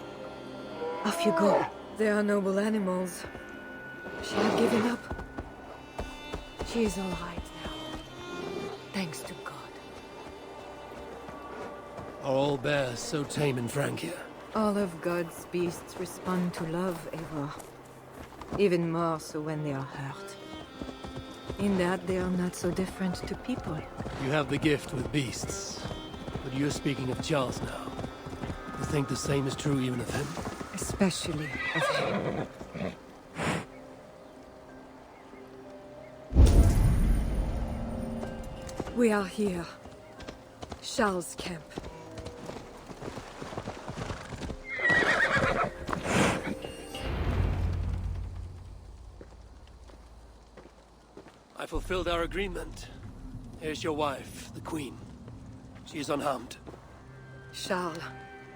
Off you go. They are noble animals. She had given up. She is all right now. Thanks to God. Are all bears so tame in Francia? All of God's beasts respond to love, Eivor. Even more so when they are hurt. In that they are not so different to people. You have the gift with beasts. But you're speaking of Charles now. You think the same is true even of him? Especially of him. We are here. Charles' camp. I fulfilled our agreement. Here's your wife, the Queen. She is unharmed. Charles.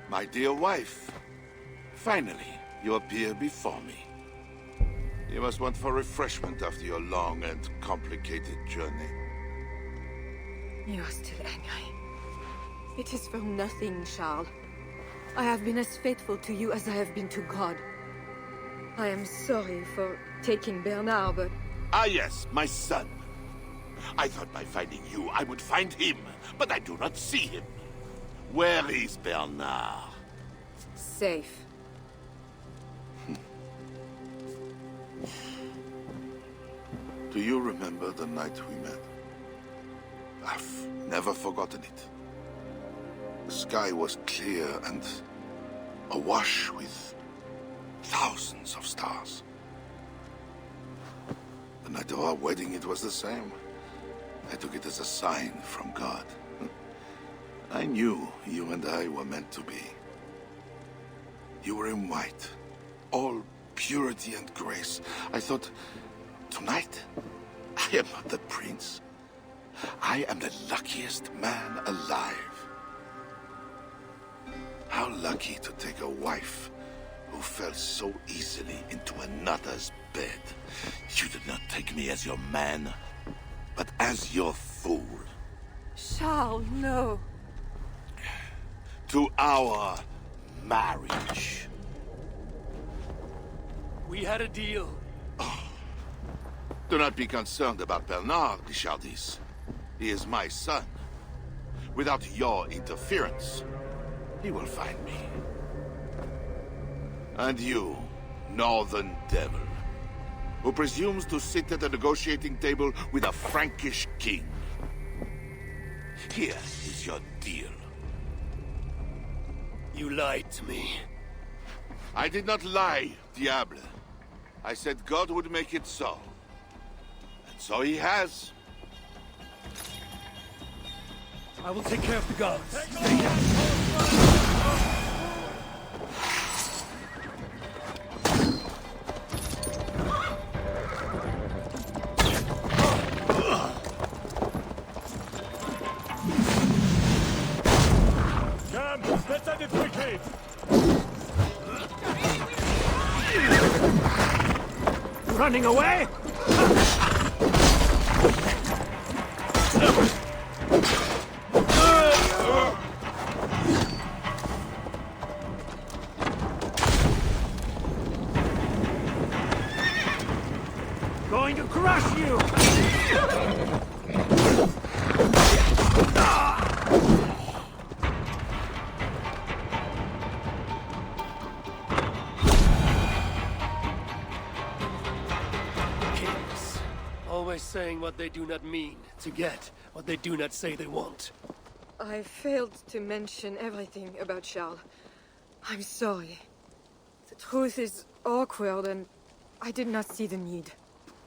My dear wife, Finally, you appear before me. You must want for refreshment after your long and complicated journey. You are still angry. It is for nothing, Charles. I have been as faithful to you as I have been to God. I am sorry for taking Bernard, but... Ah yes, my son. I thought by finding you, I would find him, but I do not see him. Where is Bernard? Safe. Do you remember the night we met? I've never forgotten it. The sky was clear and awash with thousands of stars. The night of our wedding, it was the same. I took it as a sign from God. I knew you and I were meant to be. You were in white, all purity and grace. I thought, tonight, I am not the prince. I am the luckiest man alive. How lucky to take a wife who fell so easily into another's bed. You did not take me as your man, but as your fool. Charles, no. To our marriage. We had a deal. Oh. Do not be concerned about Bernard, Richardis. He is my son. Without your interference, he will find me. And you, northern devil, who presumes to sit at a negotiating table with a Frankish king. Here is your deal. You lied to me. I did not lie, Diable. I said God would make it so. And so he has. I will take care of the guards. Gambit, let's end it quickly! Running away? Going to crush you! Kings, always saying what they do not mean, to get what they do not say they want. I failed to mention everything about Charles. I'm sorry. The truth is awkward and I did not see the need.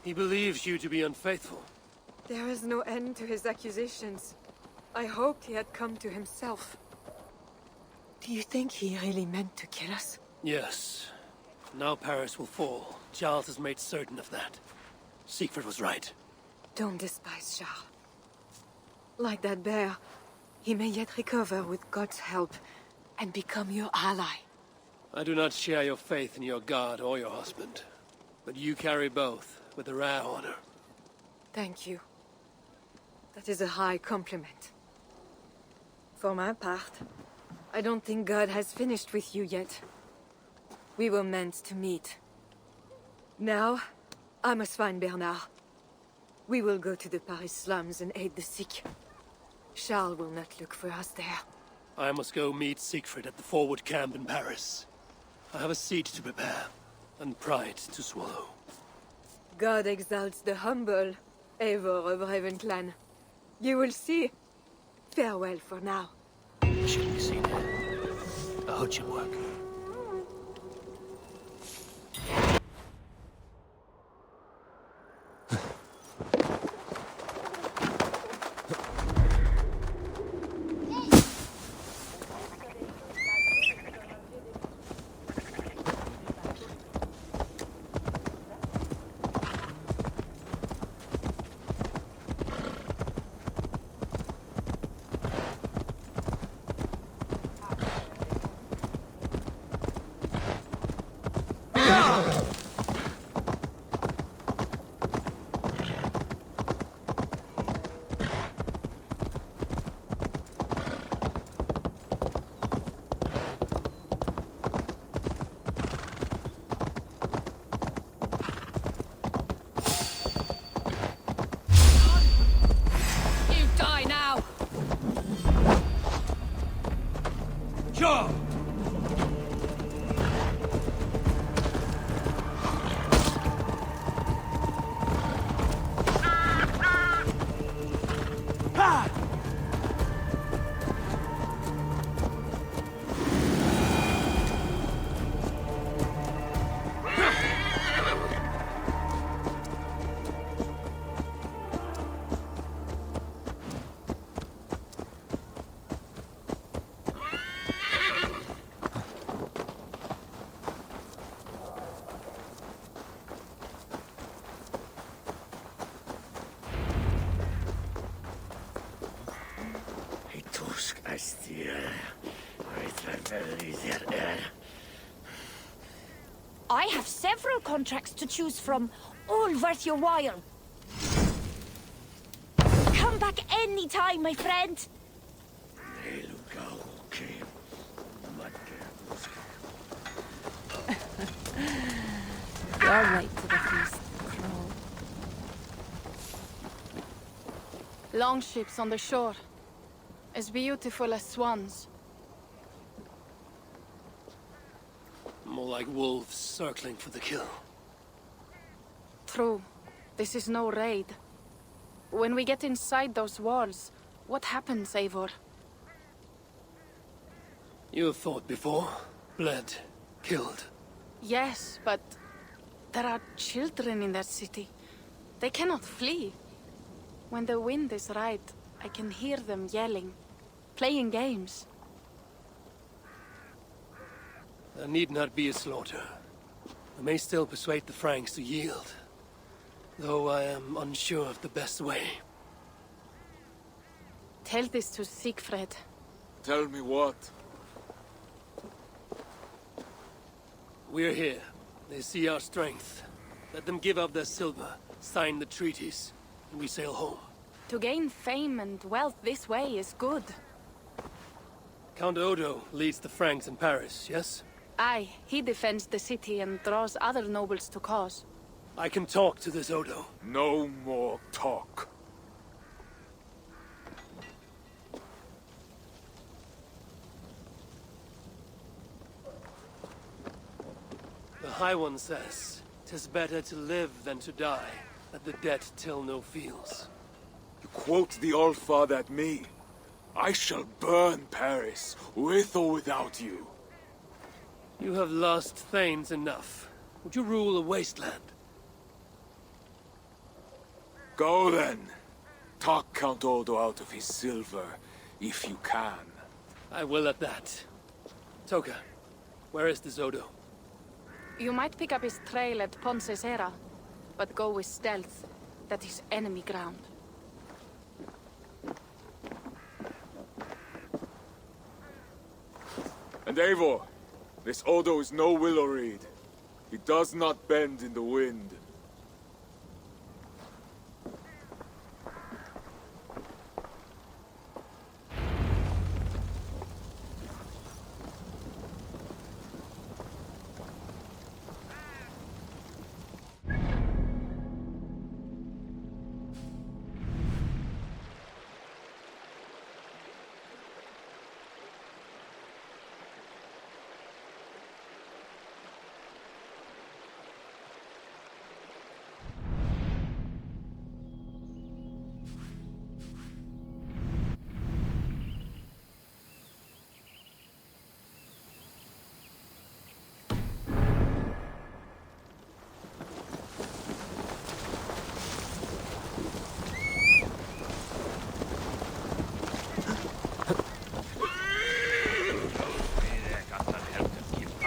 He believes you to be unfaithful. There is no end to his accusations. I hoped he had come to himself. Do you think he really meant to kill us? Yes. Now Paris will fall. Charles has made certain of that. Siegfried was right. Don't despise Charles. Like that bear, he may yet recover with God's help and become your ally. I do not share your faith in your god or your husband. But you carry both with a rare honor. Thank you. That is a high compliment. For my part, I don't think God has finished with you yet. We were meant to meet. Now, I must find Bernard. We will go to the Paris slums and aid the sick. Charles will not look for us there. I must go meet Siegfried at the forward camp in Paris. I have a seat to prepare, and pride to swallow. God exalts the humble, Eivor of Ravenclan. You will see. Farewell for now. Should we see there? I hope you work. Sure! I have several contracts to choose from, all worth your while. Come back any time, my friend. You're right to the feast, Crow. Longships on the shore. As beautiful as swans. More like wolves circling for the kill. True. This is no raid. When we get inside those walls, what happens, Eivor? You have fought before? Bled? Killed? Yes, but there are children in that city. They cannot flee. When the wind is right, I can hear them yelling, playing games. There need not be a slaughter. I may still persuade the Franks to yield, though I am unsure of the best way. Tell this to Siegfried. Tell me what? We're here. They see our strength. Let them give up their silver, sign the treaties, and we sail home. To gain fame and wealth this way is good. Count Odo leads the Franks in Paris, yes? Aye, he defends the city and draws other nobles to cause. I can talk to this Odo. No more talk. The High One says, 'tis better to live than to die, that the dead till no feels. You quote the All-Father at me. I shall burn Paris, with or without you. You have lost thanes enough. Would you rule a wasteland? Go then. Talk Count Odo out of his silver, if you can. I will at that. Toka, where is this Odo? You might pick up his trail at Poncesera, but go with stealth. That is enemy ground. And Eivor, this Odo is no willow reed. He does not bend in the wind.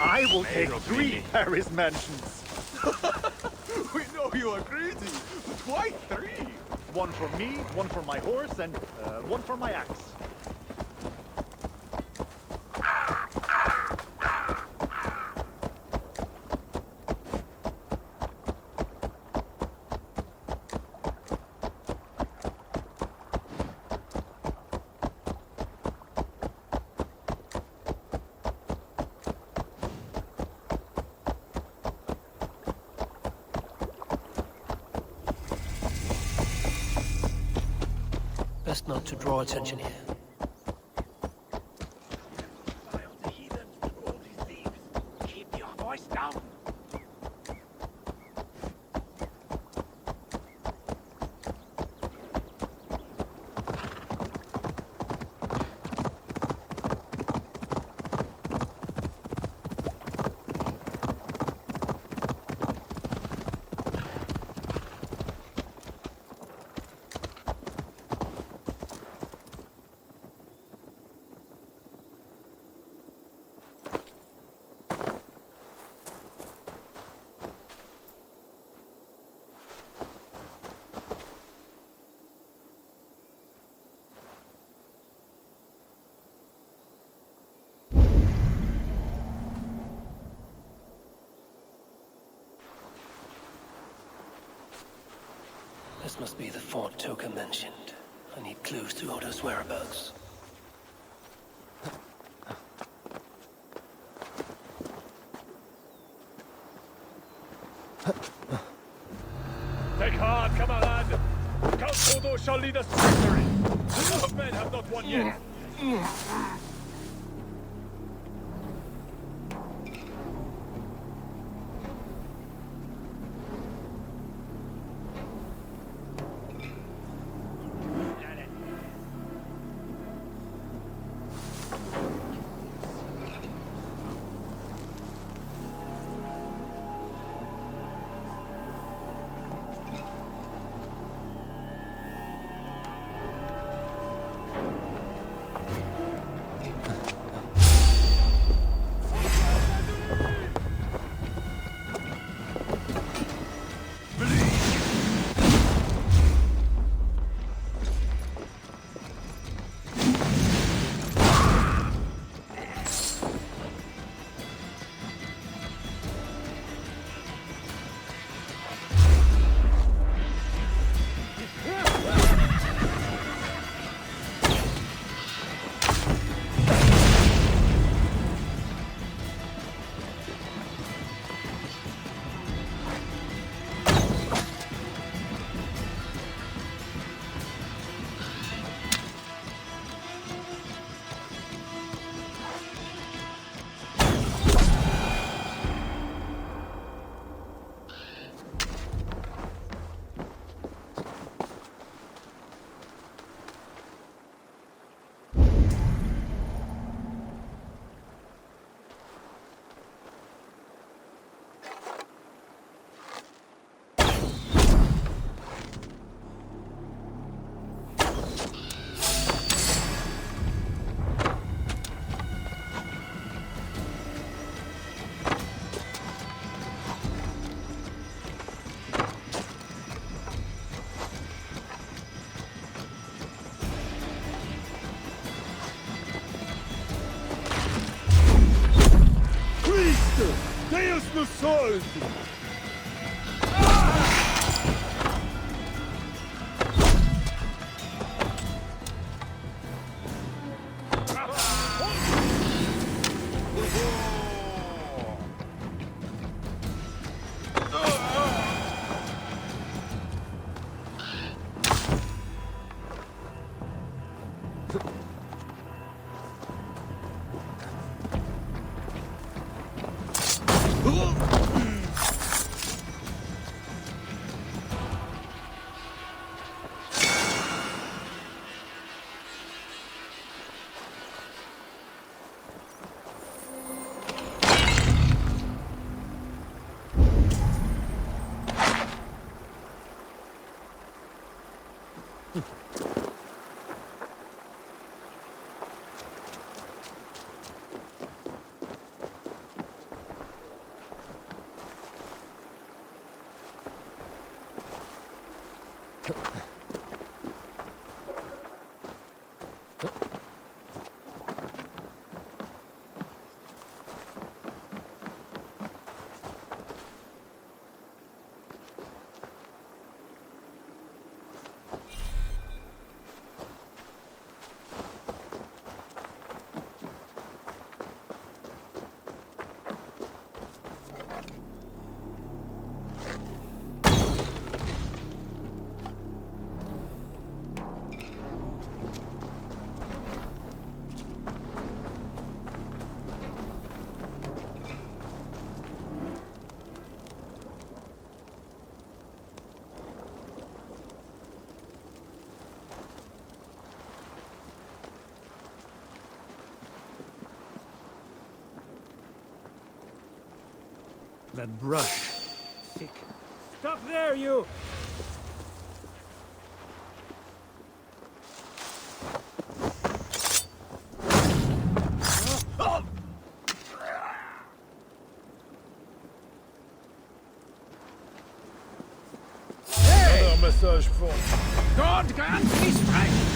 I will take 3 Paris mansions. We know you are greedy, but why 3? 1 for me, 1 for my horse, and 1 for my axe. Best not to draw attention here. This must be the fort Toka mentioned. I need clues to Odo's whereabouts. Take heart, camarade! Count Odo shall lead us to victory! Enough men have not won yet! Deus nos solte! That brush. Thick. Stop there, you! Another message from... God grant me strength!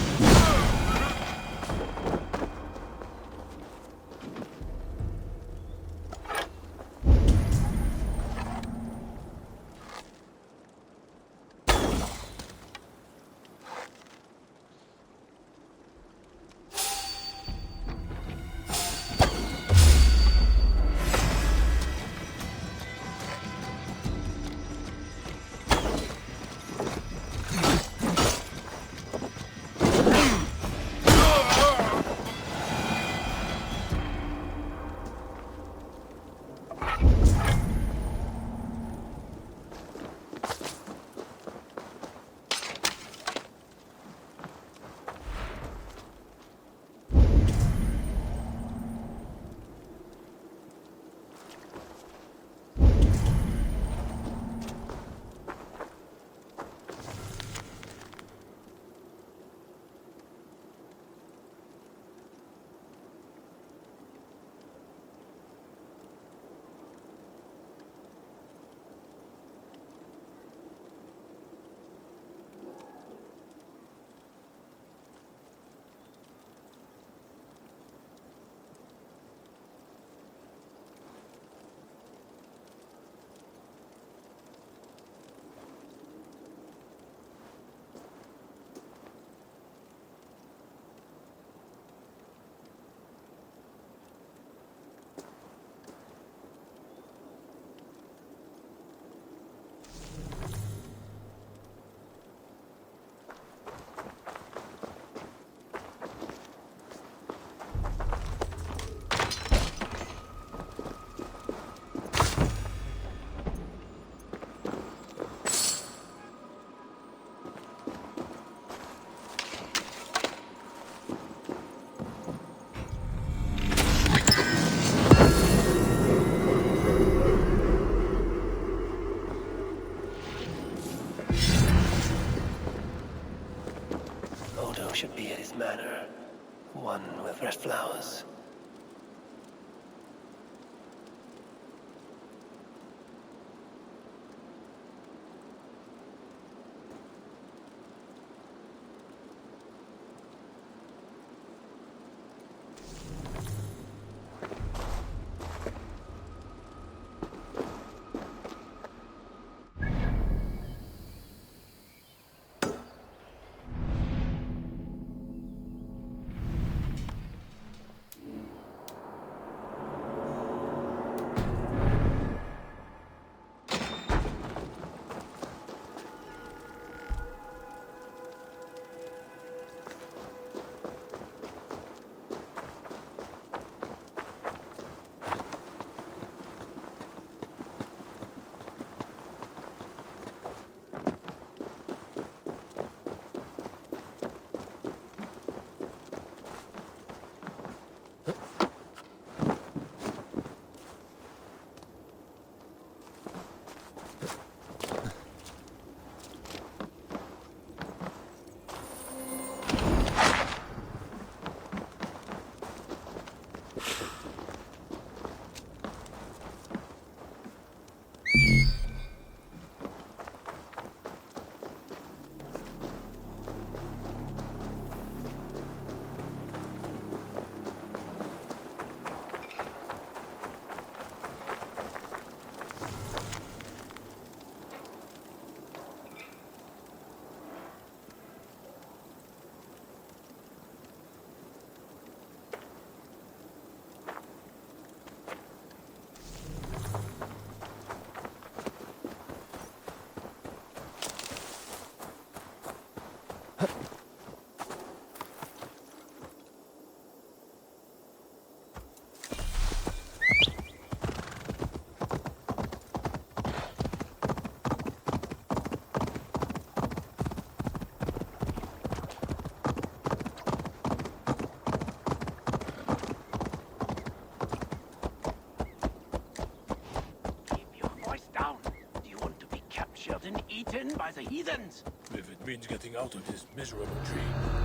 by the heathens. If it means getting out of this miserable tree.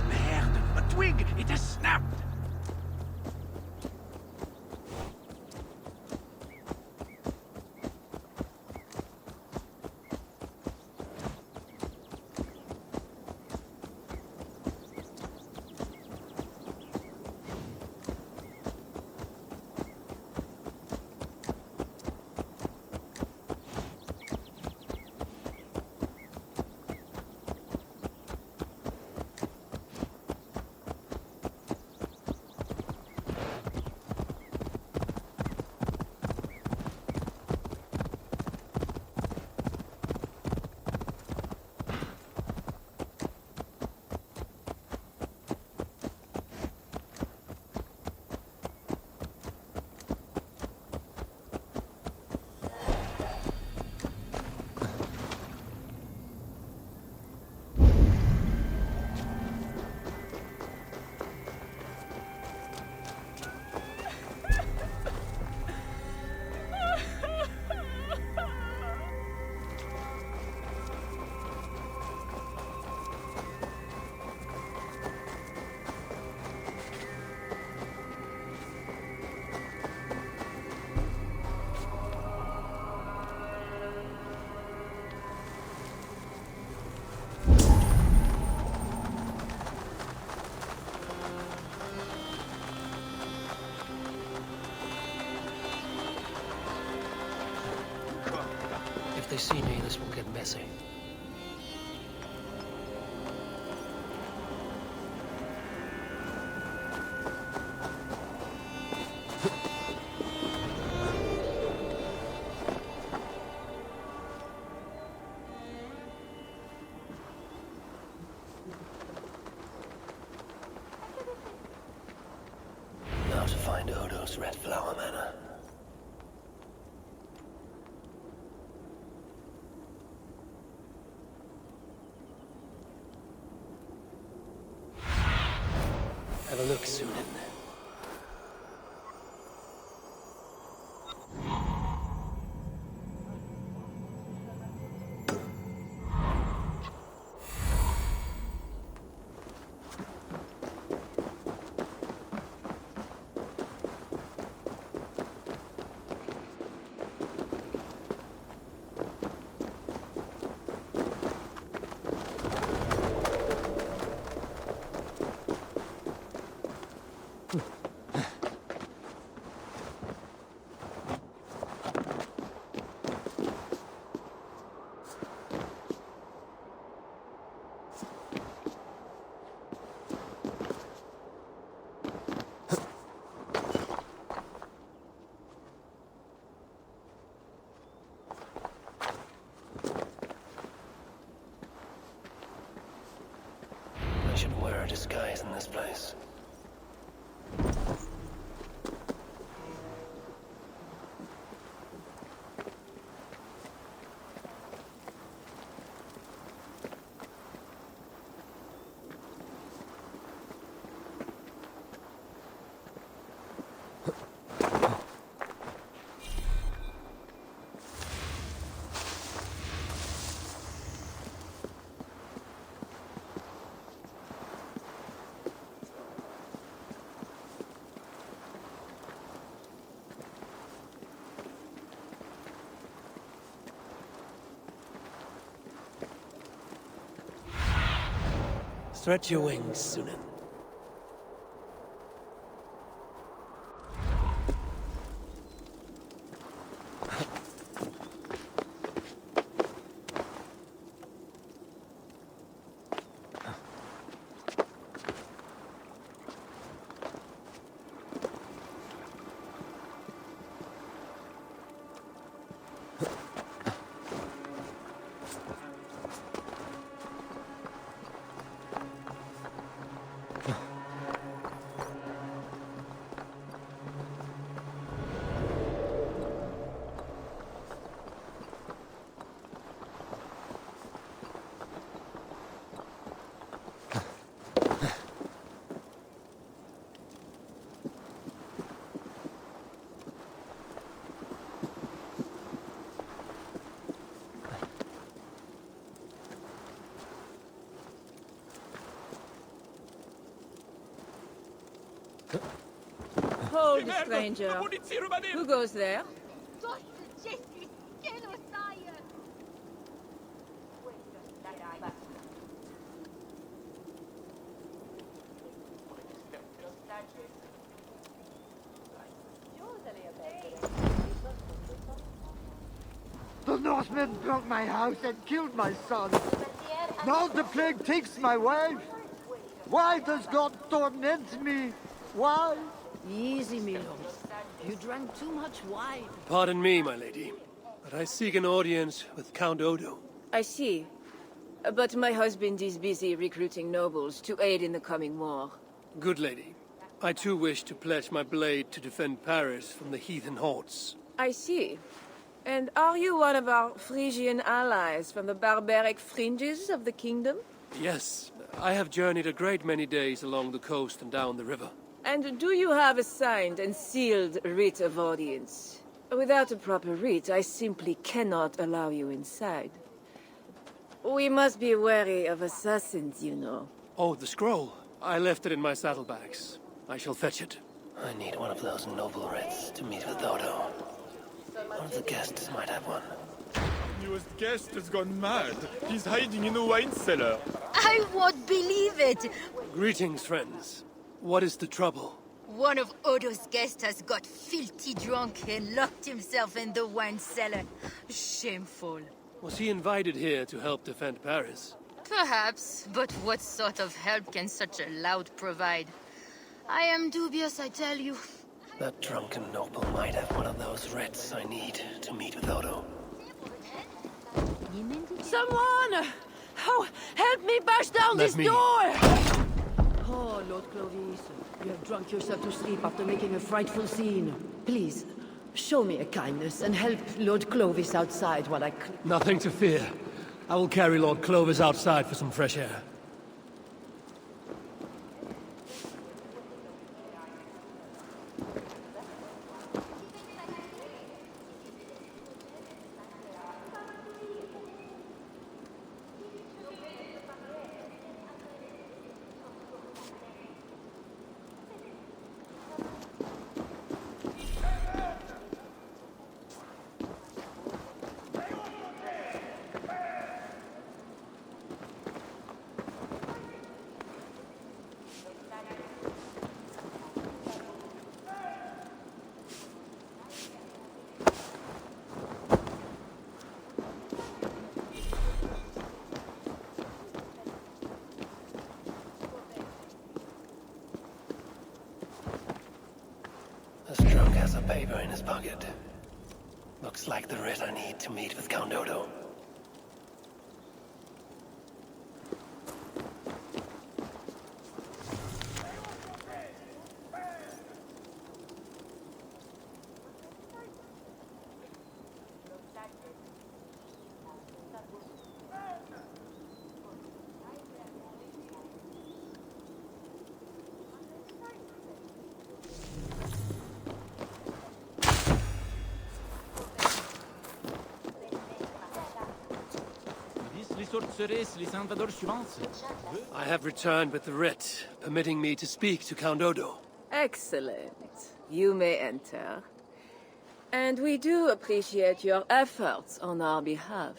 Merde, a twig! It has snapped! If they see me, this will get messy. Now to find Odo's Red Flower Manor. Have a look, Sunan. I should wear a disguise in this place. Stretch your wings, Sunan. Behold, stranger. Who goes there? The Northmen broke my house and killed my son. Now the plague takes my wife. Why does God torment me? Why? Easy, my lord. You drank too much wine. Pardon me, my lady, but I seek an audience with Count Odo. I see. But my husband is busy recruiting nobles to aid in the coming war. Good lady, I too wish to pledge my blade to defend Paris from the heathen hordes. I see. And are you one of our Frisian allies from the barbaric fringes of the kingdom? Yes, I have journeyed a great many days along the coast and down the river. And do you have a signed and sealed writ of audience? Without a proper writ, I simply cannot allow you inside. We must be wary of assassins, you know. Oh, the scroll. I left it in my saddlebags. I shall fetch it. I need one of those noble writs to meet with Odo. One of the guests might have one. Newest guest has gone mad. He's hiding in a wine cellar. I won't believe it! Greetings, friends. What is the trouble? One of Odo's guests has got filthy drunk and locked himself in the wine cellar. Shameful. Was he invited here to help defend Paris? Perhaps, but what sort of help can such a lout provide? I am dubious, I tell you. That drunken noble might have one of those writs I need to meet with Odo. Someone! Oh, help me bash down Let this me. door! Oh, Lord Clovis, you have drunk yourself to sleep after making a frightful scene. Please, show me a kindness and help Lord Clovis outside while I... Nothing to fear. I will carry Lord Clovis outside for some fresh air. This drunk has a paper in his pocket. Looks like the writ I need to meet with Count Odo. I have returned with the writ, permitting me to speak to Count Odo. Excellent. You may enter. And we do appreciate your efforts on our behalf.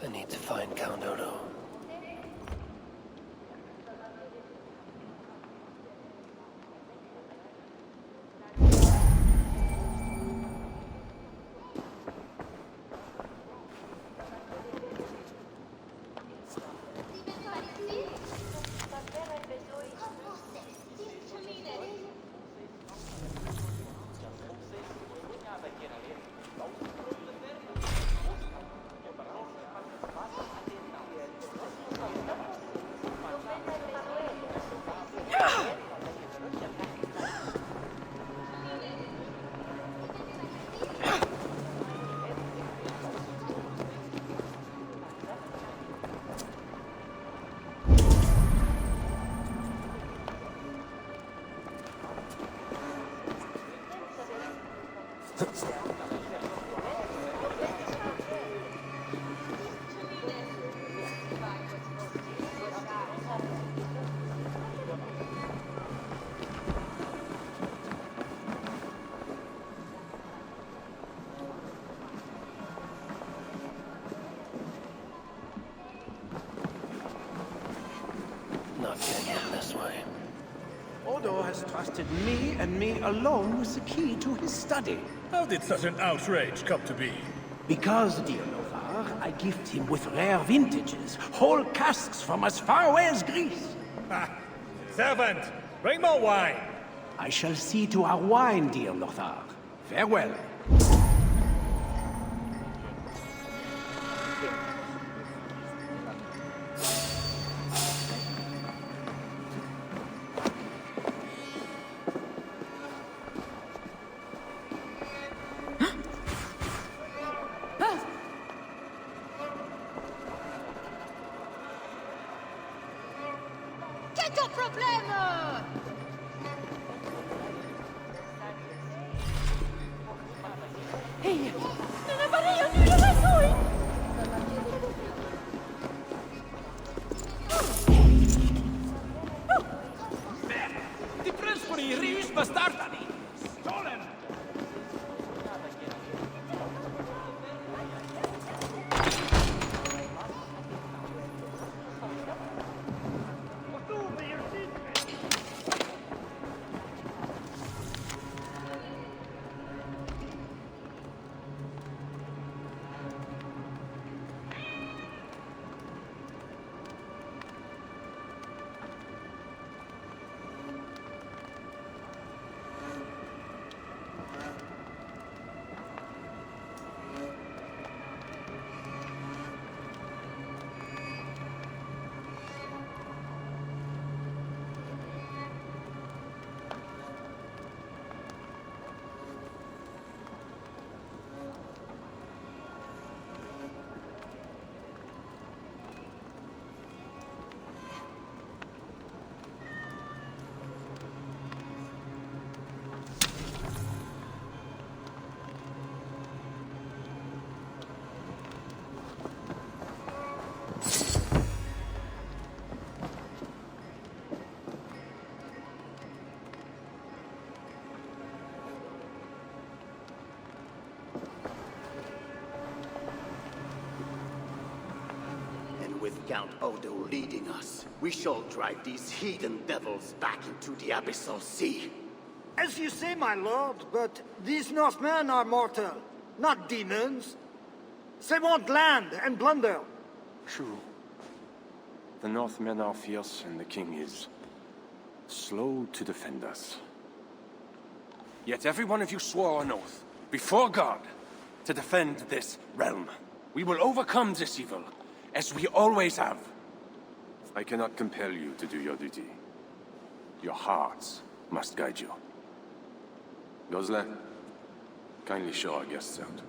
I need to find Count Odo. not getting in this way. Odo has trusted me and me alone with the key to his study. How did such an outrage come to be? Because, dear Lothar, I gift him with rare vintages, whole casks from as far away as Greece. Ah, servant, bring more wine. I shall see to our wine, dear Lothar. Farewell. With Count Odo leading us, we shall drive these heathen devils back into the abyssal sea. As you say, my lord, but these Northmen are mortal, not demons. They want land and plunder. True. The Northmen are fierce, and the king is slow to defend us. Yet every one of you swore an oath, before God, to defend this realm. We will overcome this evil, as we always have. I cannot compel you to do your duty. Your hearts must guide you. Gosselin, kindly show our guests out.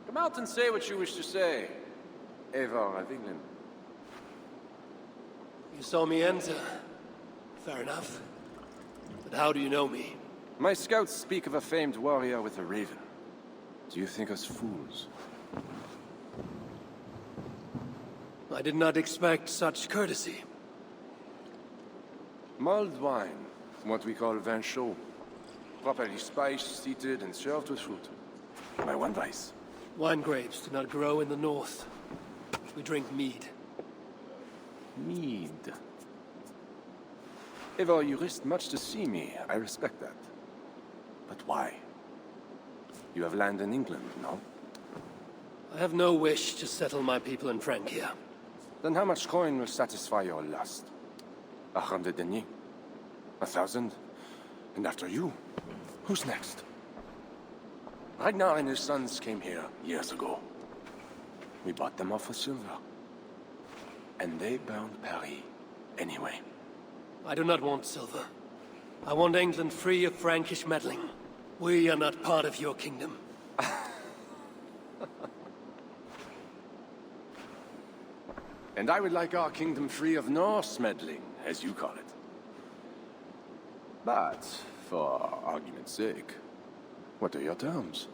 Come out and say what you wish to say, Eivor of England. You saw me enter. Fair enough. But how do you know me? My scouts speak of a famed warrior with a raven. Do you think us fools? I did not expect such courtesy. Mulled wine, what we call vin chaud. Properly spiced, seated, and served with fruit. My one vice. Wine grapes do not grow in the north. We drink mead. Mead. Eivor, you risked much to see me. I respect that. But why? You have land in England, no? I have no wish to settle my people in Francia. Then how much coin will satisfy your lust? 100 deniers? 1,000? And after you, who's next? Ragnar and his sons came here years ago. We bought them off for silver. And they burned Paris anyway. I do not want silver. I want England free of Frankish meddling. We are not part of your kingdom. And I would like our kingdom free of Norse meddling, as you call it. But, for argument's sake, what are your terms?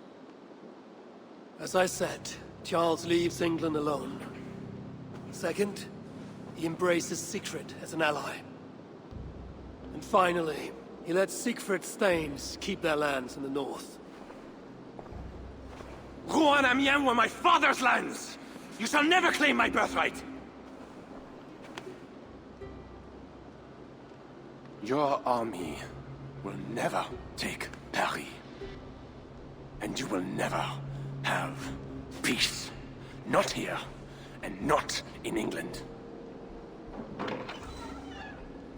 As I said, Charles leaves England alone. Second, he embraces Siegfried as an ally. And finally, he lets Siegfried's thanes keep their lands in the north. Juan Amiens were my father's lands! You shall never claim my birthright! Your army will never take Paris. And you will never have peace. Not here, and not in England.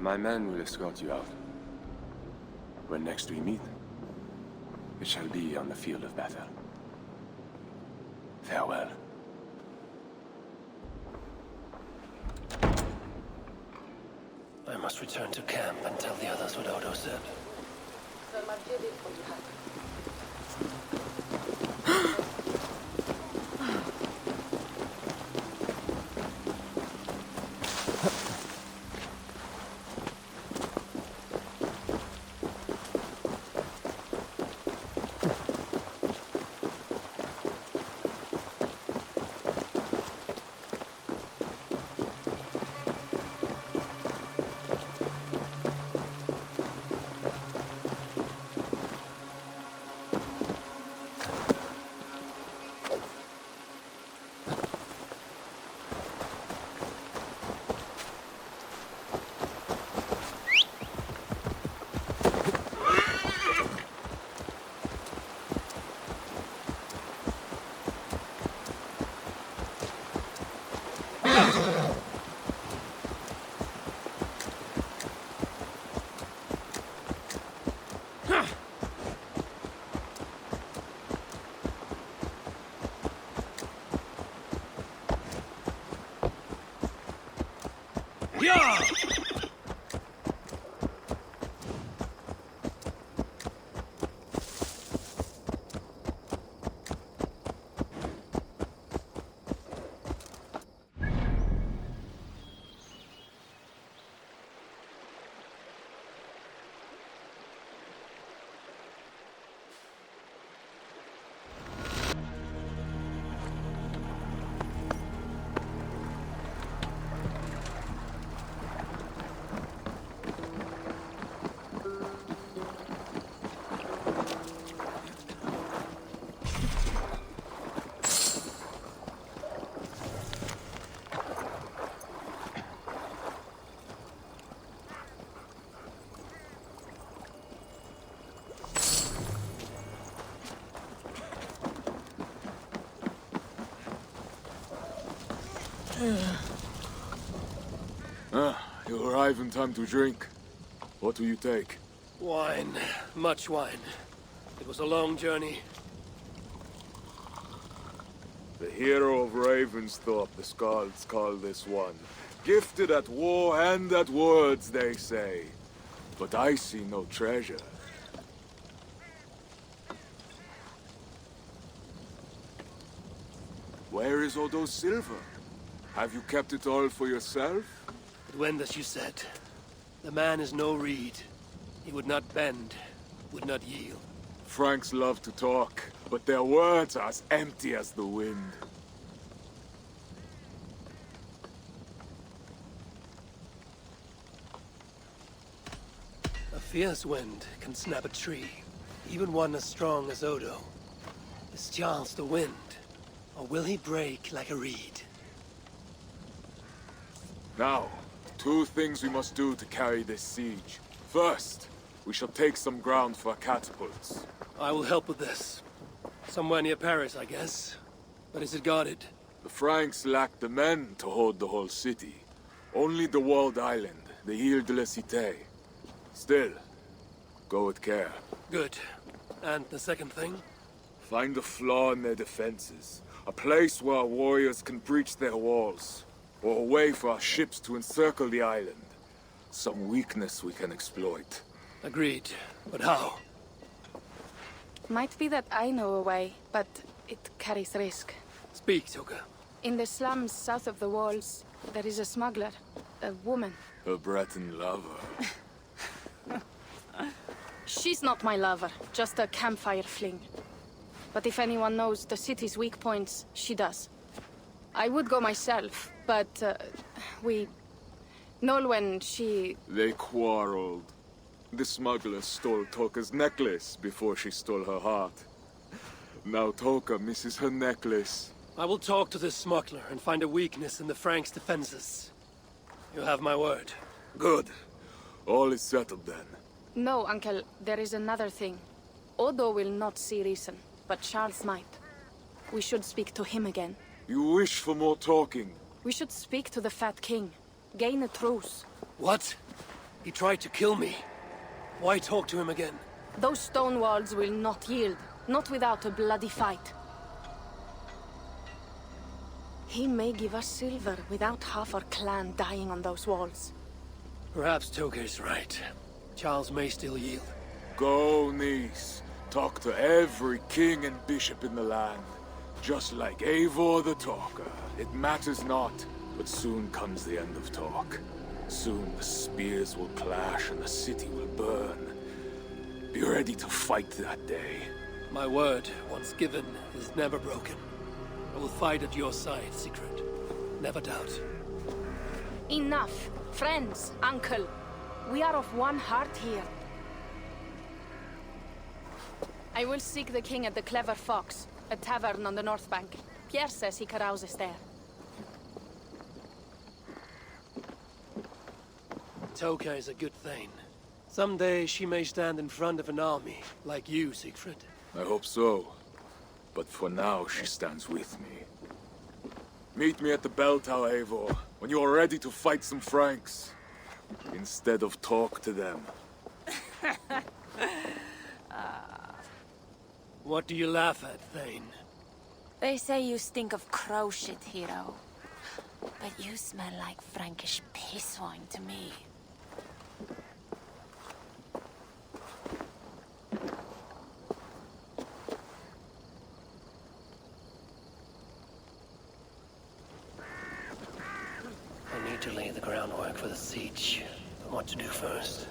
My men will escort you out. When next we meet, it shall be on the field of battle. Farewell. I must return to camp and tell the others what Odo said. You arrive in time to drink. What will you take? Wine. Much wine. It was a long journey. The hero of Ravensthorpe, the Skals call this one. Gifted at war and at words, they say. But I see no treasure. Where is Odo's silver? Have you kept it all for yourself? It went as you said. The man is no reed. He would not bend, would not yield. Franks love to talk, but their words are as empty as the wind. A fierce wind can snap a tree, even one as strong as Odo. Is Charles the wind, or will he break like a reed? Now, two things we must do to carry this siege. First, we shall take some ground for catapults. I will help with this. Somewhere near Paris, I guess. But is it guarded? The Franks lack the men to hold the whole city. Only the walled island, the Ile de la Cité. Still, go with care. Good. And the second thing? Find a flaw in their defenses. A place where our warriors can breach their walls. Or a way for our ships to encircle the island. Some weakness we can exploit. Agreed. But how? Might be that I know a way, but it carries risk. Speak, Toka. In the slums south of the walls, there is a smuggler. A woman. A Breton lover. She's not my lover, just a campfire fling. But if anyone knows the city's weak points, she does. I would go myself, but Nolwenn, she... They quarreled. The smuggler stole Toka's necklace before she stole her heart. Now Toka misses her necklace. I will talk to this smuggler and find a weakness in the Franks' defenses. You have my word. Good. All is settled then. No, Uncle, there is another thing. Odo will not see reason, but Charles might. We should speak to him again. You wish for more talking? We should speak to the Fat King. Gain a truce. What? He tried to kill me. Why talk to him again? Those stone walls will not yield. Not without a bloody fight. He may give us silver without half our clan dying on those walls. Perhaps Toka is right. Charles may still yield. Go, niece. Talk to every king and bishop in the land. Just like Eivor the Talker. It matters not, but soon comes the end of talk. Soon the spears will clash and the city will burn. Be ready to fight that day. My word, once given, is never broken. I will fight at your side, Sigrid. Never doubt. Enough. Friends, uncle. We are of one heart here. I will seek the king at the Clever Fox, a tavern on the north bank. Pierre says he carouses there. Toka is a good thane. Someday she may stand in front of an army, like you, Siegfried. I hope so. But for now, she stands with me. Meet me at the bell tower, Eivor, when you are ready to fight some Franks. Instead of talk to them. What do you laugh at, Thane? They say you stink of crow shit, hero. But you smell like Frankish piss wine to me. I need to lay the groundwork for the siege. What to do first?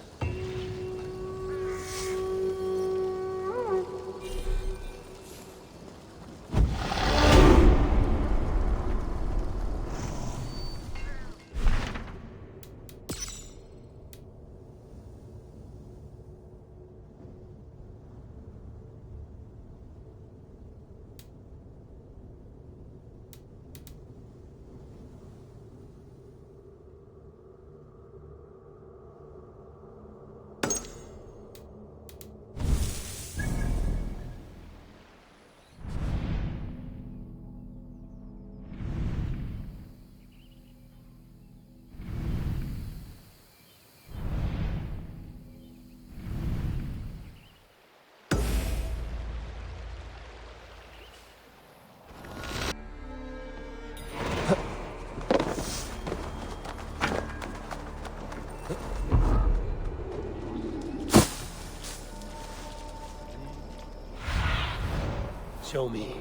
Show me.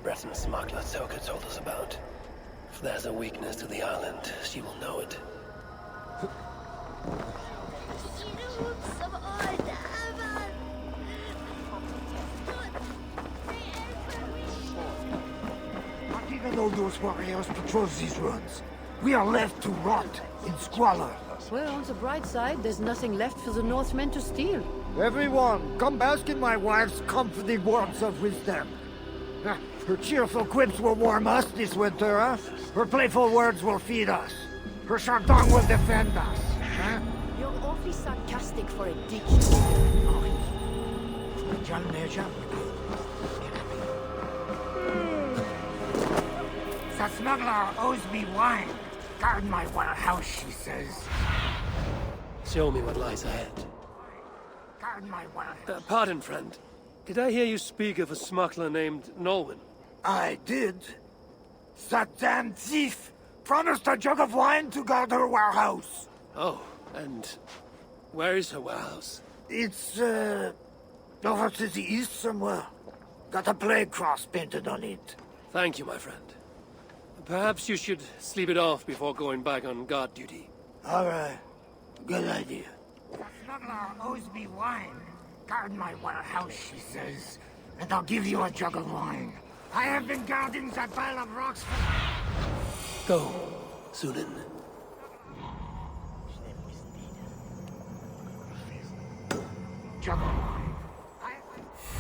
Breton smuggler Toka told us about. If there's a weakness to the island, she will know it. Not even all those warriors patrol these roads. We are left to rot in squalor. Well, on the bright side, there's nothing left for the Northmen to steal. Everyone, come bask in my wife's comforting words of wisdom. Her cheerful quips will warm us this winter, huh? Her playful words will feed us. Her chardon will defend us, huh? You're awfully sarcastic for a dick. The smuggler owes me wine. Guard my warehouse, she says. Show me what lies ahead. Guard my warehouse. Pardon, friend. Did I hear you speak of a smuggler named Nolwenn? I did. That damn thief promised a jug of wine to guard her warehouse. Oh, and where is her warehouse? It's, over to the east somewhere. Got a plague cross painted on it. Thank you, my friend. Perhaps you should sleep it off before going back on guard duty. All right. Good idea. The smuggler owes me wine. Guard my warehouse, she says. And I'll give you a jug of wine. I have been guarding that pile of rocks for... Go, Sunan. Jug of wine.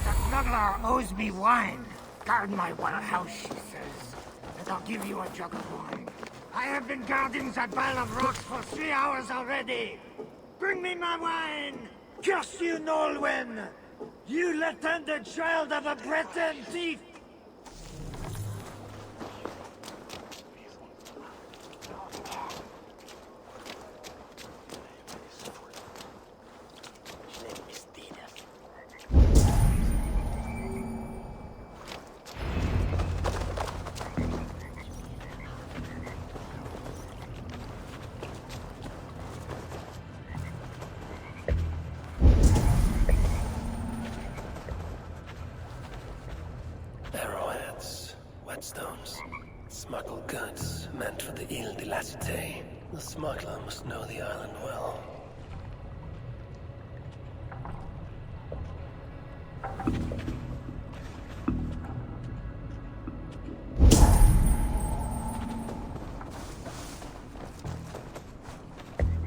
The smuggler owes me wine. Guard my warehouse, she says. And I'll give you a jug of wine. I have been guarding that pile of rocks for 3 hours already. Bring me my wine! Curse you, Nolwenn! You left-handed child of a Breton thief! Arrowheads, whetstones, smuggled goods meant for the Ile de la Cité. The smuggler must know the island well.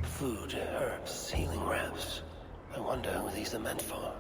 Food, herbs, healing wraps. I wonder who these are meant for.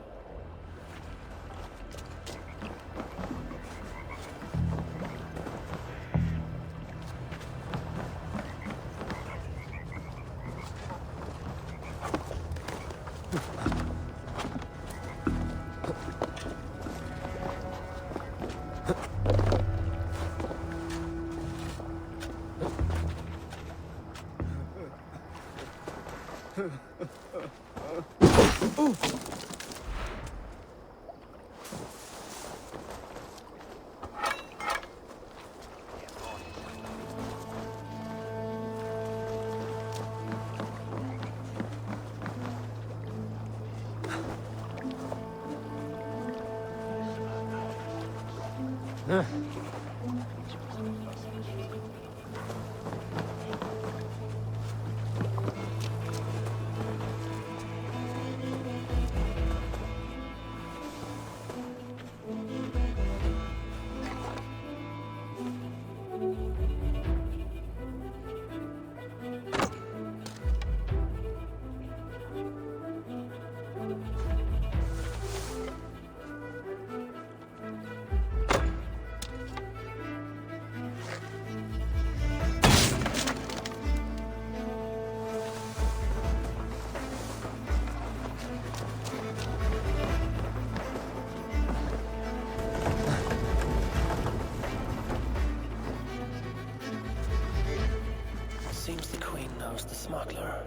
Seems the Queen knows the smuggler.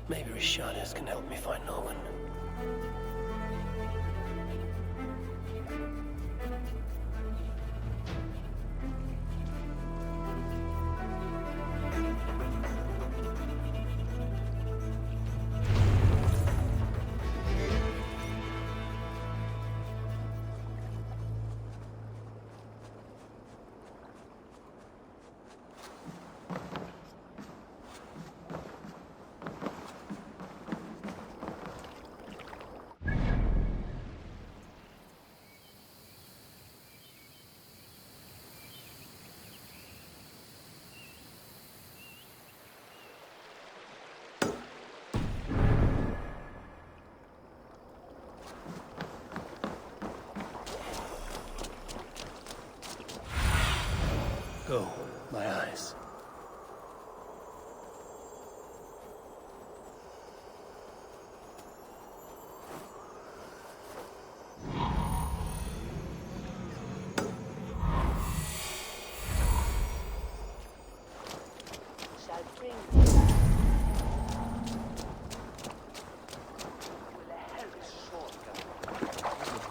Maybe Rishanis can help me find Nolwenn. my eyes.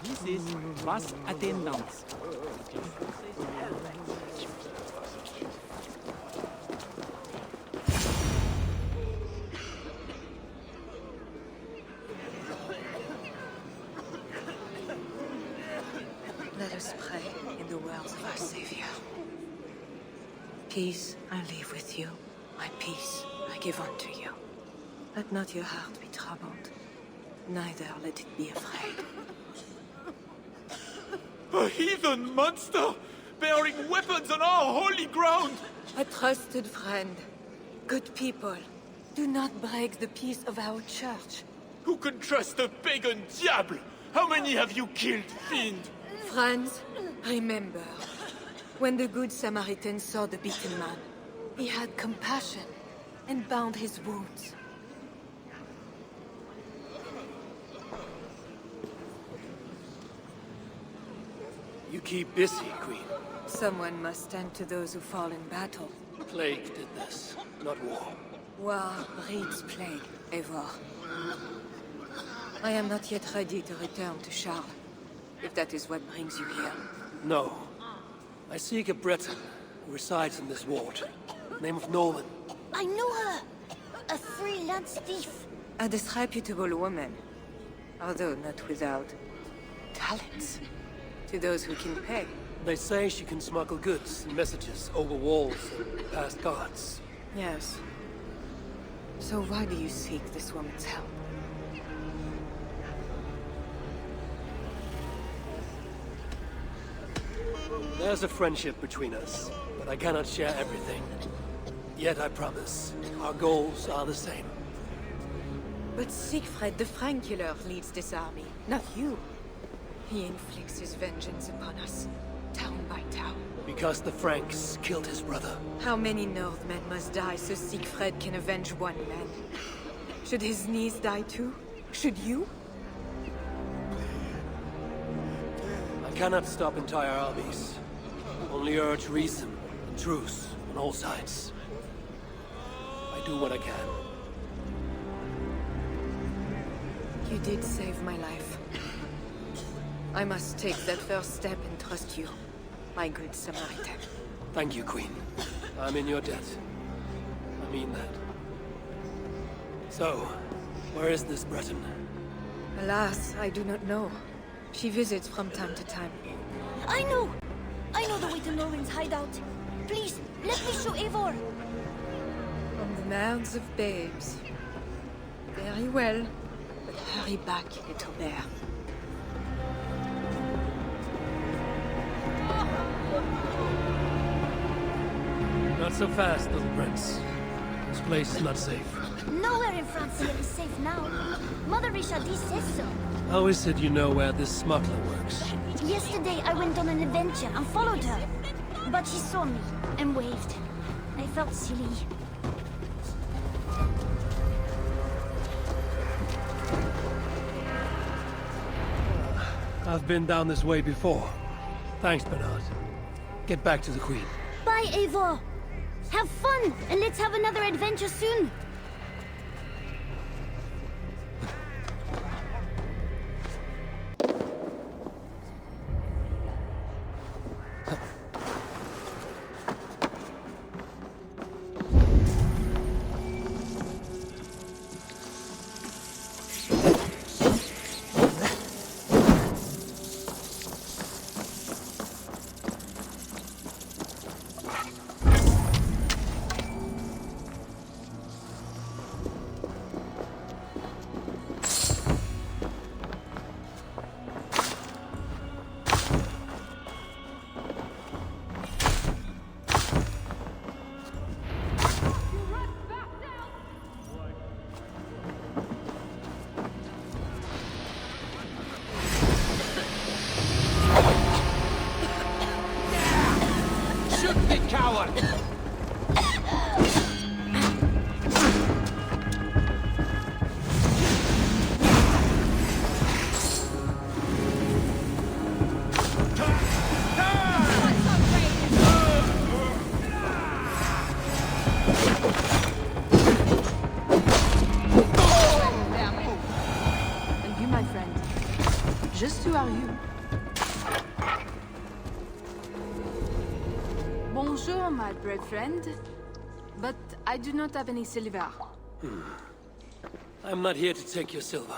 This is was attendance. Let us pray in the words of our Savior. Peace I leave with you, my peace I give unto you. Let not your heart be troubled, neither let it be afraid. A heathen monster! Bearing weapons on our holy ground! A trusted friend. Good people, do not break the peace of our church. Who can trust a pagan diable? How many have you killed, fiend? Friends, remember, when the Good Samaritan saw the beaten man, he had compassion and bound his wounds. You keep busy, Queen. Someone must tend to those who fall in battle. Plague did this, not war. War breeds plague, Eivor. I am not yet ready to return to Charles, if that is what brings you here. No. I seek a Breton who resides in this ward. Name of Nolan. I know her! A freelance thief. A disreputable woman, although not without talents. To those who can pay. They say she can smuggle goods and messages over walls and past guards. Yes. So why do you seek this woman's help? There's a friendship between us, but I cannot share everything. Yet I promise, our goals are the same. But Siegfried the Frankular leads this army, not you. He inflicts his vengeance upon us, town by town. Because the Franks killed his brother. How many Northmen must die so Siegfried can avenge one man? Should his niece die too? Should you? I cannot stop entire armies. Only urge reason and truce on all sides. I do what I can. You did save my life. I must take that first step and trust you, my good Samaritan. Thank you, Queen. I'm in your debt. I mean that. So, where is this Breton? Alas, I do not know. She visits from time to time. I know! I know the way to Nolan's hideout. Please, let me show Eivor. From the mouths of babes. Very well, but hurry back, little bear. Not so fast, little prince. This place is not safe. Nowhere in Francia is safe now. Mother Richardie says so. How is it you know where this smuggler works? Yesterday I went on an adventure and followed her. But she saw me and waved. I felt silly. I've been down this way before. Thanks, Bernard. Get back to the Queen. Bye, Eivor! Have fun, and let's have another adventure soon! Bonjour, my brave friend. But I do not have any silver. I'm not here to take your silver.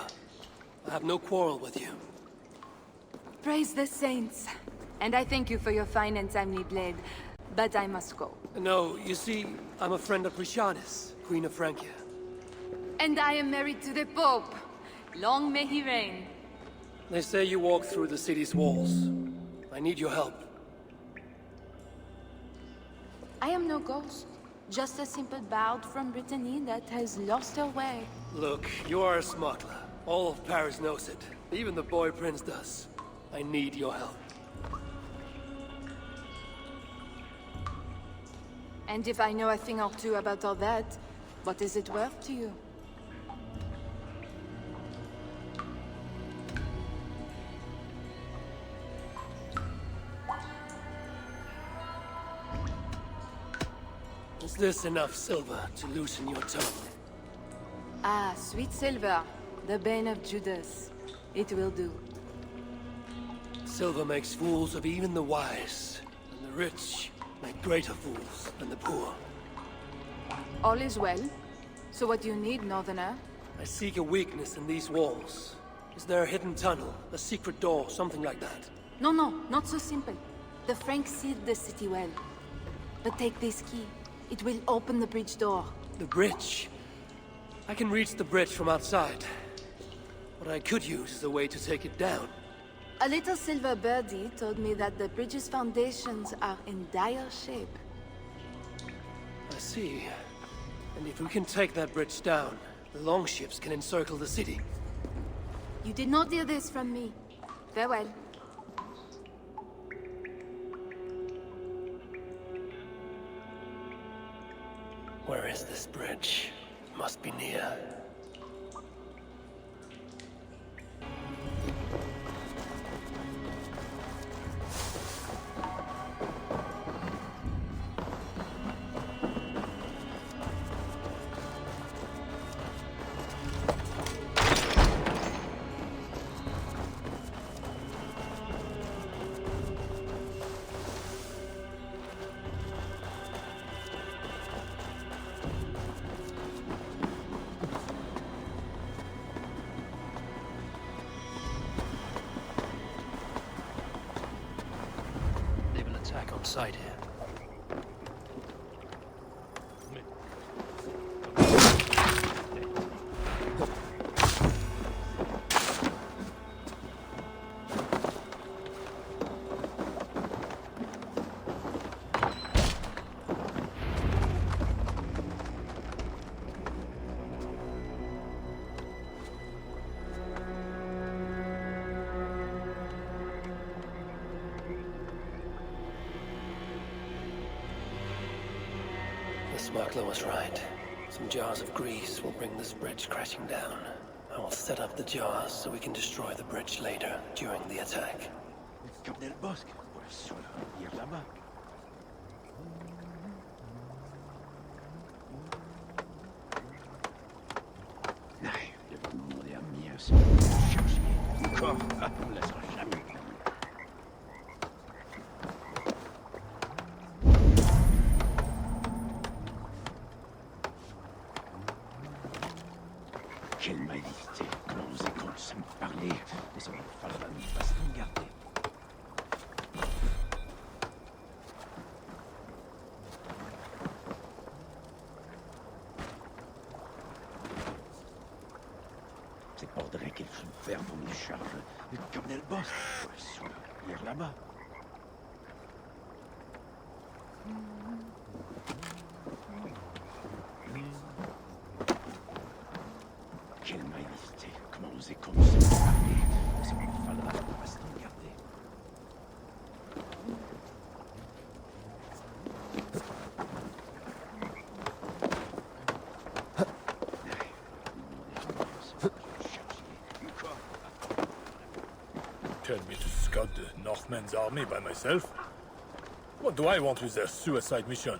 I have no quarrel with you. Praise the saints. And I thank you for your fine and timely blade. But I must go. No, you see, I'm a friend of Priscianis, Queen of Francia. And I am married to the Pope. Long may he reign. They say you walk through the city's walls. I need your help. I am no ghost. Just a simple bard from Brittany that has lost her way. Look, you are a smuggler. All of Paris knows it. Even the boy prince does. I need your help. And if I know a thing or two about all that, what is it worth to you? Is this enough silver to loosen your tongue? Ah, sweet silver, the bane of Judas. It will do. Silver makes fools of even the wise, and the rich make greater fools than the poor. All is well. So what do you need, Northerner? I seek a weakness in these walls. Is there a hidden tunnel, a secret door, something like that? No, not so simple. The Franks sealed the city well. But take this key. It will open the bridge door. The bridge? I can reach the bridge from outside. What I could use is a way to take it down. A little silver birdie told me that the bridge's foundations are in dire shape. I see. And if we can take that bridge down, the longships can encircle the city. You did not hear this from me. Farewell. Where is this bridge? Must be near. Side here. The smuggler was right. Some jars of grease will bring this bridge crashing down. I will set up the jars so we can destroy the bridge later, during the attack. Quelle majesté, comment vous écoute sans parler de ce Valhalla nous fasse nous garder. C'est bordel qu'ils sont faire pour une charge. Le colonel Boss, hier là-bas. Quelle majesté, comment vous écoute sans parler de ce Valhalla nous fasse nous garder. Tell me to scout the Northmen's army by myself? What do I want with their suicide mission?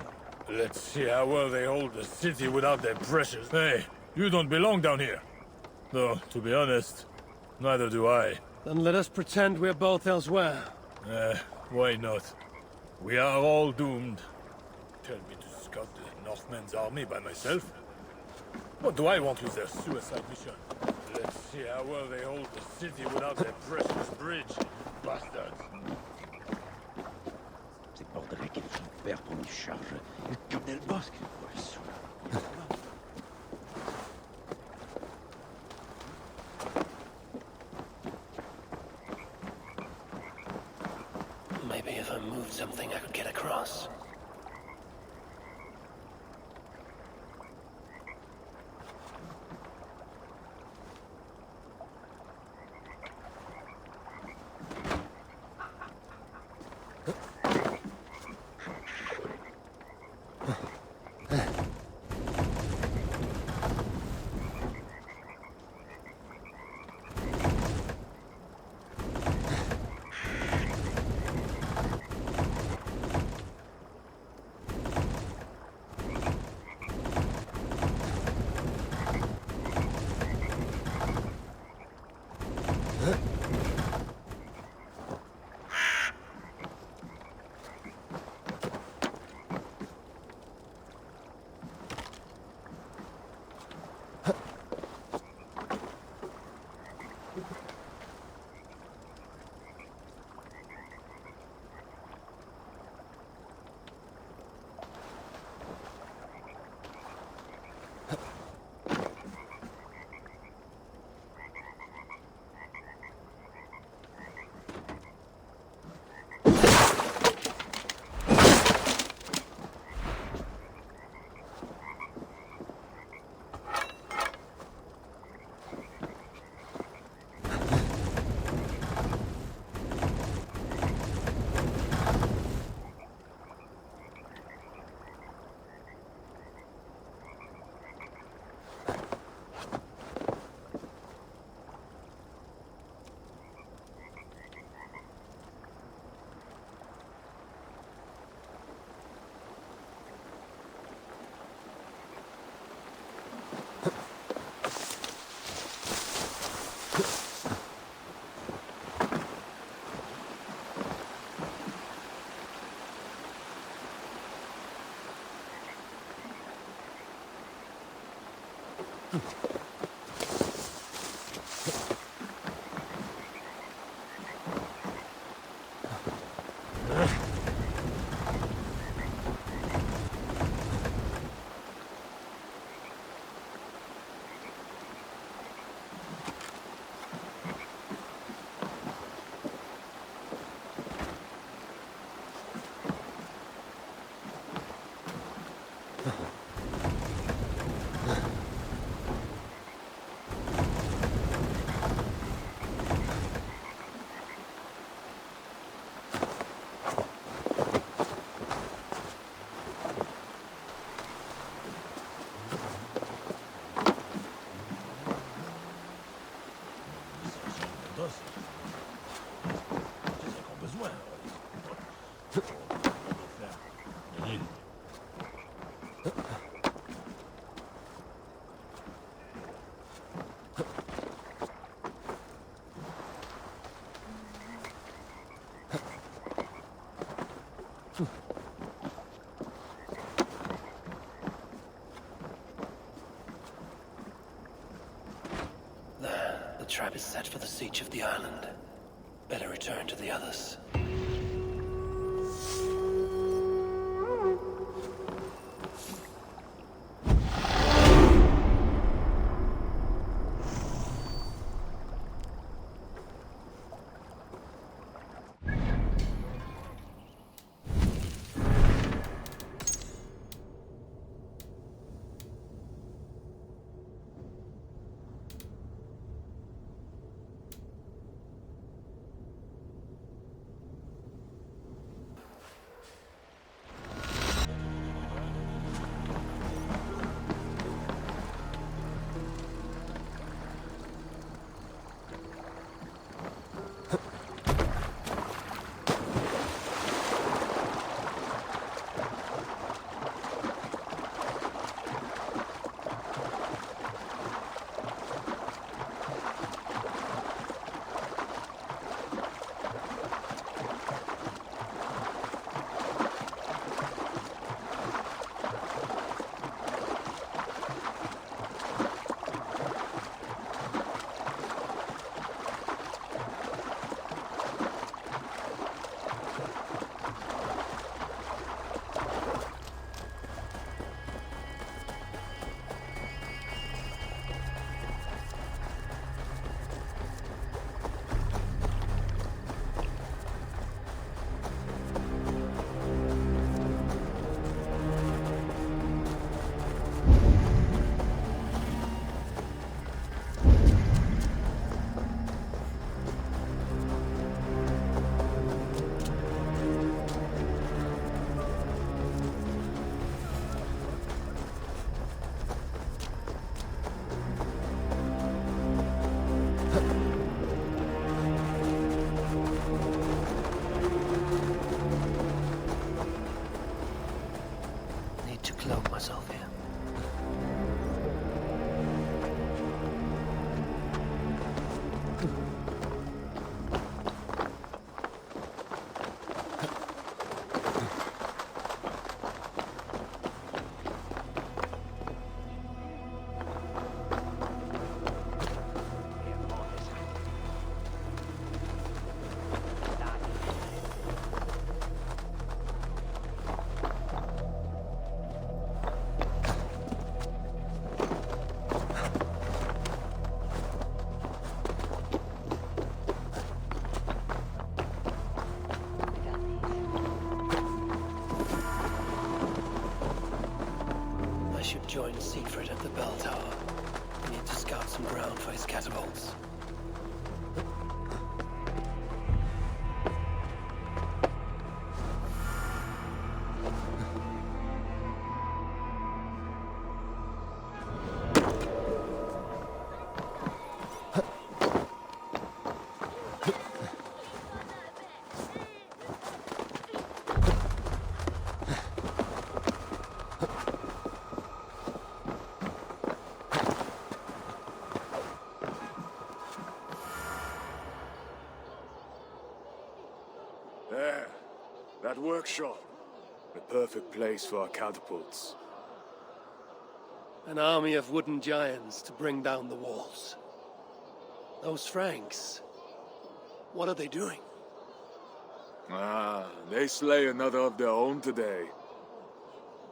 Let's see how well they hold the city without their pressures. Hey, you don't belong down here. Though, to be honest, neither do I. Then let us pretend we're both elsewhere. Why not? We are all doomed. tell me to scout the Northmen's army by myself? What do I want with their suicide mission? Let's see how well they hold the city without their precious bridge. Bastards! C'est bordel qu'ils font faire pour une charge. Ils connaissent le bosque. Maybe if I moved something, I could get across. The trap is set for the siege of the island. Better return to the others. bishop joined Siegfried at the bell tower. We need to scout some ground for his catapults. There. That workshop. The perfect place for our catapults. An army of wooden giants to bring down the walls. Those Franks, what are they doing? Ah, they slay another of their own today.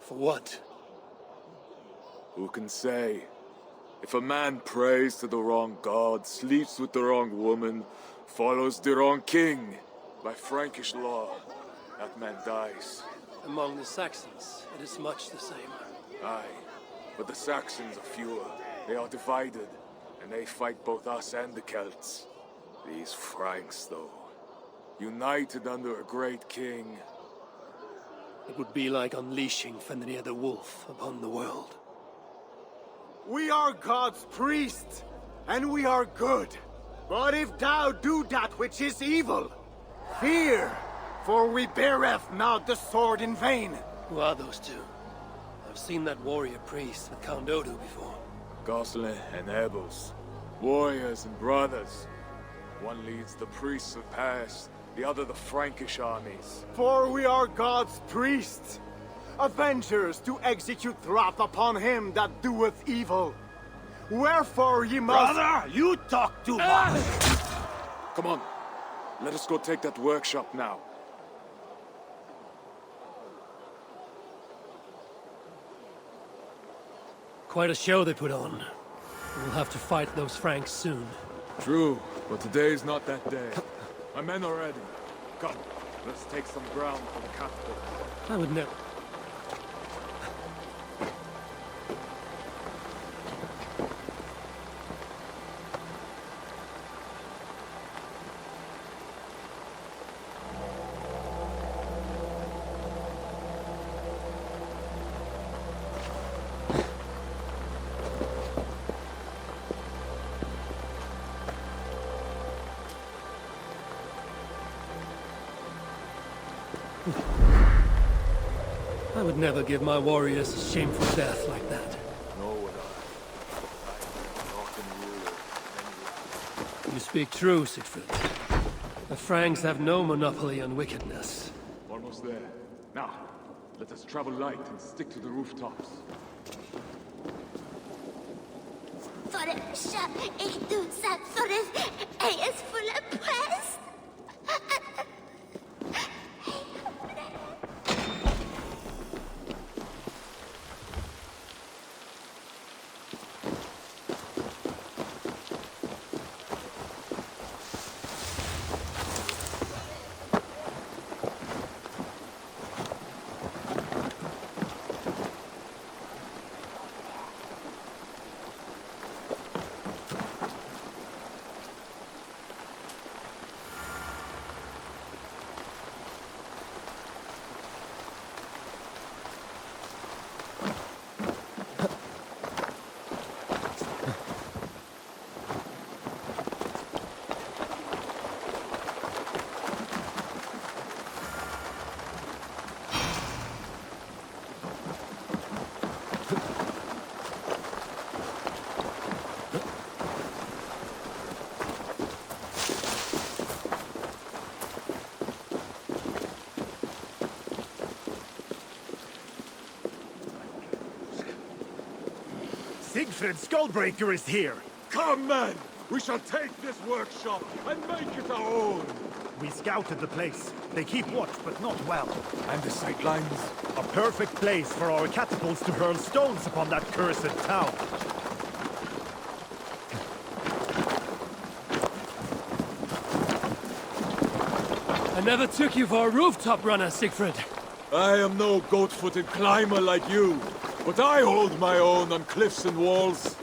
For what? Who can say? If a man prays to the wrong god, sleeps with the wrong woman, follows the wrong king, by Frankish law, that man dies. Among the Saxons, it is much the same. Aye, but the Saxons are fewer. They are divided, and they fight both us and the Celts. These Franks, though, united under a great king. It would be like unleashing Fenrir the Wolf upon the world. We are God's priests, and we are good. But if thou do that which is evil, fear, for we beareth not the sword in vain. Who are those two? I've seen that warrior priest with Count Odo before. Gosselin and Ebos, warriors and brothers. One leads the priests of past, the other the Frankish armies. For we are God's priests, avengers to execute wrath upon him that doeth evil. Wherefore ye must— Brother, you talk too much! Come on, let us go take that workshop now. Quite a show they put on. We'll have to fight those Franks soon. True, but today is not that day. My men are ready. Come, let's take some ground for the capital. I would never... I would never give my warriors a shameful death like that. Nor would I. You speak true, Siegfried. The Franks have no monopoly on wickedness. Almost there. Now, let us travel light and stick to the rooftops. Francia, ik doe dat voor het. Hij is volle pest. Siegfried Skullbreaker is here! Come, men! We shall take this workshop and make it our own! We scouted the place. They keep watch, but not well. And the sightlines? A perfect place for our catapults to hurl stones upon that cursed town. I never took you for a rooftop runner, Siegfried. I am no goat-footed climber like you. But I hold my own on cliffs and walls.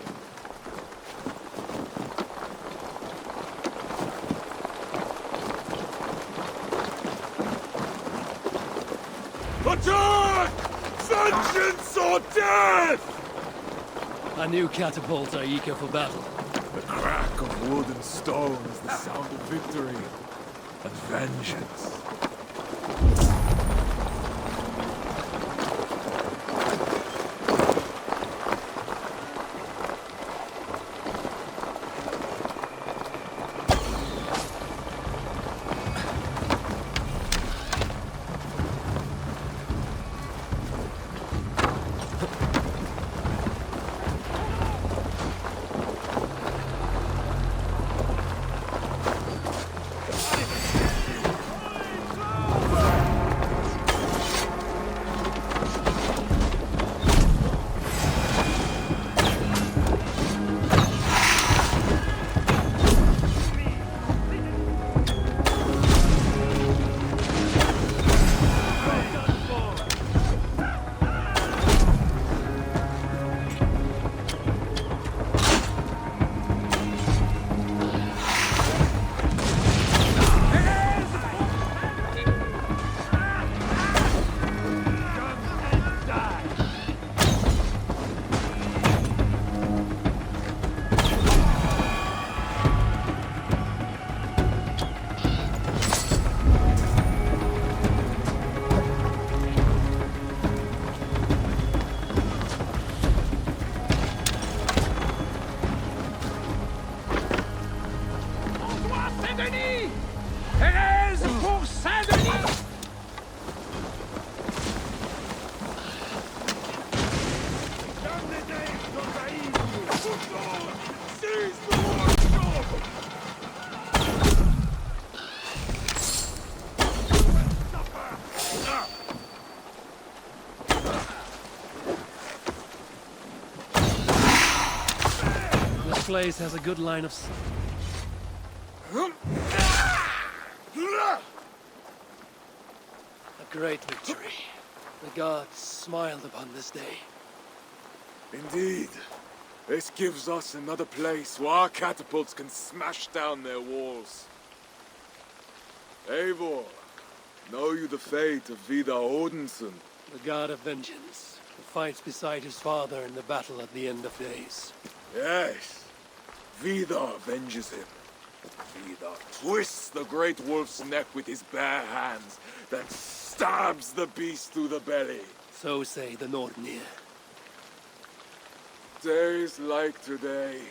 Attack! Vengeance or death! A new catapult are eager for battle. The crack of wood and stone is the sound of victory and vengeance. This place has a good line of sight. A great victory. The gods smiled upon this day. Indeed. This gives us another place where our catapults can smash down their walls. Eivor, know you the fate of Vidar Odinson? The god of vengeance, who fights beside his father in the battle at the end of days. Yes. Vidar avenges him. Vidar twists the great wolf's neck with his bare hands, then stabs the beast through the belly. So say the Nordnir. Days like today,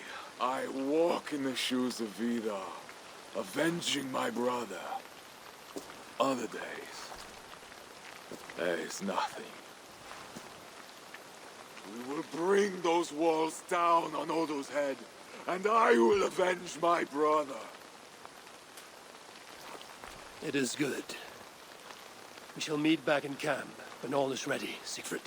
I walk in the shoes of Vidar, avenging my brother. Other days, there is nothing. We will bring those walls down on Odo's head, and I will avenge my brother. It is good. We shall meet back in camp when all is ready, Siegfried.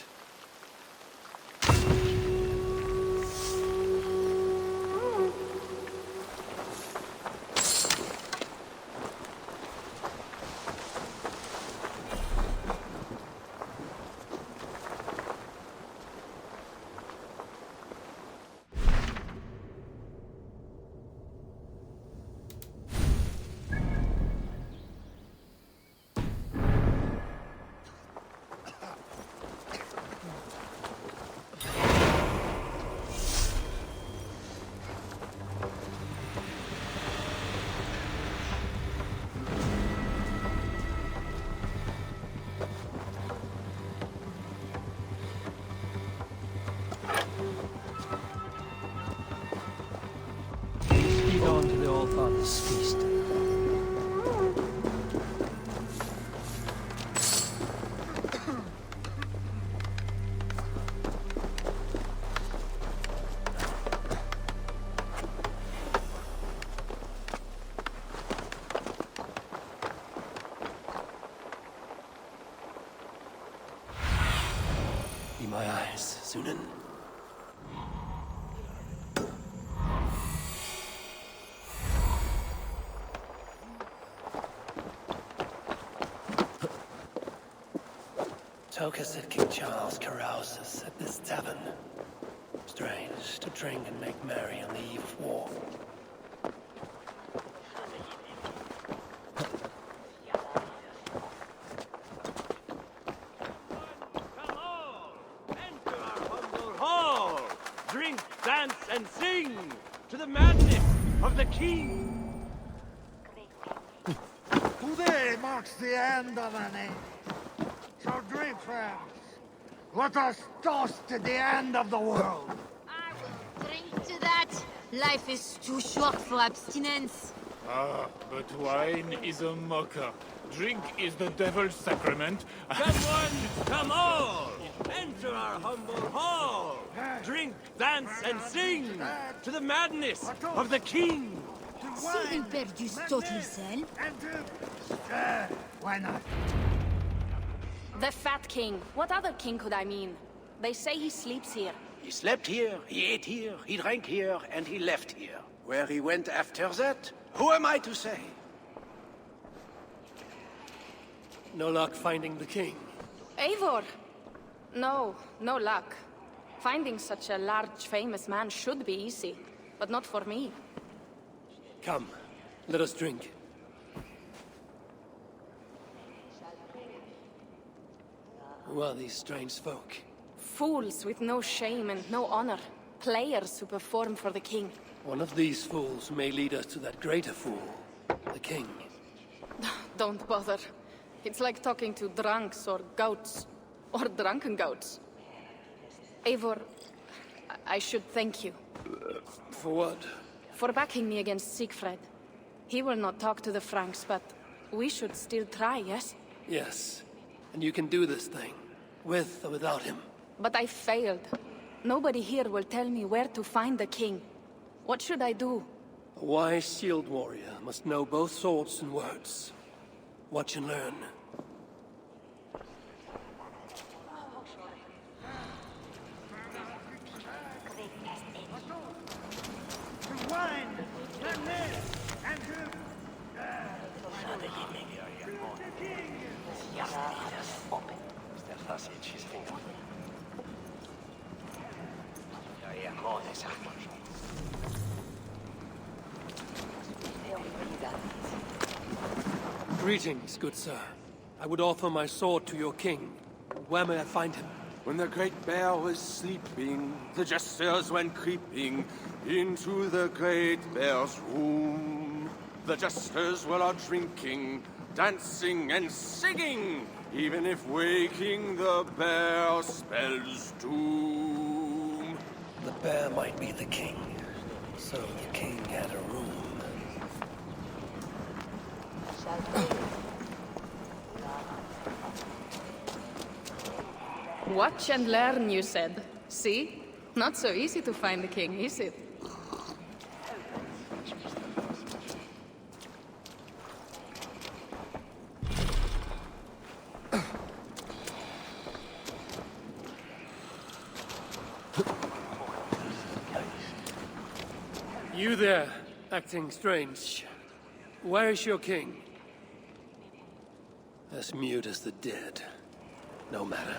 On to the All-Father's feast. Be my eyes, Sunan. Toka said King Charles carouses at this tavern. Strange to drink and make merry on the eve of war. Hall! Drink, dance, and sing to the madness of the king! Today marks the end of an age. So drink, friends. Let us toast to the end of the world. I will drink to that. Life is too short for abstinence. Ah, but wine is a mocker. Drink is the devil's sacrament. Come one, come all! Enter our humble hall! Drink, dance, and sing to the madness of the king! Si il perdus totally sell. Why not? The Fat King. What other king could I mean? They say he sleeps here. He slept here, he ate here, he drank here, and he left here. Where he went after that, who am I to say? No luck finding the king. Eivor! No, no luck. Finding such a large, famous man should be easy, but not for me. Come, let us drink. Who are these strange folk? Fools with no shame and no honor. Players who perform for the king. One of these fools may lead us to that greater fool, the king. Don't bother. It's like talking to drunks or goats. Or drunken goats. Eivor, I should thank you. For what? For backing me against Siegfried. He will not talk to the Franks, but we should still try, yes? Yes. And you can do this thing, with or without him. But I failed. Nobody here will tell me where to find the king. What should I do? A wise shield warrior must know both swords and words. Watch and learn. Greetings, good sir. I would offer my sword to your king. Where may I find him? When the great bear was sleeping, the jesters went creeping into the great bear's room. The jesters were out drinking, dancing and singing, even if waking the bear spells doom. The bear might be the king, so the king had a room. Watch and learn, you said. See? Not so easy to find the king, is it? You there, acting strange. Where is your king? As mute as the dead. No matter.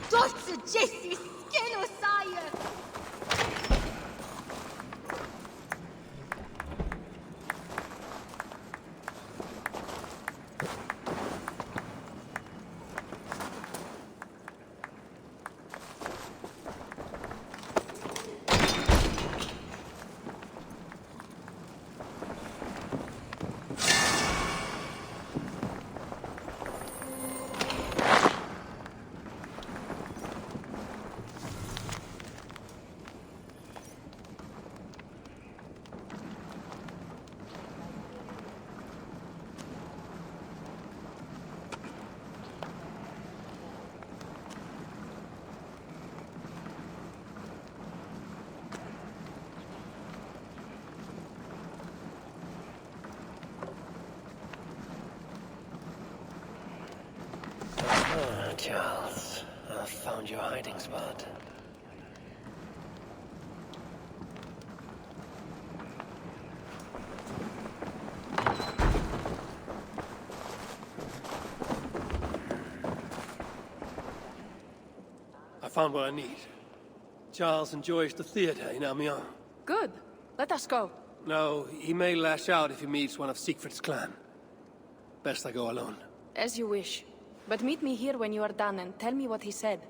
Dotze Jesse Skenosire! Charles, I've found your hiding spot. I found what I need. Charles enjoys the theater in Amiens. Good. Let us go. No, he may lash out if he meets one of Siegfried's clan. Best I go alone. As you wish. But meet me here when you are done and tell me what he said.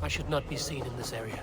I should not be seen in this area.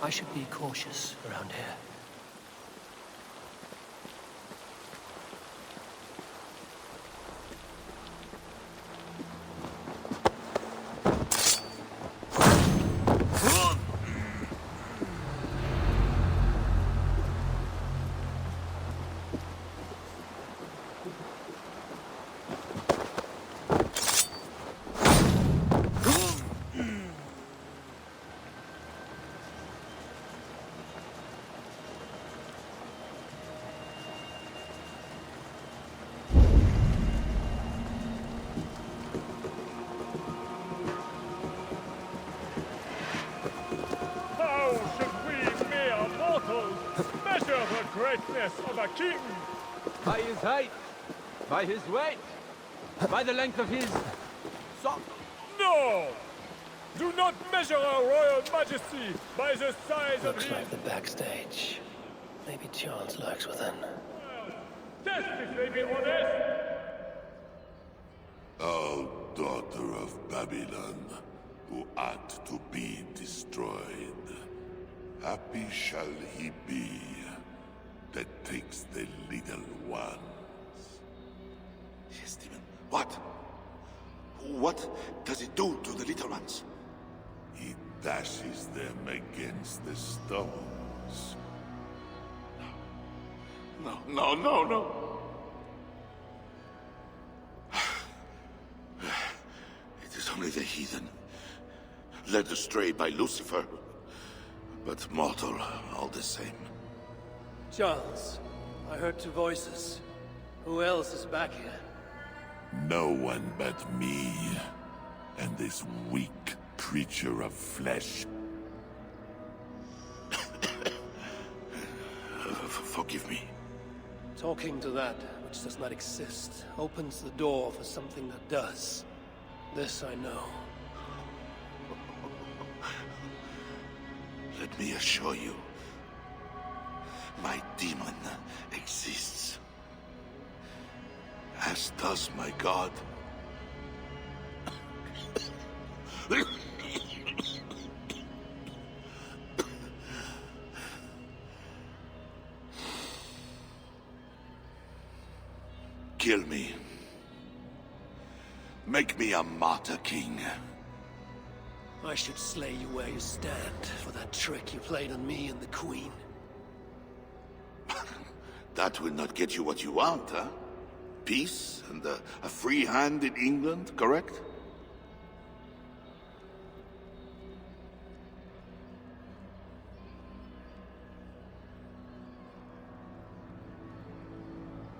I should be cautious around here. Greatness of a king! By his height, by his weight, by the length of his... No! Do not measure our royal majesty by the size of Looks his... like the backstage. Maybe chance lurks within. Test if they be honest! O daughter of Babylon, who ought to be destroyed, happy shall he be that takes the little ones. Yes, demon. What? What does it do to the little ones? It dashes them against the stones. No, no, no, no. It is only the heathen, led astray by Lucifer, but mortal all the same. Charles, I heard two voices. Who else is back here? No one but me, and this weak creature of flesh. Forgive me. Talking to that which does not exist opens the door for something that does. This I know. Let me assure you, my demon exists. As does my god. Kill me. Make me a martyr king. I should slay you where you stand for that trick you played on me and the Queen. That will not get you what you want, huh? Peace and a free hand in England, correct?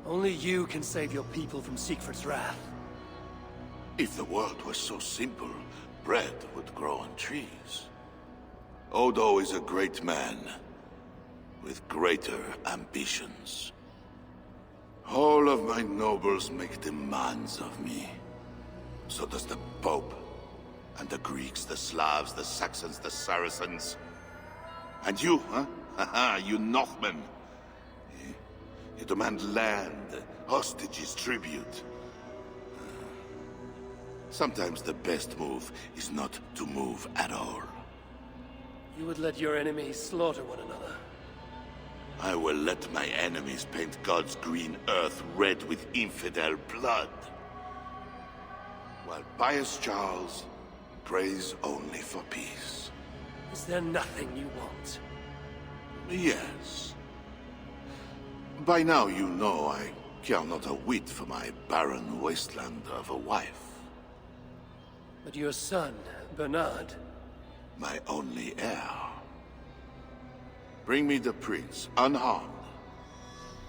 Only you can save your people from Siegfried's wrath. If the world was so simple, bread would grow on trees. Odo is a great man, with greater ambitions. All of my nobles make demands of me. So does the Pope, and the Greeks, the Slavs, the Saxons, the Saracens. And you, huh? Haha, you Northmen. You demand land, hostages, tribute. Sometimes the best move is not to move at all. You would let your enemies slaughter one another. I will let my enemies paint God's green earth red with infidel blood. While pious Charles prays only for peace. Is there nothing you want? Yes. By now you know I care not a whit for my barren wasteland of a wife. But your son, Bernard... My only heir. Bring me the prince, unharmed,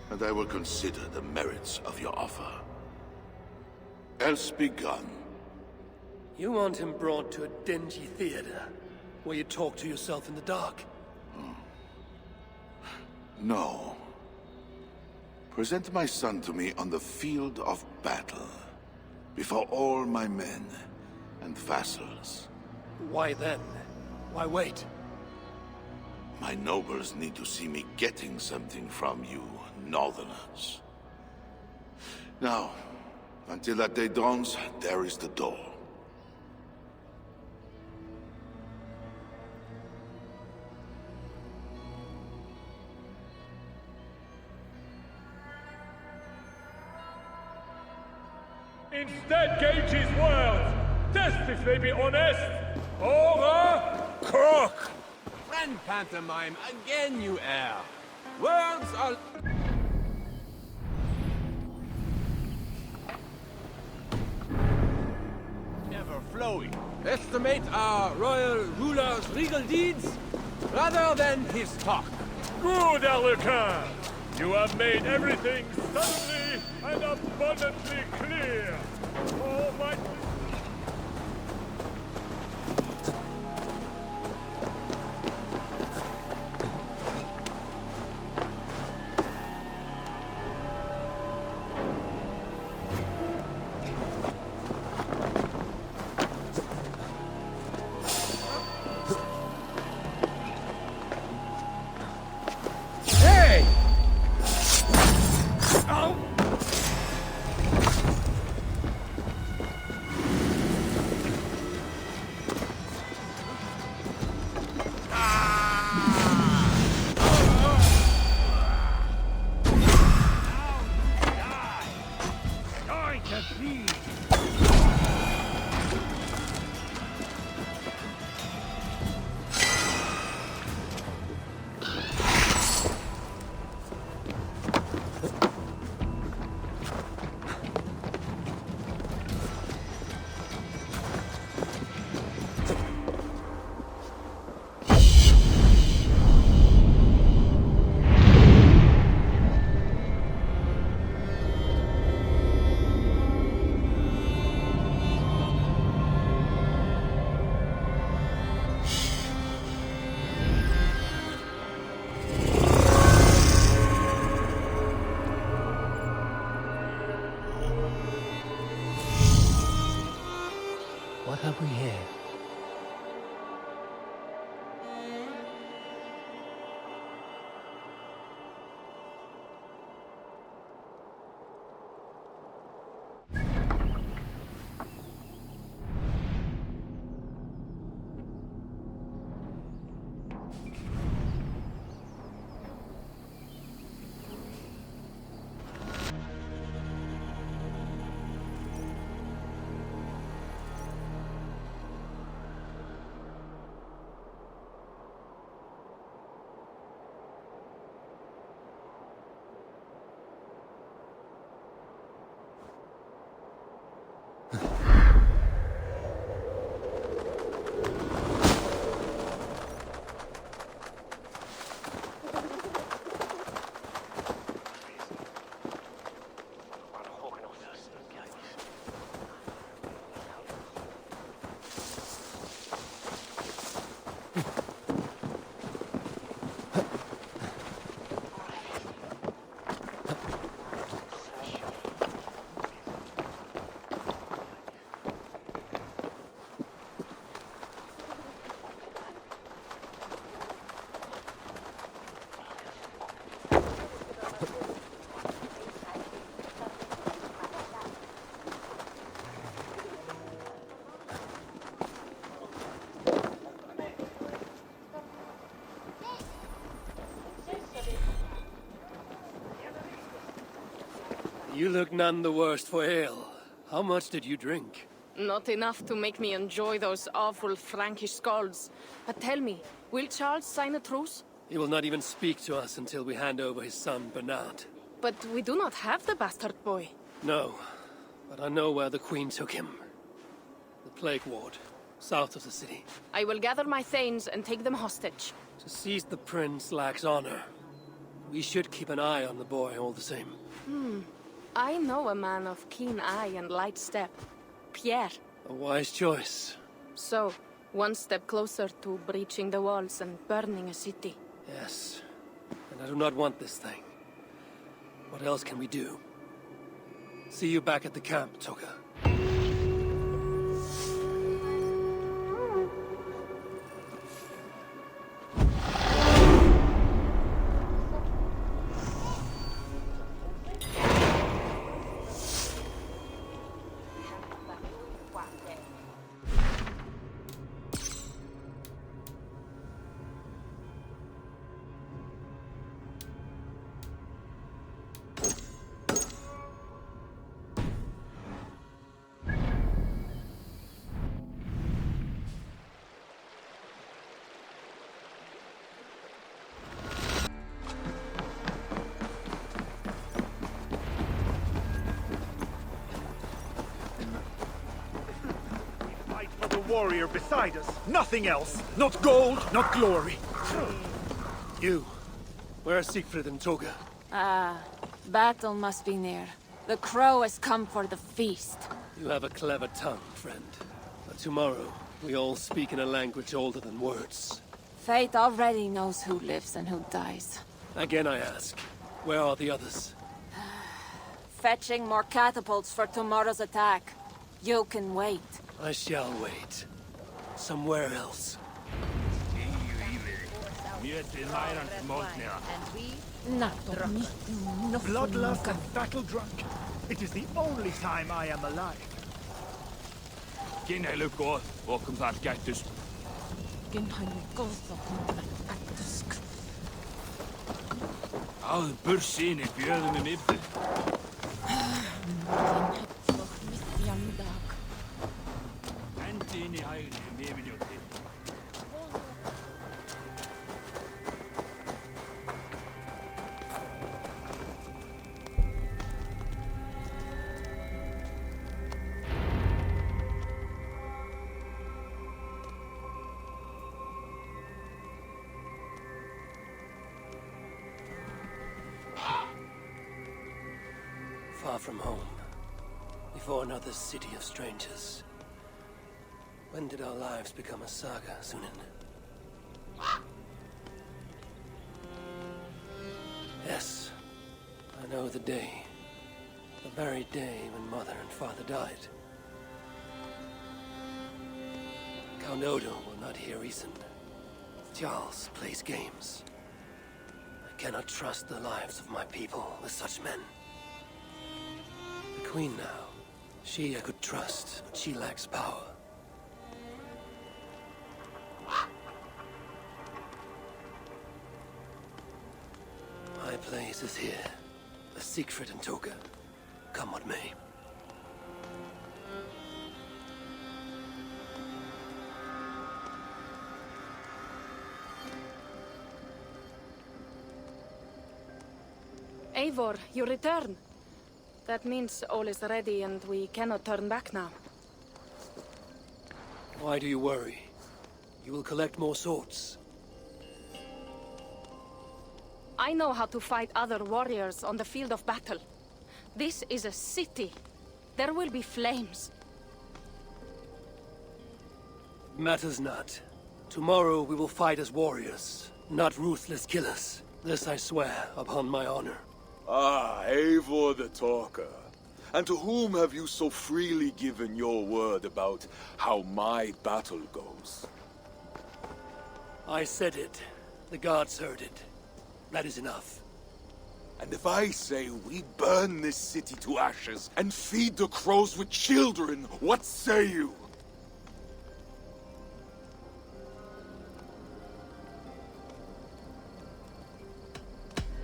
and I will consider the merits of your offer. Else be gone. You want him brought to a dingy theater, where you talk to yourself in the dark? No. Present my son to me on the field of battle, before all my men and vassals. Why then? Why wait? My nobles need to see me getting something from you, Northerners. Now, until that day dawns, there is the door. Instead, gauge his words. Test if they be honest. Over. Crook. Friend pantomime again, you heir. Words are... never flowing. Estimate our royal ruler's regal deeds rather than his talk. Good, Alucard. You have made everything suddenly and abundantly clear. All my... You look none the worse for ale. How much did you drink? Not enough to make me enjoy those awful Frankish skalds. But tell me, will Charles sign a truce? He will not even speak to us until we hand over his son, Bernard. But we do not have the bastard boy. No, but I know where the Queen took him. The Plague Ward, south of the city. I will gather my thanes and take them hostage. To seize the prince lacks honor. We should keep an eye on the boy all the same. I know a man of keen eye and light step. Pierre. A wise choice. So, one step closer to breaching the walls and burning a city. Yes. And I do not want this thing. What else can we do? See you back at the camp, Toka. Warrior beside us. Nothing else. Not gold, not glory. You. Where are Siegfried and Toga? Battle must be near. The crow has come for the feast. You have a clever tongue, friend. But tomorrow, we all speak in a language older than words. Fate already knows who lives and who dies. Again I ask, where are the others? Fetching more catapults for tomorrow's attack. You can wait. I shall wait. Somewhere else. Bloodlust and battle drunk. It is the only time I am alive. Welcome that Gatus. I'll burst in if you have them in. Far from home, before another city of strangers. When did our lives become a saga, Sunan? Yes, I know the day. The very day when Mother and Father died. Count Odo will not hear reason. Charles plays games. I cannot trust the lives of my people with such men. The Queen now. She I could trust, but she lacks power. My place is here. With Siegfried and Toga. Come what may. Eivor, you return. That means all is ready and we cannot turn back now. Why do you worry? You will collect more swords. I know how to fight other warriors on the field of battle. This is a city. There will be flames. Matters not. Tomorrow we will fight as warriors, not ruthless killers. This I swear upon my honor. Ah, Eivor the Talker. And to whom have you so freely given your word about how my battle goes? I said it. The gods heard it. That is enough. And if I say we burn this city to ashes and feed the crows with children, what say you?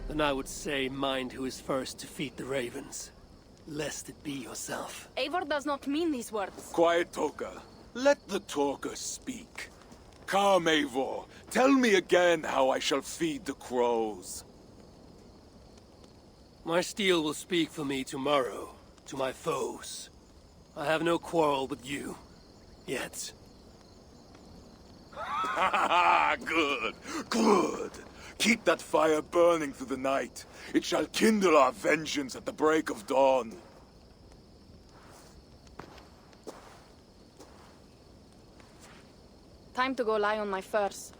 Then I would say mind who is first to feed the ravens. lest it be yourself. Eivor does not mean these words. Quiet, Toka. Let the talker speak. Come, Eivor. Tell me again how I shall feed the crows. My steel will speak for me tomorrow, to my foes. I have no quarrel with you. Yet. Good, good. Keep that fire burning through the night. It shall kindle our vengeance at the break of dawn. Time to go lie on my furs.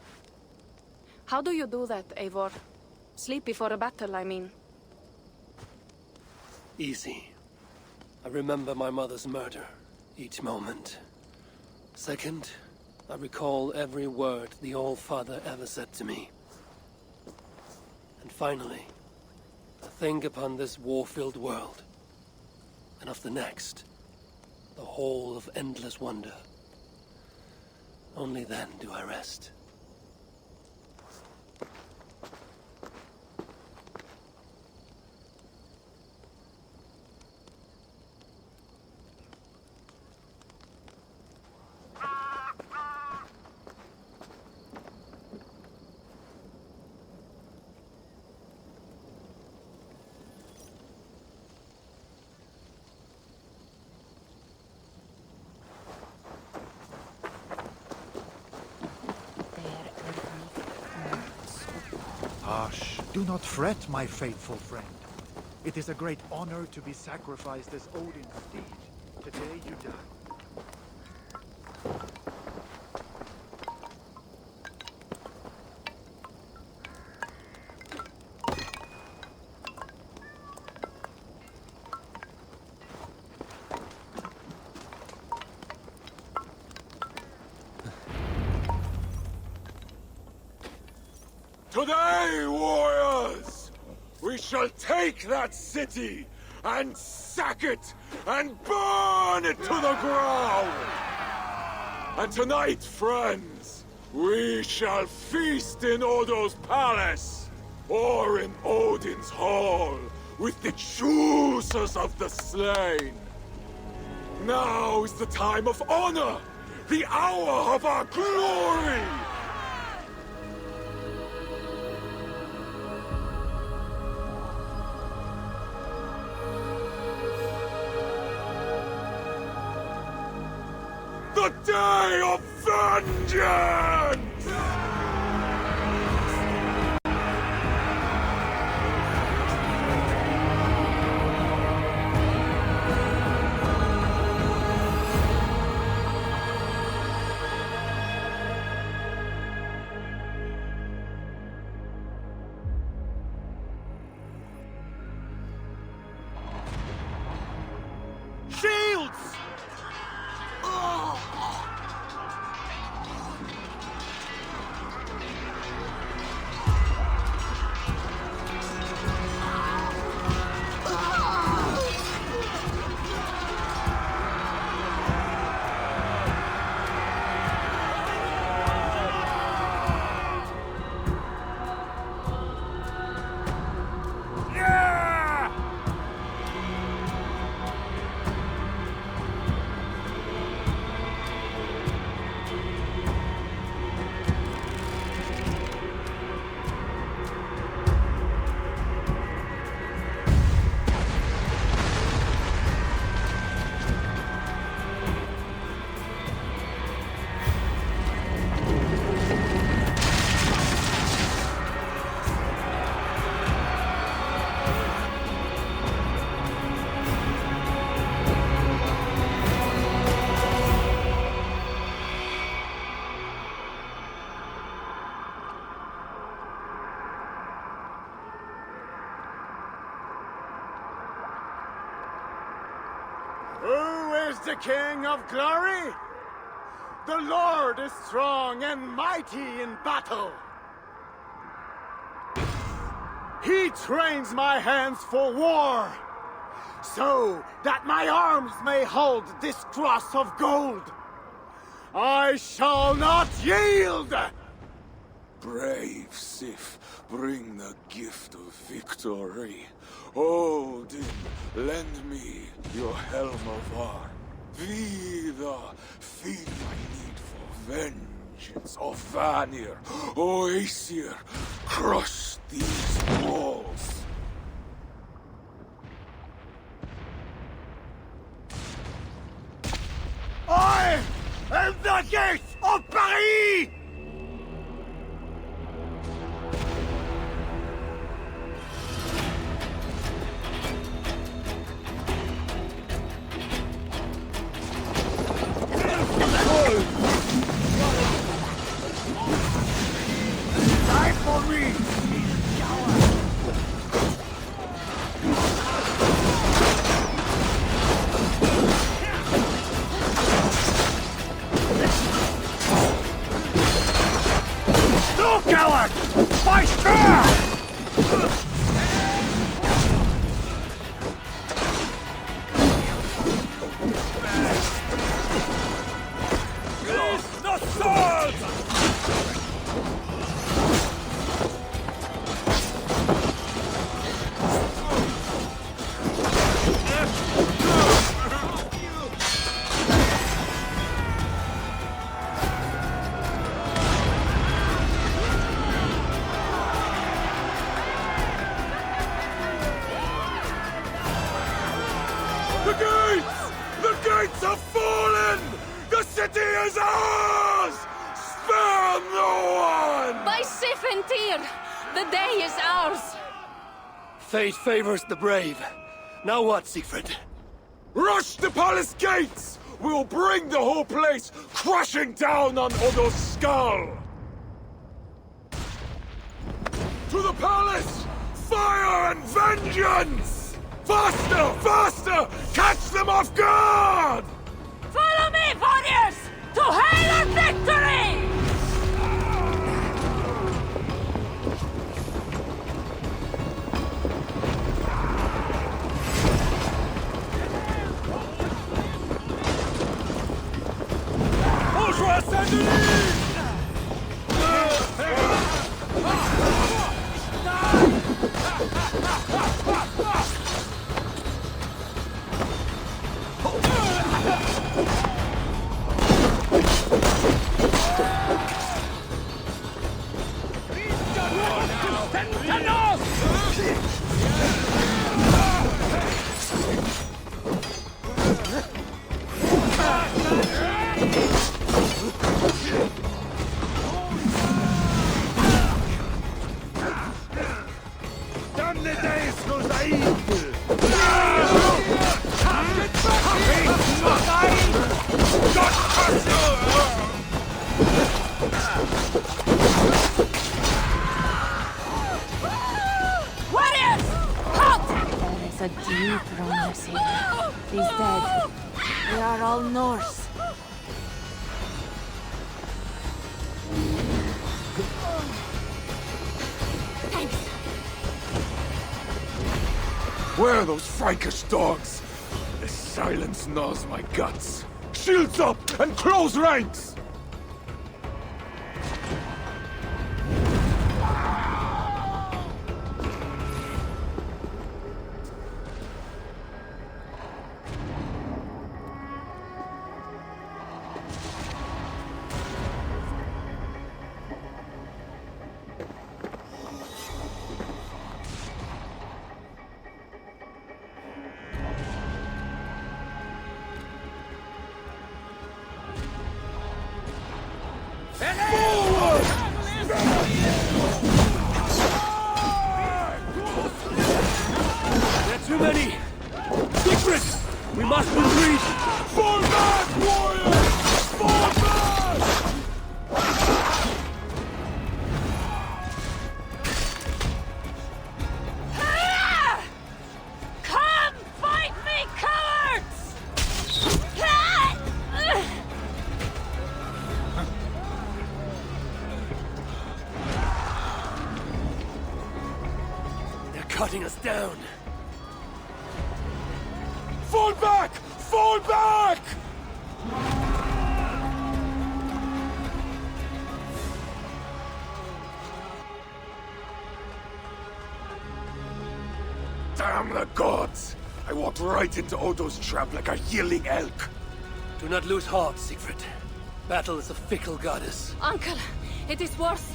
How do you do that, Eivor? Sleep before a battle, I mean. Easy. I remember my mother's murder, each moment. Second, I recall every word the All-Father ever said to me. And finally, I think upon this war-filled world, and of the next, the whole of endless wonder. Only then do I rest. Hush. Do not fret, my faithful friend. It is a great honor to be sacrificed as Odin's steed. Today you die. Today, warriors, we shall take that city and sack it and burn it to the ground. And tonight, friends, we shall feast in Odo's palace or in Odin's hall with the choosers of the slain. Now is the time of honor, the hour of our glory. The day of vengeance! Shields! Who is the King of Glory? The Lord is strong and mighty in battle. He trains my hands for war, so that my arms may hold this cross of gold. I shall not yield! Brave Sif, bring the gift of victory. Odin, lend me your helm of Ar. Vida, feed my need for vengeance. Of Vanir, O Aesir, crush these walls. I am the gate of Paris! Die for me! No, coward! Fight fair! Use the sword! The gates! The gates have fallen! The city is ours! Spare no one! By Sif and Tyr, the day is ours. Fate favors the brave. Now what, Siegfried? Rush the palace gates! We'll bring the whole place crashing down on Odo's skull! To the palace! Fire and vengeance! Faster! Faster! Catch them off guard! Follow me, warriors! To hail and victory! Bourgeois Saint-Denis! Damn the days goes Aïd! Warriors! Halt! There is a deep wrongness here. He's dead. We are all Norse. Where are those Frankish dogs? This silence gnaws my guts. Shields up and close ranks! Too many! Siegfried! We must retreat! Fall back, warriors! Fall back! Ah! Come fight me, cowards! Ah! They're cutting us down! Fall back! Fall back! Damn the gods! I walked right into Odo's trap like a yelling elk. Do not lose heart, Siegfried. Battle is a fickle goddess. Uncle, it is worse.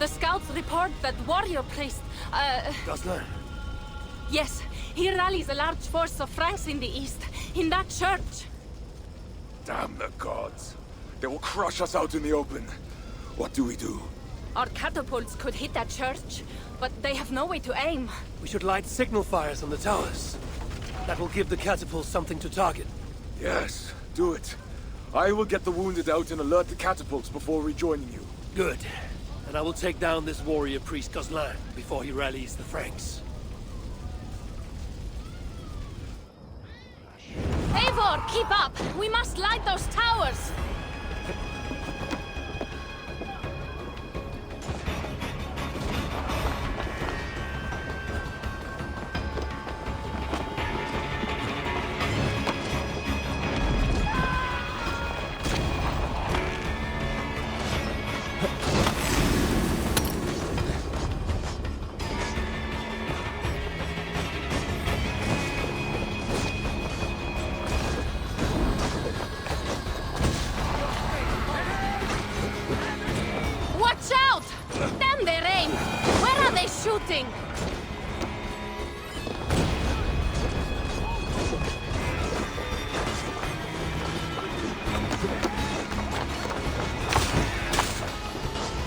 The scouts report that warrior priest, Gosselin? Yes, he rallies a large force of Franks in the east, in that church. Damn the gods. They will crush us out in the open. What do we do? Our catapults could hit that church, but they have no way to aim. We should light signal fires on the towers. That will give the catapults something to target. Yes, do it. I will get the wounded out and alert the catapults before rejoining you. Good. And I will take down this warrior priest Gosselin before he rallies the Franks. Eivor, keep up! We must light those towers! Shooting!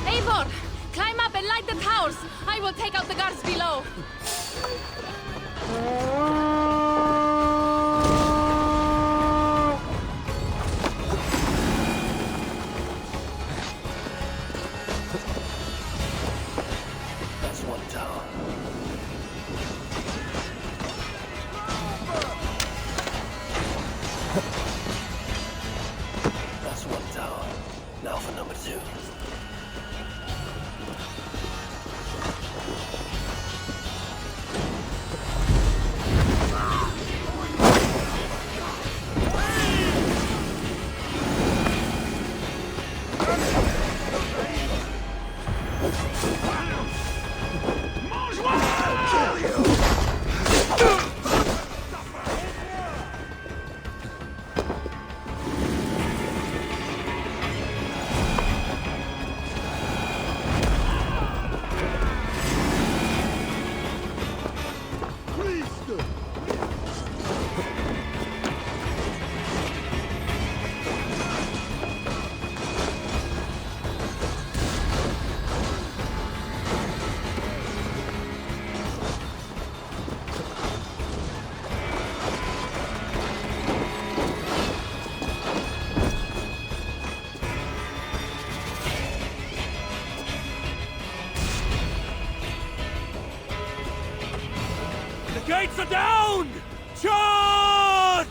Eivor, climb up and light the towers. I will take out the guards below. Gates are down! Charge!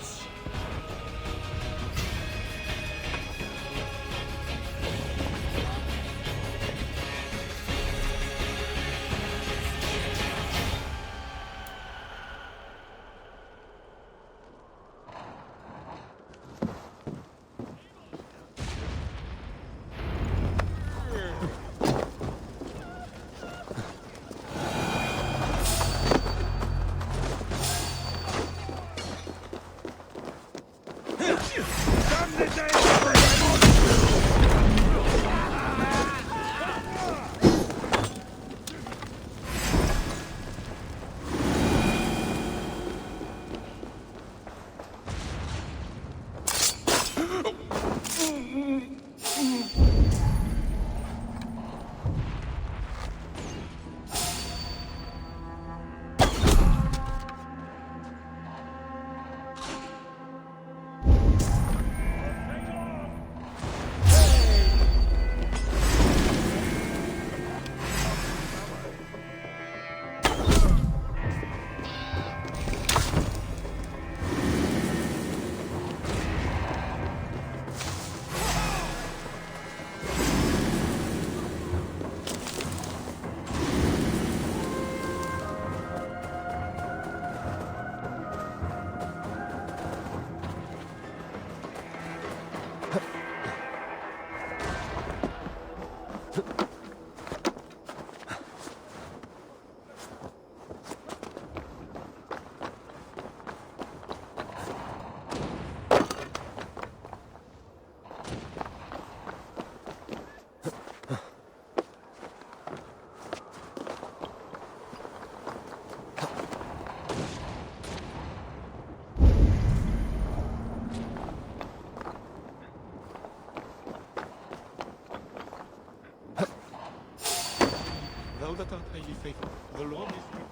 all that are highly faithful. The Lord is with me.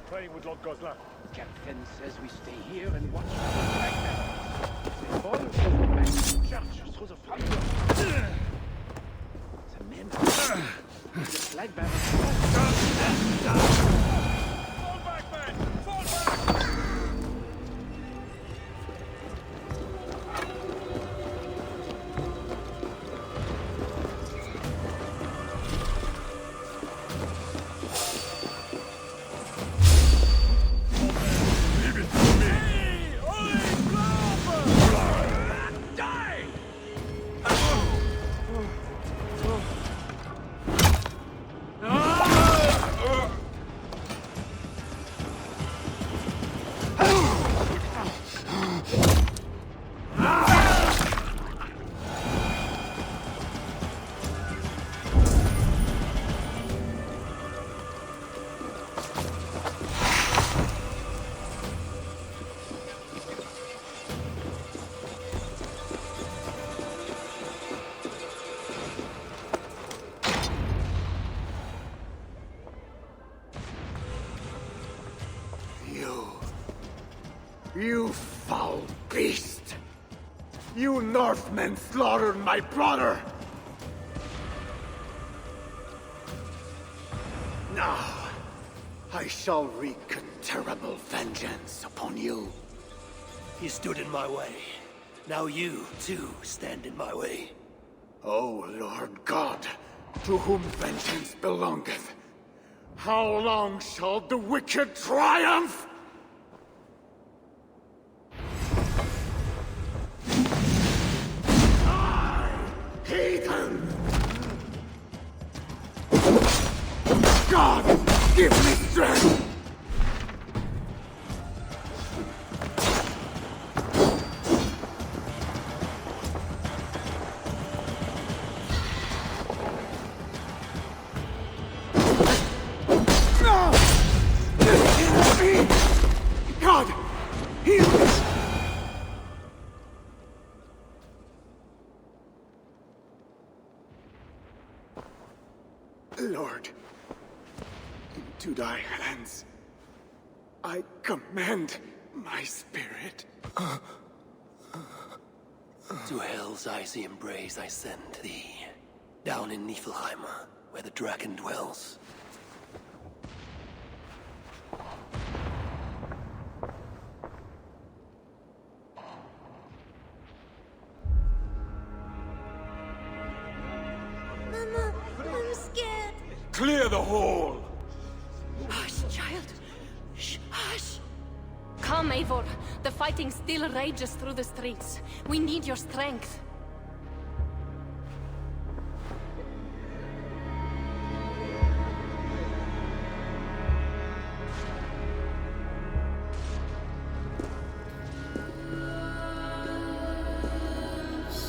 Praying with Lord Gosselin. Captain says we stay here and watch for the flag bearers. They fall over the back charge through the front door. The men the flag bearers Fall back, men! Fall back! You foul beast! You Northmen slaughtered my brother! Now, I shall wreak a terrible vengeance upon you. He stood in my way. Now you, too, stand in my way. O Lord God, to whom vengeance belongeth, how long shall the wicked triumph? Heathen! God, give me strength! God, heal me! Lord, into thy hands I commend my spirit. To hell's icy embrace I send thee, down in Niflheim, where the Draken dwells. Mama, I'm scared. Clear the hall! Hush, child. Shh, hush. Come, Eivor. The fighting still rages through the streets. We need your strength.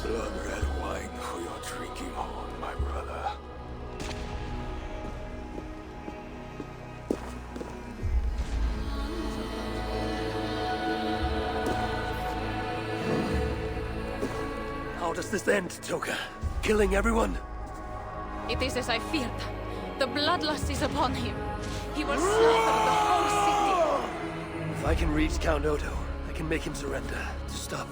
Blood red wine for your drinking horn, my brother. How does this end, Toka? Killing everyone? It is as I feared. The bloodlust is upon him. He will slaughter the whole city. If I can reach Count Odo, I can make him surrender to stop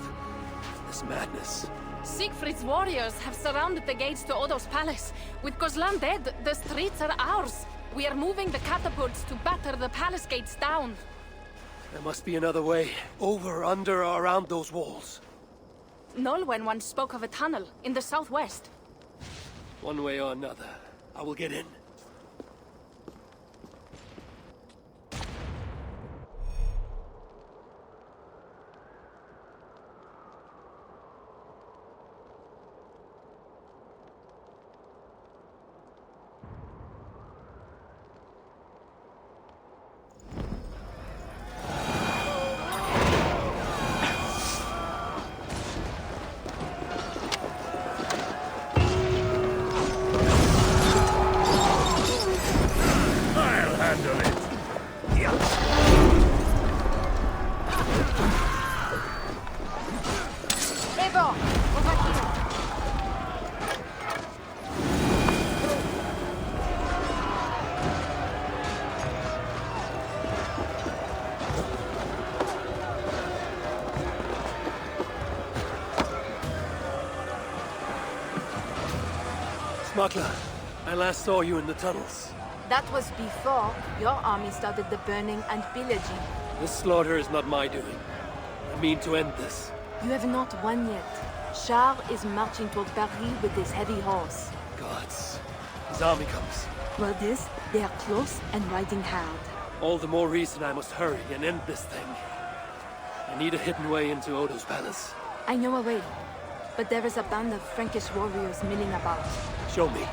this madness. Siegfried's warriors have surrounded the gates to Odo's palace. With Goslan dead, the streets are ours. We are moving the catapults to batter the palace gates down. There must be another way. Over, under, or around those walls. Nolwenn once spoke of a tunnel in the southwest. One way or another, I will get in. Smuggler, I last saw you in the tunnels. That was before your army started the burning and pillaging. This slaughter is not my doing. I mean to end this. You have not won yet. Charles is marching toward Paris with his heavy horse. Gods. His army comes. Well, they are close and riding hard. All the more reason I must hurry and end this thing. I need a hidden way into Odo's palace. I know a way, but there is a band of Frankish warriors milling about. Show me.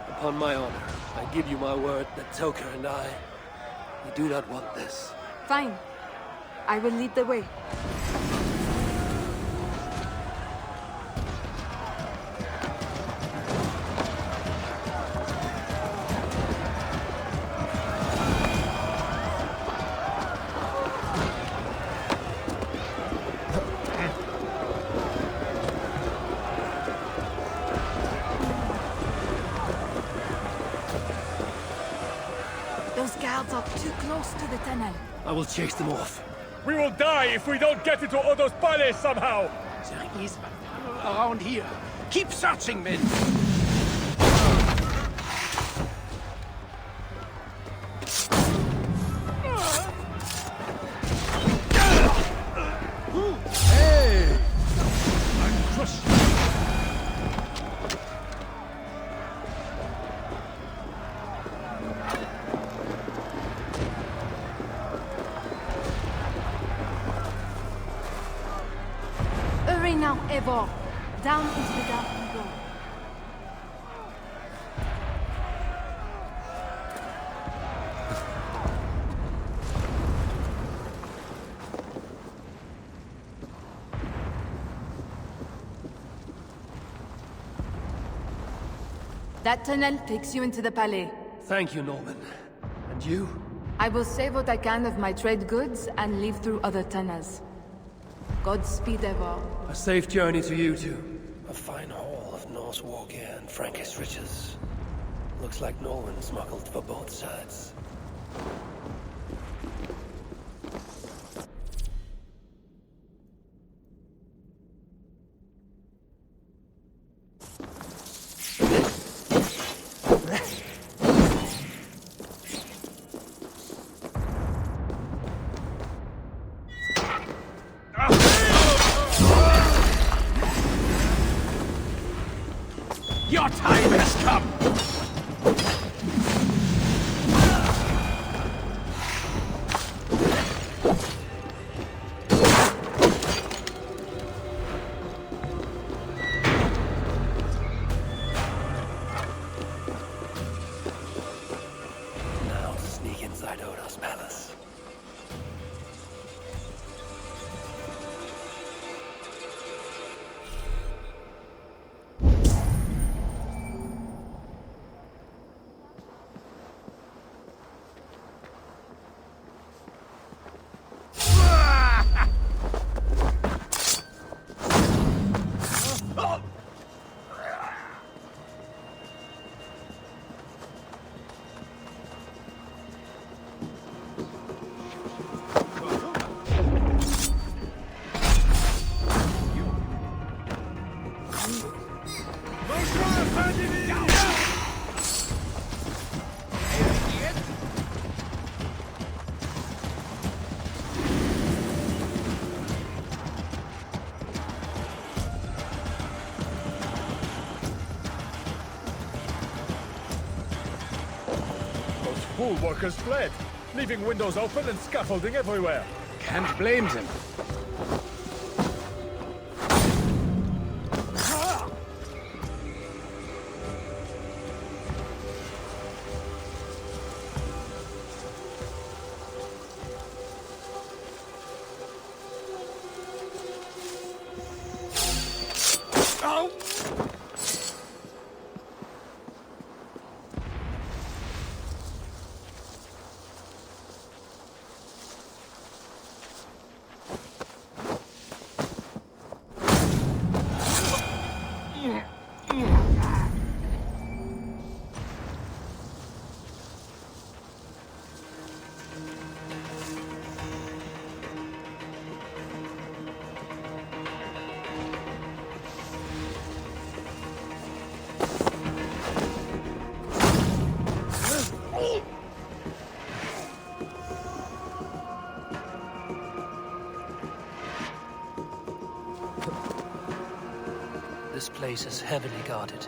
Upon my honor, I give you my word that Toker and we do not want this. Fine. I will lead the way. Those guards are too close to the tunnel. I will chase them off. We will die if we don't get into Odo's palace somehow! There is Valhalla around here. Keep searching, men! Hey! I'm crushed. Hurry now, Eivor. Down into the dark below. That tunnel takes you into the Palais. Thank you, Norman. And you? I will save what I can of my trade goods and leave through other tunnels. Godspeed, Eivor. A safe journey to you too. A fine haul of Norse war gear and Frankish riches. Looks like Norman smuggled for both sides. Your time has come! Now sneak inside Odo's palace. Wool workers fled, leaving windows open and scaffolding everywhere. Can't blame them. This place is heavily guarded.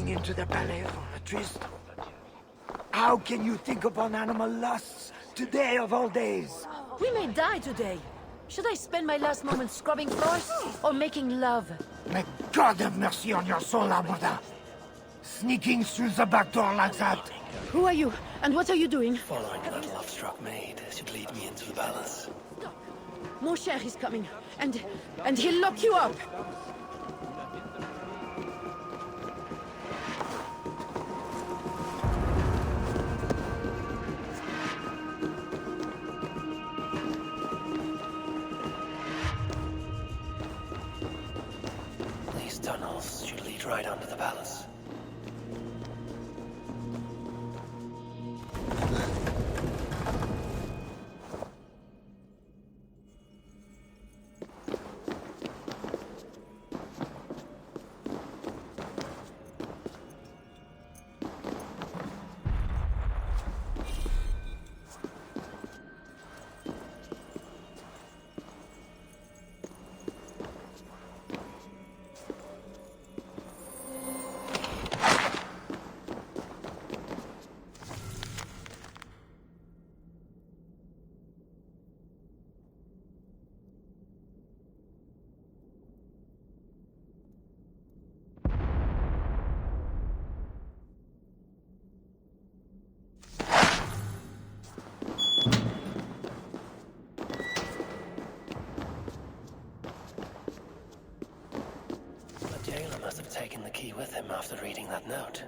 Into the Palais of a Trist. How can you think upon animal lusts today of all days? We may die today. Should I spend my last moments scrubbing floors or making love? May God have mercy on your soul, Amanda. Sneaking through the back door like that. Who are you, and what are you doing? Following that love-struck maid should lead me into the palace. Mon cher is coming, and he'll lock you up. Tunnels should lead right under the palace. Must have taken the key with him after reading that note.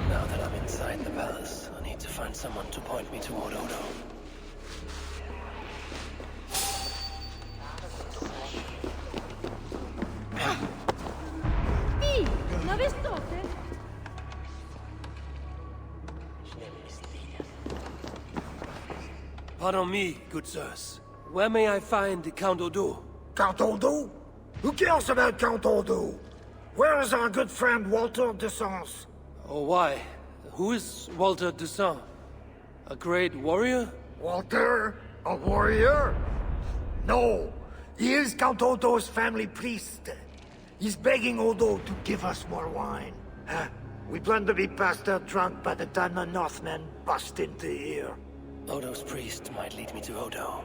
Now that I'm inside the palace, I need to find someone to point me toward Odo. Pardon me, good sirs. Where may I find Count Odo? Count Odo? Who cares about Count Odo? Where is our good friend Walter de Sens? Oh, why? Who is Walter de Sens? A great warrior? Walter? A warrior? No. He is Count Odo's family priest. He's begging Odo to give us more wine. We plan to be past out drunk by the time the Northmen bust into here. Odo's priest might lead me to Odo.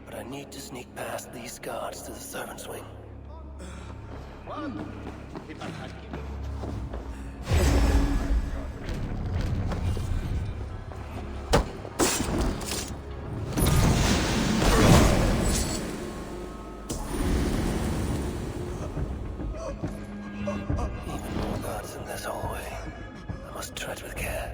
But I need to sneak past these guards to the servants' wing. Even more guards in this hallway. I must tread with care.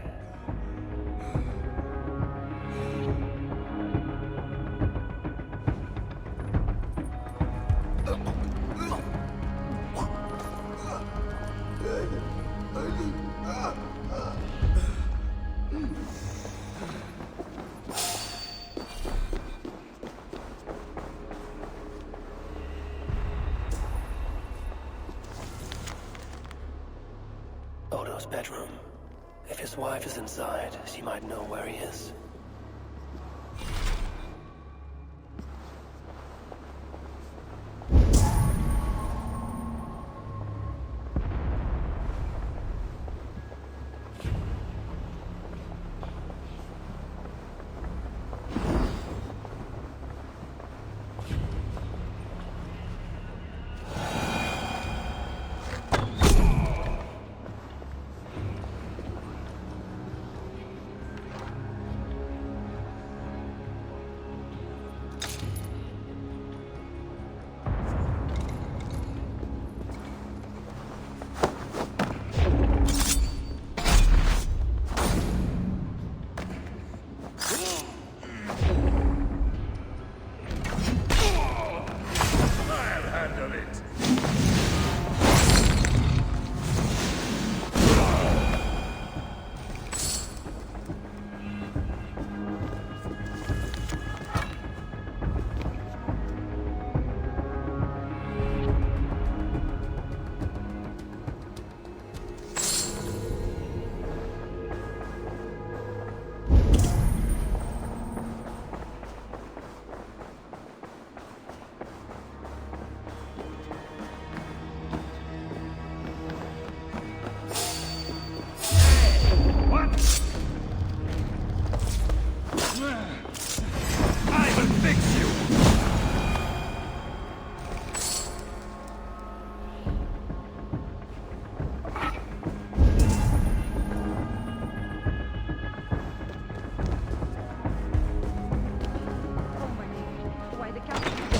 Odo's bedroom. If his wife is inside, she might know where he is.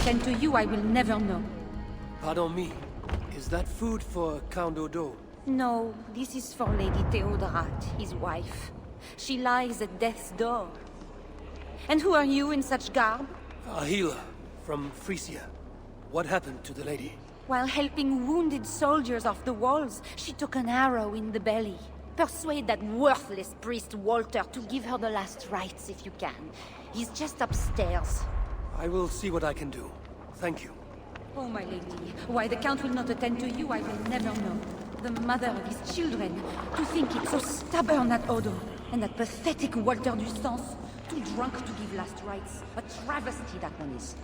And to you, I will never know. Pardon me. Is that food for Count Odo? No, this is for Lady Theodorat, his wife. She lies at death's door. And who are you in such garb? A healer from Francia. What happened to the lady? While helping wounded soldiers off the walls, she took an arrow in the belly. Persuade that worthless priest Walter to give her the last rites if you can. He's just upstairs. I will see what I can do. Thank you. Oh, my lady, why the Count will not attend to you, I will never know. The mother of his children, to think it's so stubborn at Odo, and that pathetic Walter du Sens, too drunk to give last rites. A travesty, that one is.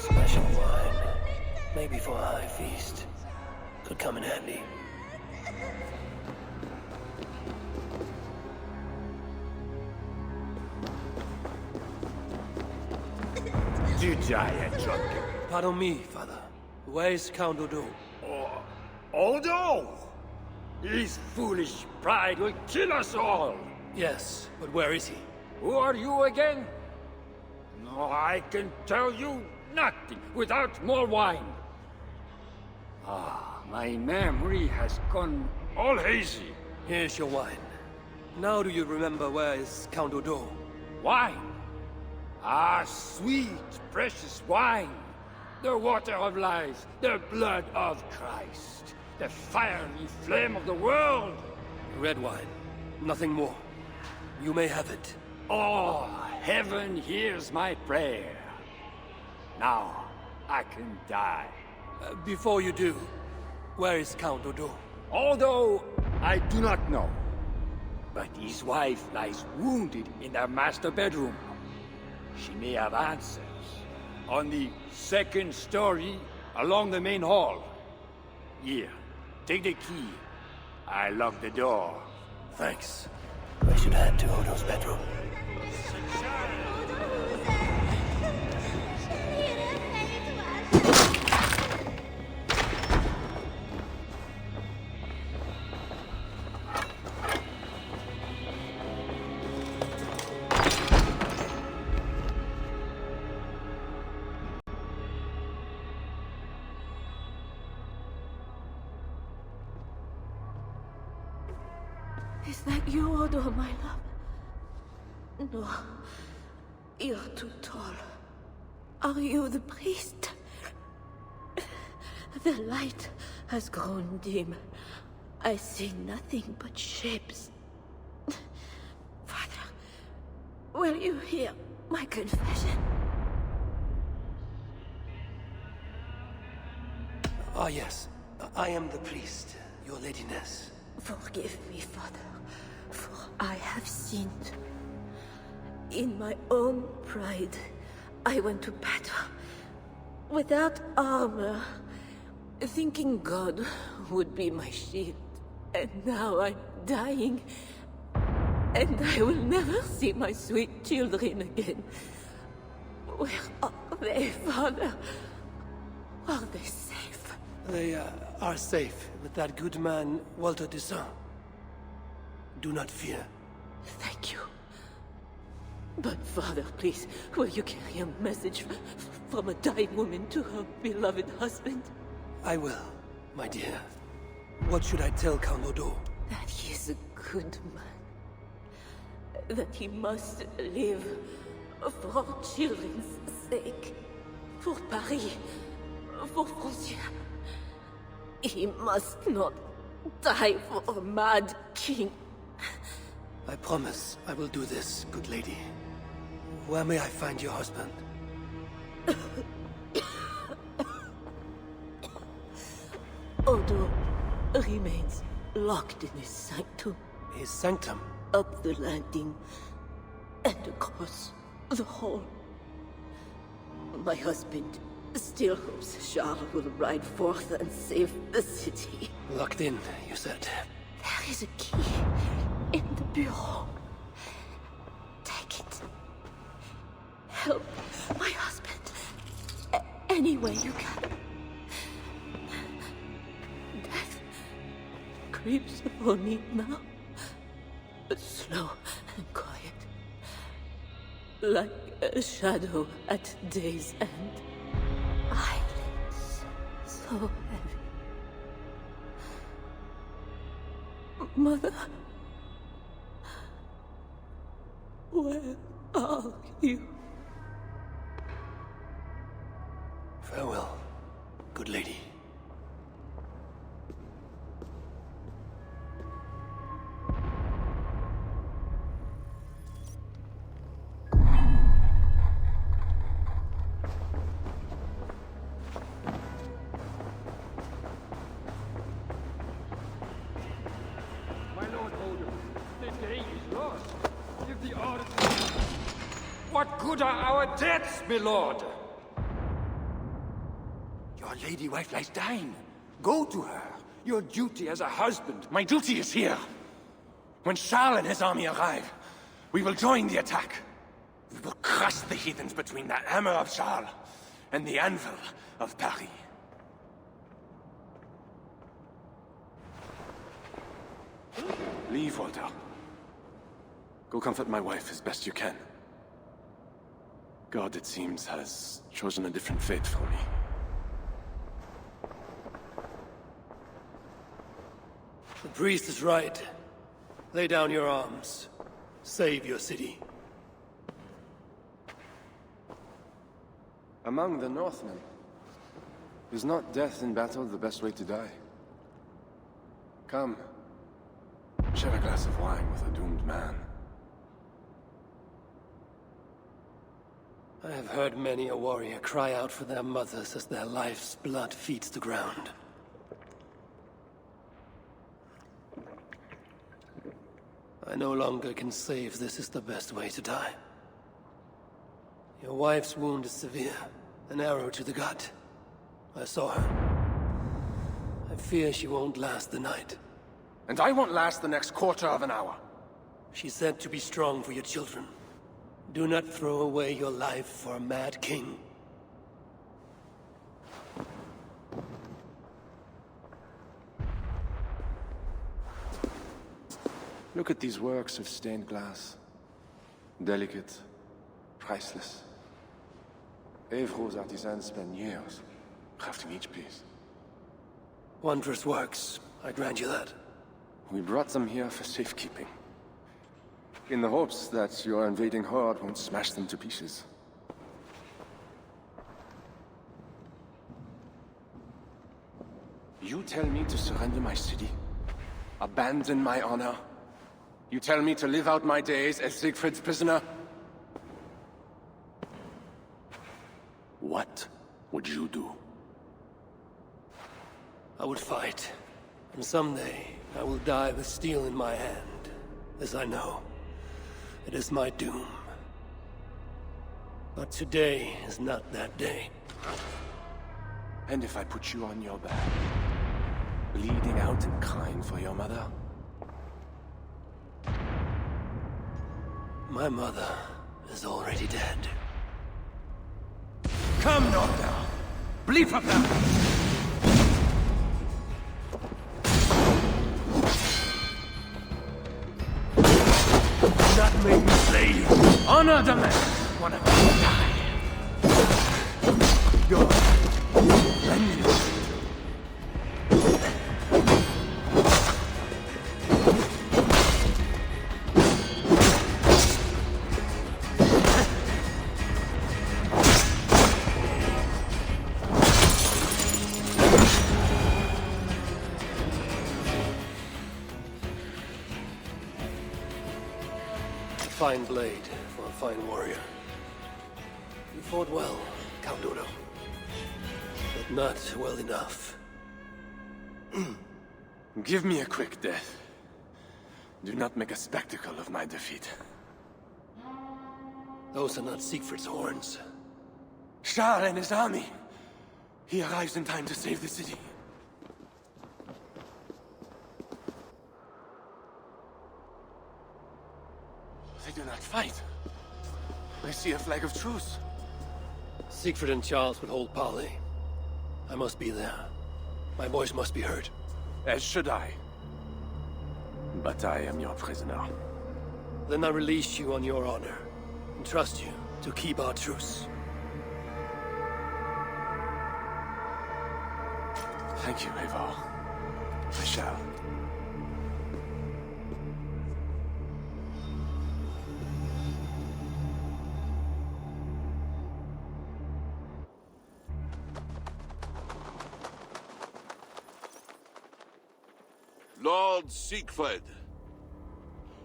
Special wine. Maybe for a high feast. Could come in handy. Did I drunk? Pardon me, father. Where is Count Odo? Odo? His foolish pride will kill us all! Yes, but where is he? Who are you again? No, I can tell you nothing without more wine. Ah, my memory has gone all hazy. Here's your wine. Now do you remember where is Count Odo? Wine? Ah, sweet, precious wine. The water of life, the blood of Christ, the fiery flame of the world. Red wine. Nothing more. You may have it. Oh, heaven hears my prayer. Now, I can die. Before you do, where is Count Odo? Although I do not know. But his wife lies wounded in their master bedroom. She may have answers. On the second story, along the main hall. Here, take the key. I locked the door. Thanks. I should head to Odo's bedroom. Is that you, Odo, my love? No. You're too tall. Are you the priest? The light has grown dim. I see nothing but shapes. Father, will you hear my confession? Ah, yes. I am the priest, your ladiness. Forgive me, Father, for I have sinned. In my own pride, I went to battle without armor, thinking God would be my shield. And now I'm dying, and I will never see my sweet children again. Where are they, Father? Are they safe? They are safe with that good man, Walter de Saint. Do not fear. Thank you. But Father, please, will you carry a message from a dying woman to her beloved husband? I will, my dear. What should I tell Count Odo? That he is a good man. That he must live for children's sake. For Paris. For Francia. He must not die for a mad king. I promise I will do this, good lady. Where may I find your husband? Odo remains locked in his sanctum. His sanctum? Up the landing and across the hall. My husband still hopes Charles will ride forth and save the city. Locked in, you said. There is a key in the bureau. Take it. Help my husband any way you can. Death creeps upon me now, slow and quiet, like a shadow at day's end. Eyelids so heavy. Mother, where are you? Farewell, good lady. What good are our deaths, my lord? Your lady wife lies dying. Go to her. Your duty as a husband. My duty is here. When Charles and his army arrive, we will join the attack. We will crush the heathens between the hammer of Charles and the anvil of Paris. Leave, Walter. Go comfort my wife as best you can. God, it seems, has chosen a different fate for me. The priest is right. Lay down your arms. Save your city. Among the Northmen, is not death in battle the best way to die? Come, share a glass of wine with a doomed man. I have heard many a warrior cry out for their mothers as their life's blood feeds the ground. I no longer can say if this is the best way to die. Your wife's wound is severe. An arrow to the gut. I saw her. I fear she won't last the night. And I won't last the next quarter of an hour. She said to be strong for your children. Do not throw away your life for a mad king. Look at these works of stained glass. Delicate, priceless. Evro's artisans spend years crafting each piece. Wondrous works, I grant you that. We brought them here for safekeeping. In the hopes that your invading horde won't smash them to pieces. You tell me to surrender my city? Abandon my honor? You tell me to live out my days as Siegfried's prisoner? What would you do? I would fight. And someday, I will die with steel in my hand. As I know, it is my doom. But today is not that day. And if I put you on your back, bleeding out and crying for your mother? My mother is already dead. Come, Norther! Bleed from them! Do not make me slay you! Honor the man! One of us will die! God, vengeance! Fine blade for a fine warrior. You fought well, Count Odo. But not well enough. Give me a quick death. Do not make a spectacle of my defeat. Those are not Siegfried's horns. Skal and his army. He arrives in time to save the city. They do not fight. I see a flag of truce. Siegfried and Charles would hold parley. I must be there. My boys must be heard. As should I. But I am your prisoner. Then I release you on your honor, and trust you to keep our truce. Thank you, Eivor. I shall. Lord Siegfried,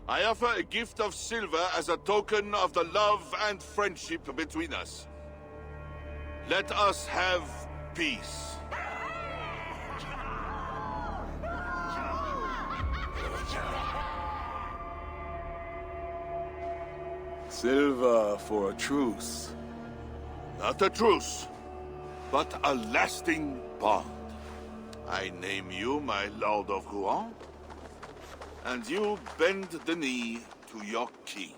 I offer a gift of silver as a token of the love and friendship between us. Let us have peace. Silver for a truce. Not a truce, but a lasting bond. I name you my Lord of Rouen, and you bend the knee to your king.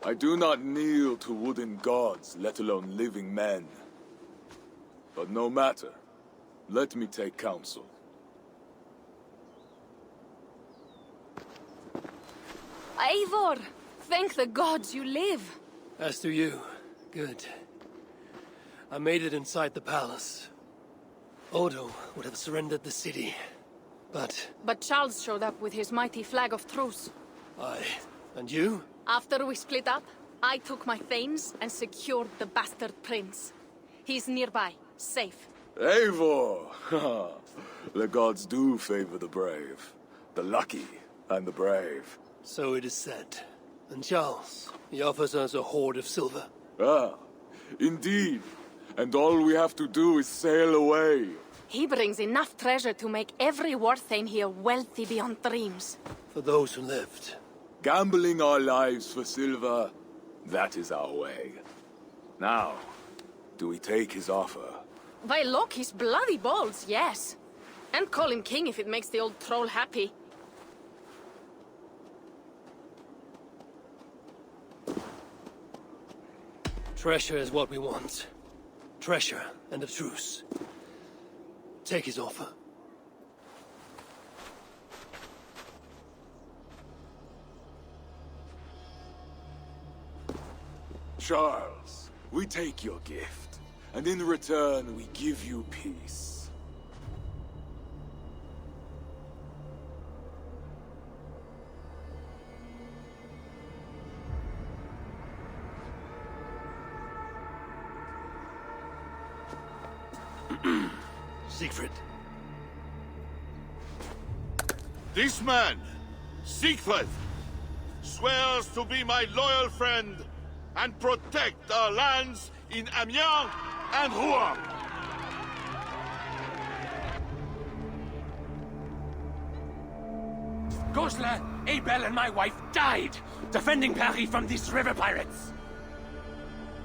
I do not kneel to wooden gods, let alone living men. But no matter. Let me take counsel. Eivor! Thank the gods you live! As to you, good. I made it inside the palace. Odo would have surrendered the city, but... But Charles showed up with his mighty flag of truce. Aye. And you? After we split up, I took my thanes and secured the bastard prince. He's nearby, safe. Eivor! The gods do favor the brave. The lucky and the brave. So it is said. And Charles, he offers us a hoard of silver. Ah, indeed. And all we have to do is sail away. He brings enough treasure to make every Warthane here wealthy beyond dreams. For those who lived. Gambling our lives for silver, that is our way. Now, do we take his offer? By Loki's bloody balls, yes. And call him king if it makes the old troll happy. Treasure is what we want. Treasure and a truce. Take his offer. Charles, we take your gift, and in return we give you peace. Siegfried. This man, Siegfried, swears to be my loyal friend and protect our lands in Amiens and Rouen. Goslar, Abel, and my wife died defending Paris from these river pirates.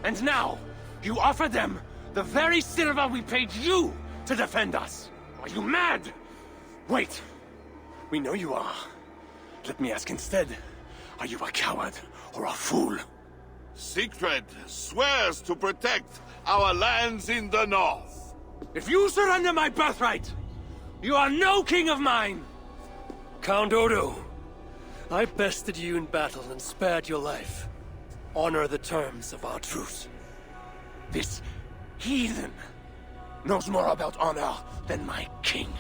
And now, you offer them the very silver we paid you to defend us. Are you mad? Wait. We know you are. Let me ask instead, are you a coward or a fool? Siegfried swears to protect our lands in the north. If you surrender my birthright, you are no king of mine! Count Odo, I bested you in battle and spared your life. Honor the terms of our truce. This heathen knows more about honor than my king.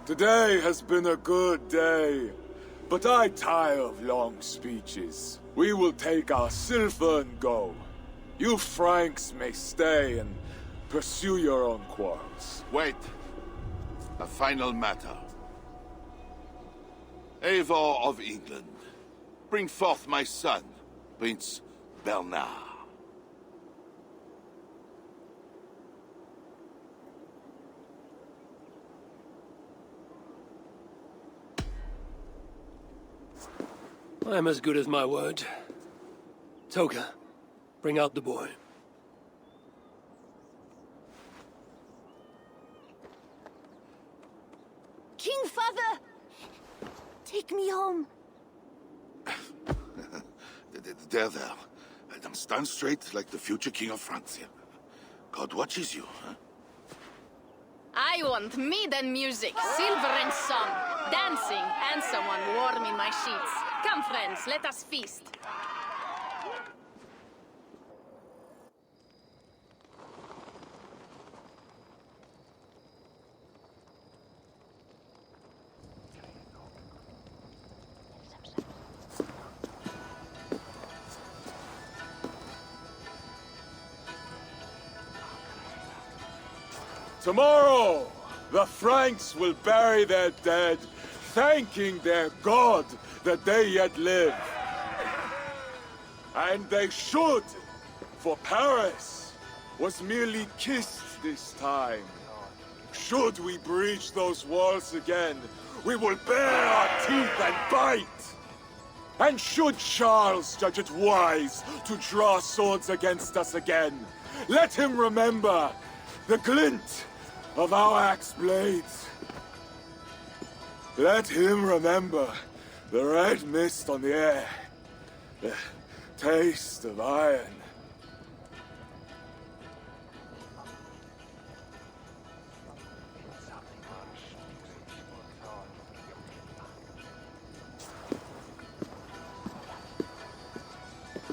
Today has been a good day, but I tire of long speeches. We will take our silver and go. You Franks may stay and pursue your own quarrels. Wait. A final matter. Eivor of England, bring forth my son, Prince Bernard. I'm as good as my word. Toga, bring out the boy. King Father! Take me home. There. Now stand straight like the future king of Francia. God watches you, huh? I want mead and music, silver and song, dancing, and someone warm in my sheets. Come, friends, let us feast. Tomorrow, the Franks will bury their dead, thanking their god that they yet live. And they should, for Paris was merely kissed this time. Should we breach those walls again, we will bare our teeth and bite. And should Charles judge it wise to draw swords against us again, let him remember the glint of our axe blades. Let him remember the red mist on the air, the taste of iron.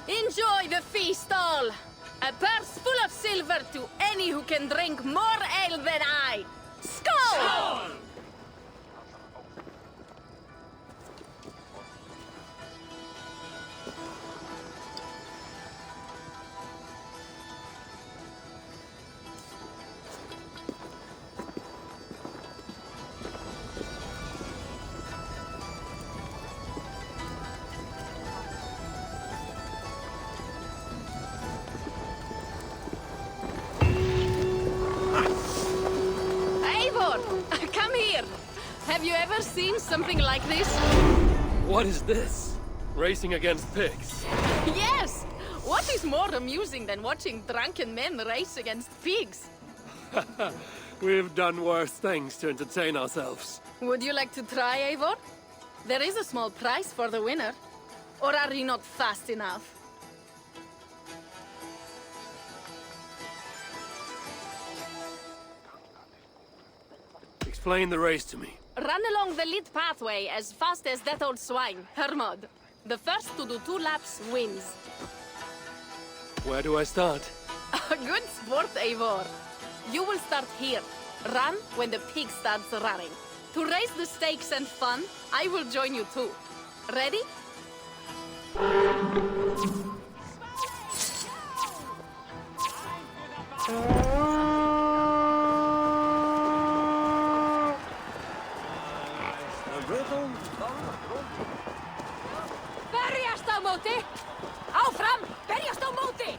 Enjoy the feast all! A purse full of silver to any who can drink more ale than I! Skål! Skål! Have you ever seen something like this? What is this? Racing against pigs? Yes! What is more amusing than watching drunken men race against pigs? We've done worse things to entertain ourselves. Would you like to try, Eivor? There is a small prize for the winner. Or are you not fast enough? Explain the race to me. Run along the lit pathway as fast as that old swine, Hermod. The first to do 2 laps wins. Where do I start? Good sport, Eivor. You will start here. Run when the pig starts running. To raise the stakes and fun, I will join you too. Ready? Berjast á móti! Áfram! Berjast á móti!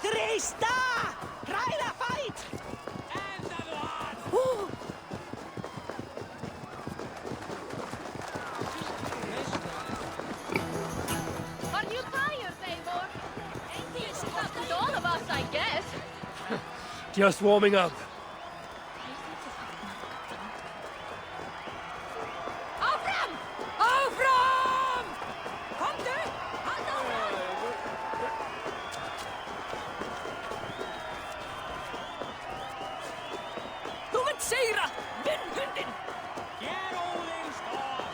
Krista! Ræða fæt! Are you tired, Eivor? English with all of us, I guess. Just warming up. Áfram! Áfram! Komdu! Halda áfram! Þú vilt sigra! Vinn hundinn! Hér Óðinn stóð!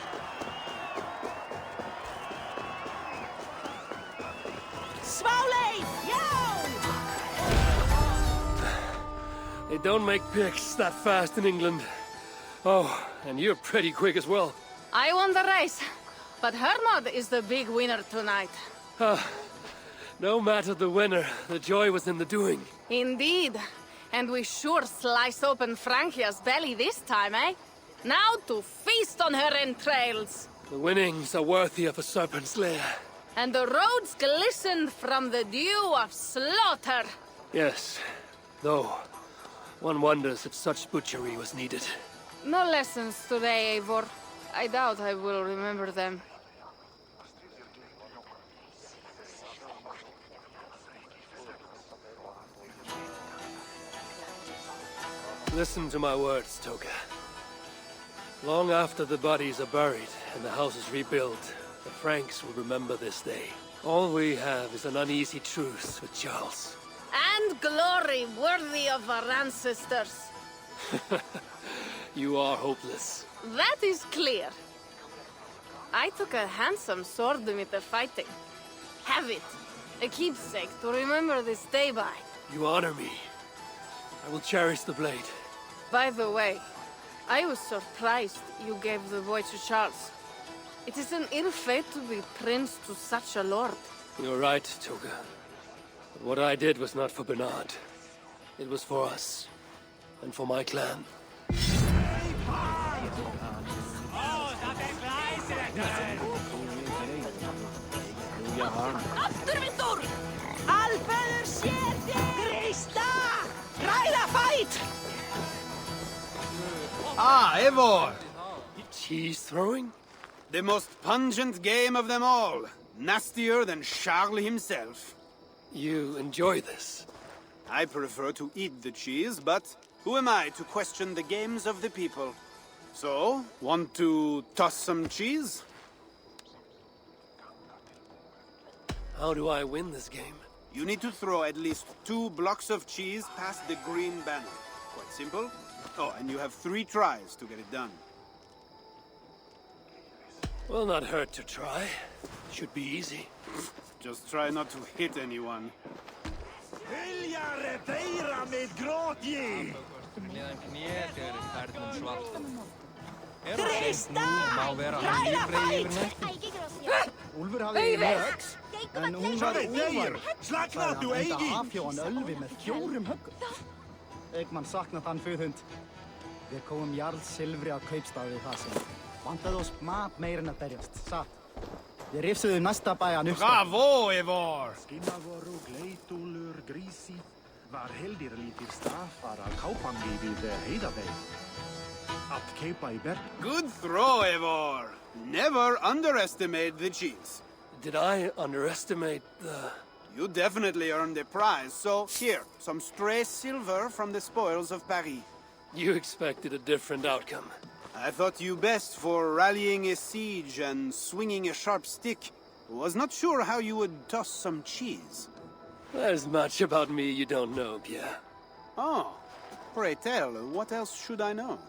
Sváley! Já! They don't make picks that fast in England. Oh, and you're pretty quick as well. I won the race, but Hermod is the big winner tonight. No matter the winner, the joy was in the doing. Indeed. And we sure slice open Francia's belly this time, eh? Now to feast on her entrails. The winnings are worthy of a serpent's lair. And the roads glisten from the dew of slaughter. Yes, though one wonders if such butchery was needed. No lessons today, Eivor. I doubt I will remember them. Listen to my words, Toga. Long after the bodies are buried and the house is rebuilt, the Franks will remember this day. All we have is an uneasy truce with Charles. And glory worthy of our ancestors. You are hopeless. That is clear. I took a handsome sword with the fighting. Have it. A keepsake to remember this day by. You honor me. I will cherish the blade. By the way, I was surprised you gave the boy to Charles. It is an ill fate to be prince to such a lord. You're right, Toga. But what I did was not for Bernard. It was for us. And for my clan. Afturvindur! Alfeður sér þig! Krista! Ræða fæt! Ah, Eivor! Cheese throwing? The most pungent game of them all. Nastier than Charles himself. You enjoy this? I prefer to eat the cheese, but who am I to question the games of the people? So, want to toss some cheese? How do I win this game? You need to throw at least 2 blocks of cheese past the green banner. Quite simple. Oh, and you have 3 tries to get it done. Will not hurt to try. Should be easy. Just try not to hit anyone. Krista! Ræða fæt! Úlfur hafði mjög, en hún var óvar. Slagnaðu, Eigi! Enda afhjóðan Ölvi með 4 höggum. Eggmann saknar þann föðhund. Við komum Jarl Silfri á kaupstað við það sem. Vantaði oss mat meir en að berjast, satt. Við rifsuðu næsta bæjan uppstað. Bravo, Eivor! Skinnavoru, Gleitúlur, Grísi var heldýralítir stafar af kápangi við Heiðaveg. Að keipa í berg. Good throw, Eivor! Never underestimate the cheese. Did I underestimate the... You definitely earned a prize, so here, some stray silver from the spoils of Paris. You expected a different outcome. I thought you best for rallying a siege and swinging a sharp stick. Was not sure how you would toss some cheese. There's much about me you don't know, Pierre. Oh, pray tell, what else should I know?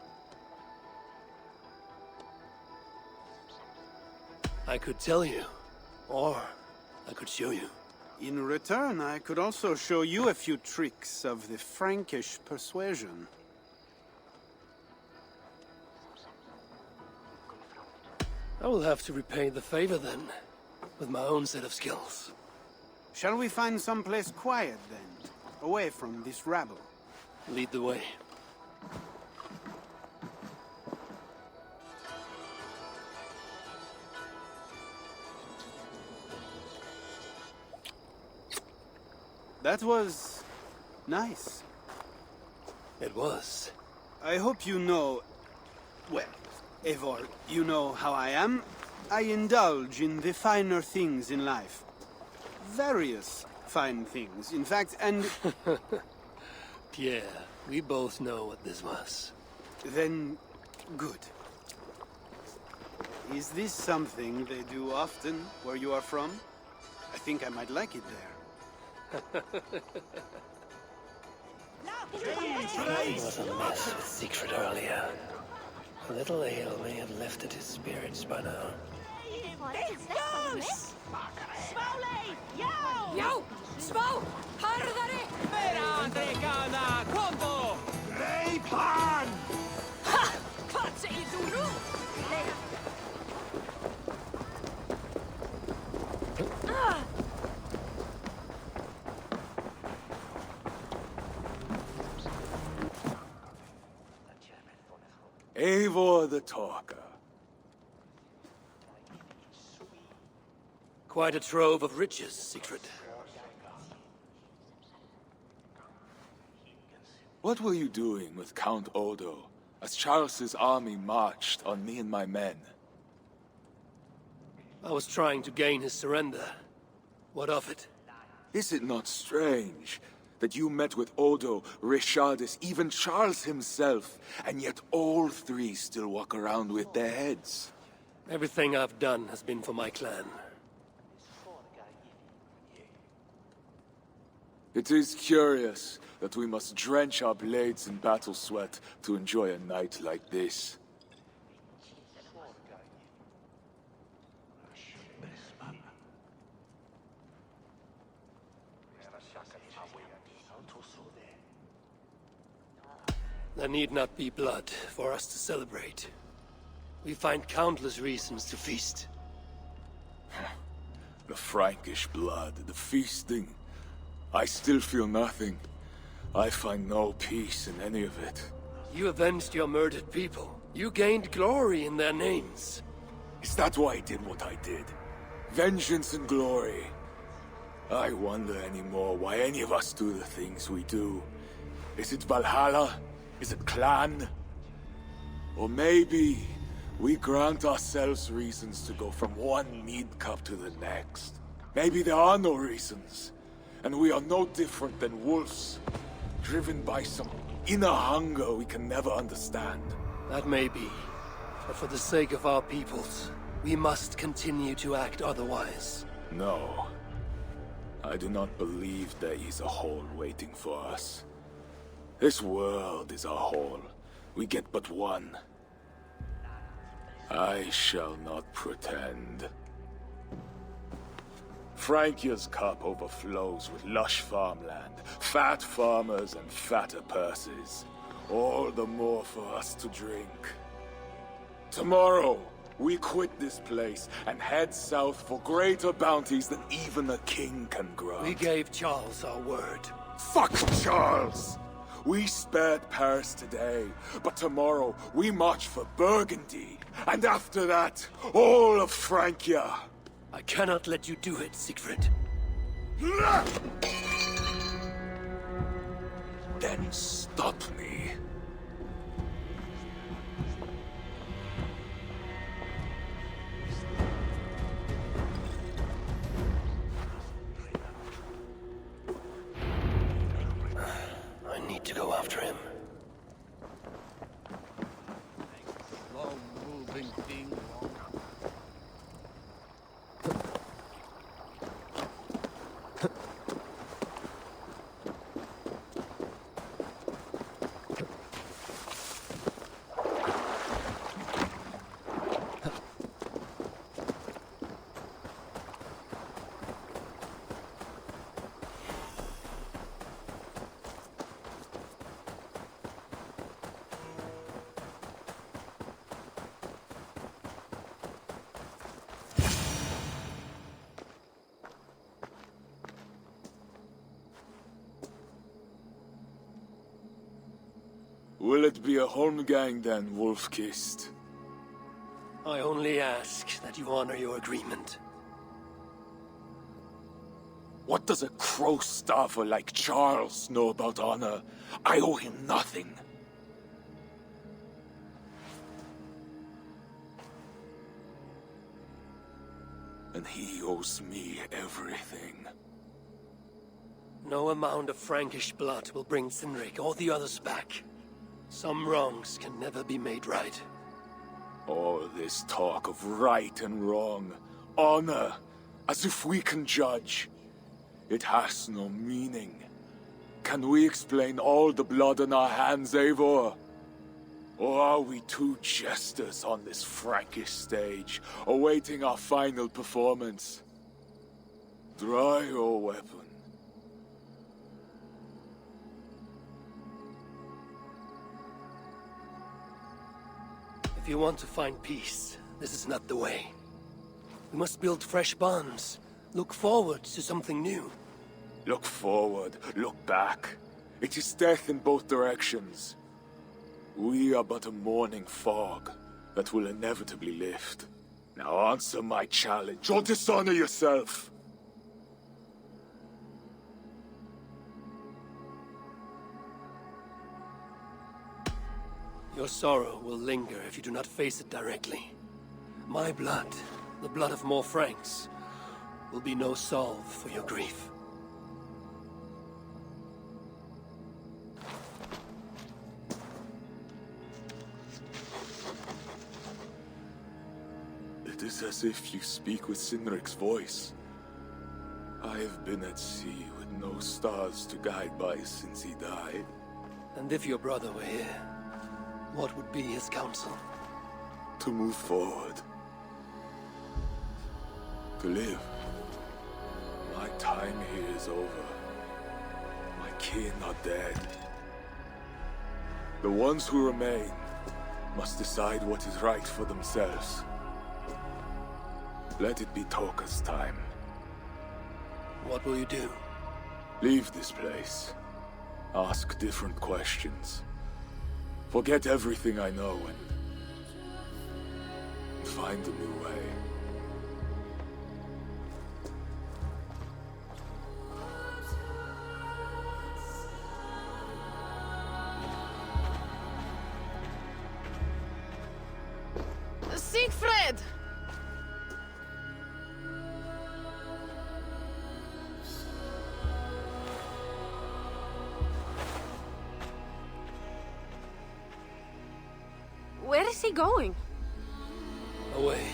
I could tell you, or I could show you. In return, I could also show you a few tricks of the Frankish persuasion. I will have to repay the favor then, with my own set of skills. Shall we find someplace quiet then, away from this rabble? Lead the way. That was nice. It was. I hope you know... Well, Eivor, you know how I am. I indulge in the finer things in life. Various fine things, in fact, and... Pierre, we both know what this was. Then, good. Is this something they do often where you are from? I think I might like it there. He was a mess with Siegfried earlier. A little ale may have lifted his spirits by now. Jau! Svá! Harðari! Verandi gana! Kombo! Greip hann! Ha! Hvað segir þú nú? Eivor the Talker. Quite a trove of riches, Siegfried. What were you doing with Count Odo as Charles's army marched on me and my men? I was trying to gain his surrender. What of it? Is it not strange that you met with Odo, Richardus, even Charles himself, and yet all three still walk around with their heads? Everything I've done has been for my clan. It is curious that we must drench our blades in battle sweat to enjoy a night like this. There need not be blood for us to celebrate. We find countless reasons to feast. The Frankish blood, the feasting. I still feel nothing. I find no peace in any of it. You avenged your murdered people. You gained glory in their names. Is that why I did what I did? Vengeance and glory. I wonder anymore why any of us do the things we do. Is it Valhalla? Is it clan? Or maybe we grant ourselves reasons to go from one mead cup to the next. Maybe there are no reasons, and we are no different than wolves, driven by some inner hunger we can never understand. That may be, but for the sake of our peoples, we must continue to act otherwise. No. I do not believe there is a hole waiting for us. This world is our hole. We get but one. I shall not pretend. Francia's cup overflows with lush farmland, fat farmers and fatter purses. All the more for us to drink. Tomorrow, we quit this place and head south for greater bounties than even a king can grant. We gave Charles our word. Fuck Charles! We spared Paris today, but tomorrow we march for Burgundy. And after that, all of Francia. I cannot let you do it, Siegfried. Then stop me. I need to go after him. Slow-moving thing. Will it be a Holmgang then, Wolf-Kissed? I only ask that you honor your agreement. What does a crow-starver like Charles know about honor? I owe him nothing. And he owes me everything. No amount of Frankish blood will bring Cynric or the others back. Some wrongs can never be made right. All this talk of right and wrong, honor, as if we can judge. It has no meaning. Can we explain all the blood on our hands, Eivor? Or are we two jesters on this Frankish stage, awaiting our final performance? Draw your weapon. If you want to find peace, this is not the way. We must build fresh bonds. Look forward to something new. Look forward, look back. It is death in both directions. We are but a morning fog that will inevitably lift. Now answer my challenge, or dishonor yourself. Your sorrow will linger if you do not face it directly. My blood, the blood of more Franks, will be no salve for your grief. It is as if you speak with Cynric's voice. I have been at sea with no stars to guide by since he died. And if your brother were here, what would be his counsel? To move forward. To live. My time here is over. My kin are dead. The ones who remain must decide what is right for themselves. Let it be Toka's time. What will you do? Leave this place. Ask different questions. Forget everything I know and find a new way. Siegfried! Where is he going? Away.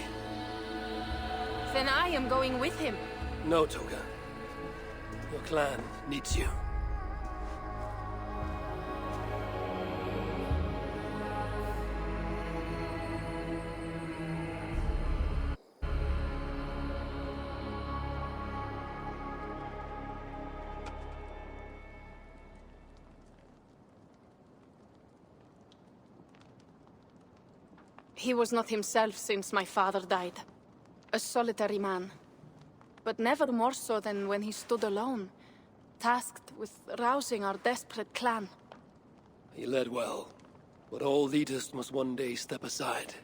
Then I am going with him. No, Toga. Your clan needs you. He was not himself since my father died. A solitary man. But never more so than when he stood alone, tasked with rousing our desperate clan. He led well, but all leaders must one day step aside.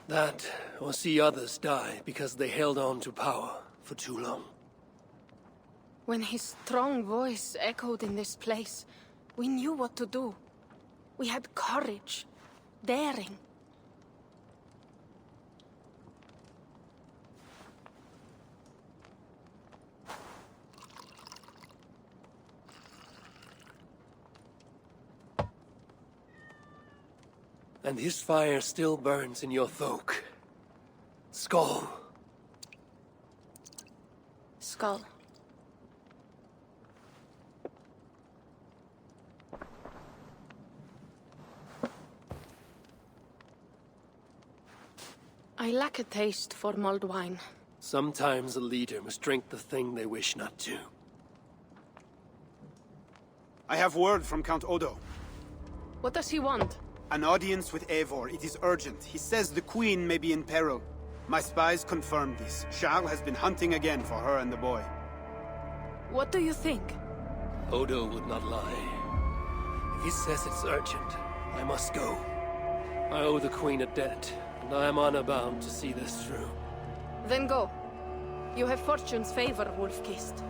That, or see others die because they held on to power for too long. When his strong voice echoed in this place, we knew what to do. We had courage, daring. And his fire still burns in your folk. Skal. Skal. I lack a taste for mulled wine. Sometimes a leader must drink the thing they wish not to. I have word from Count Odo. What does he want? An audience with Eivor. It is urgent. He says the Queen may be in peril. My spies confirmed this. Charles has been hunting again for her and the boy. What do you think? Odo would not lie. If he says it's urgent, I must go. I owe the Queen a debt, and I am honor-bound to see this through. Then go. You have fortune's favor, Wolf-Kissed.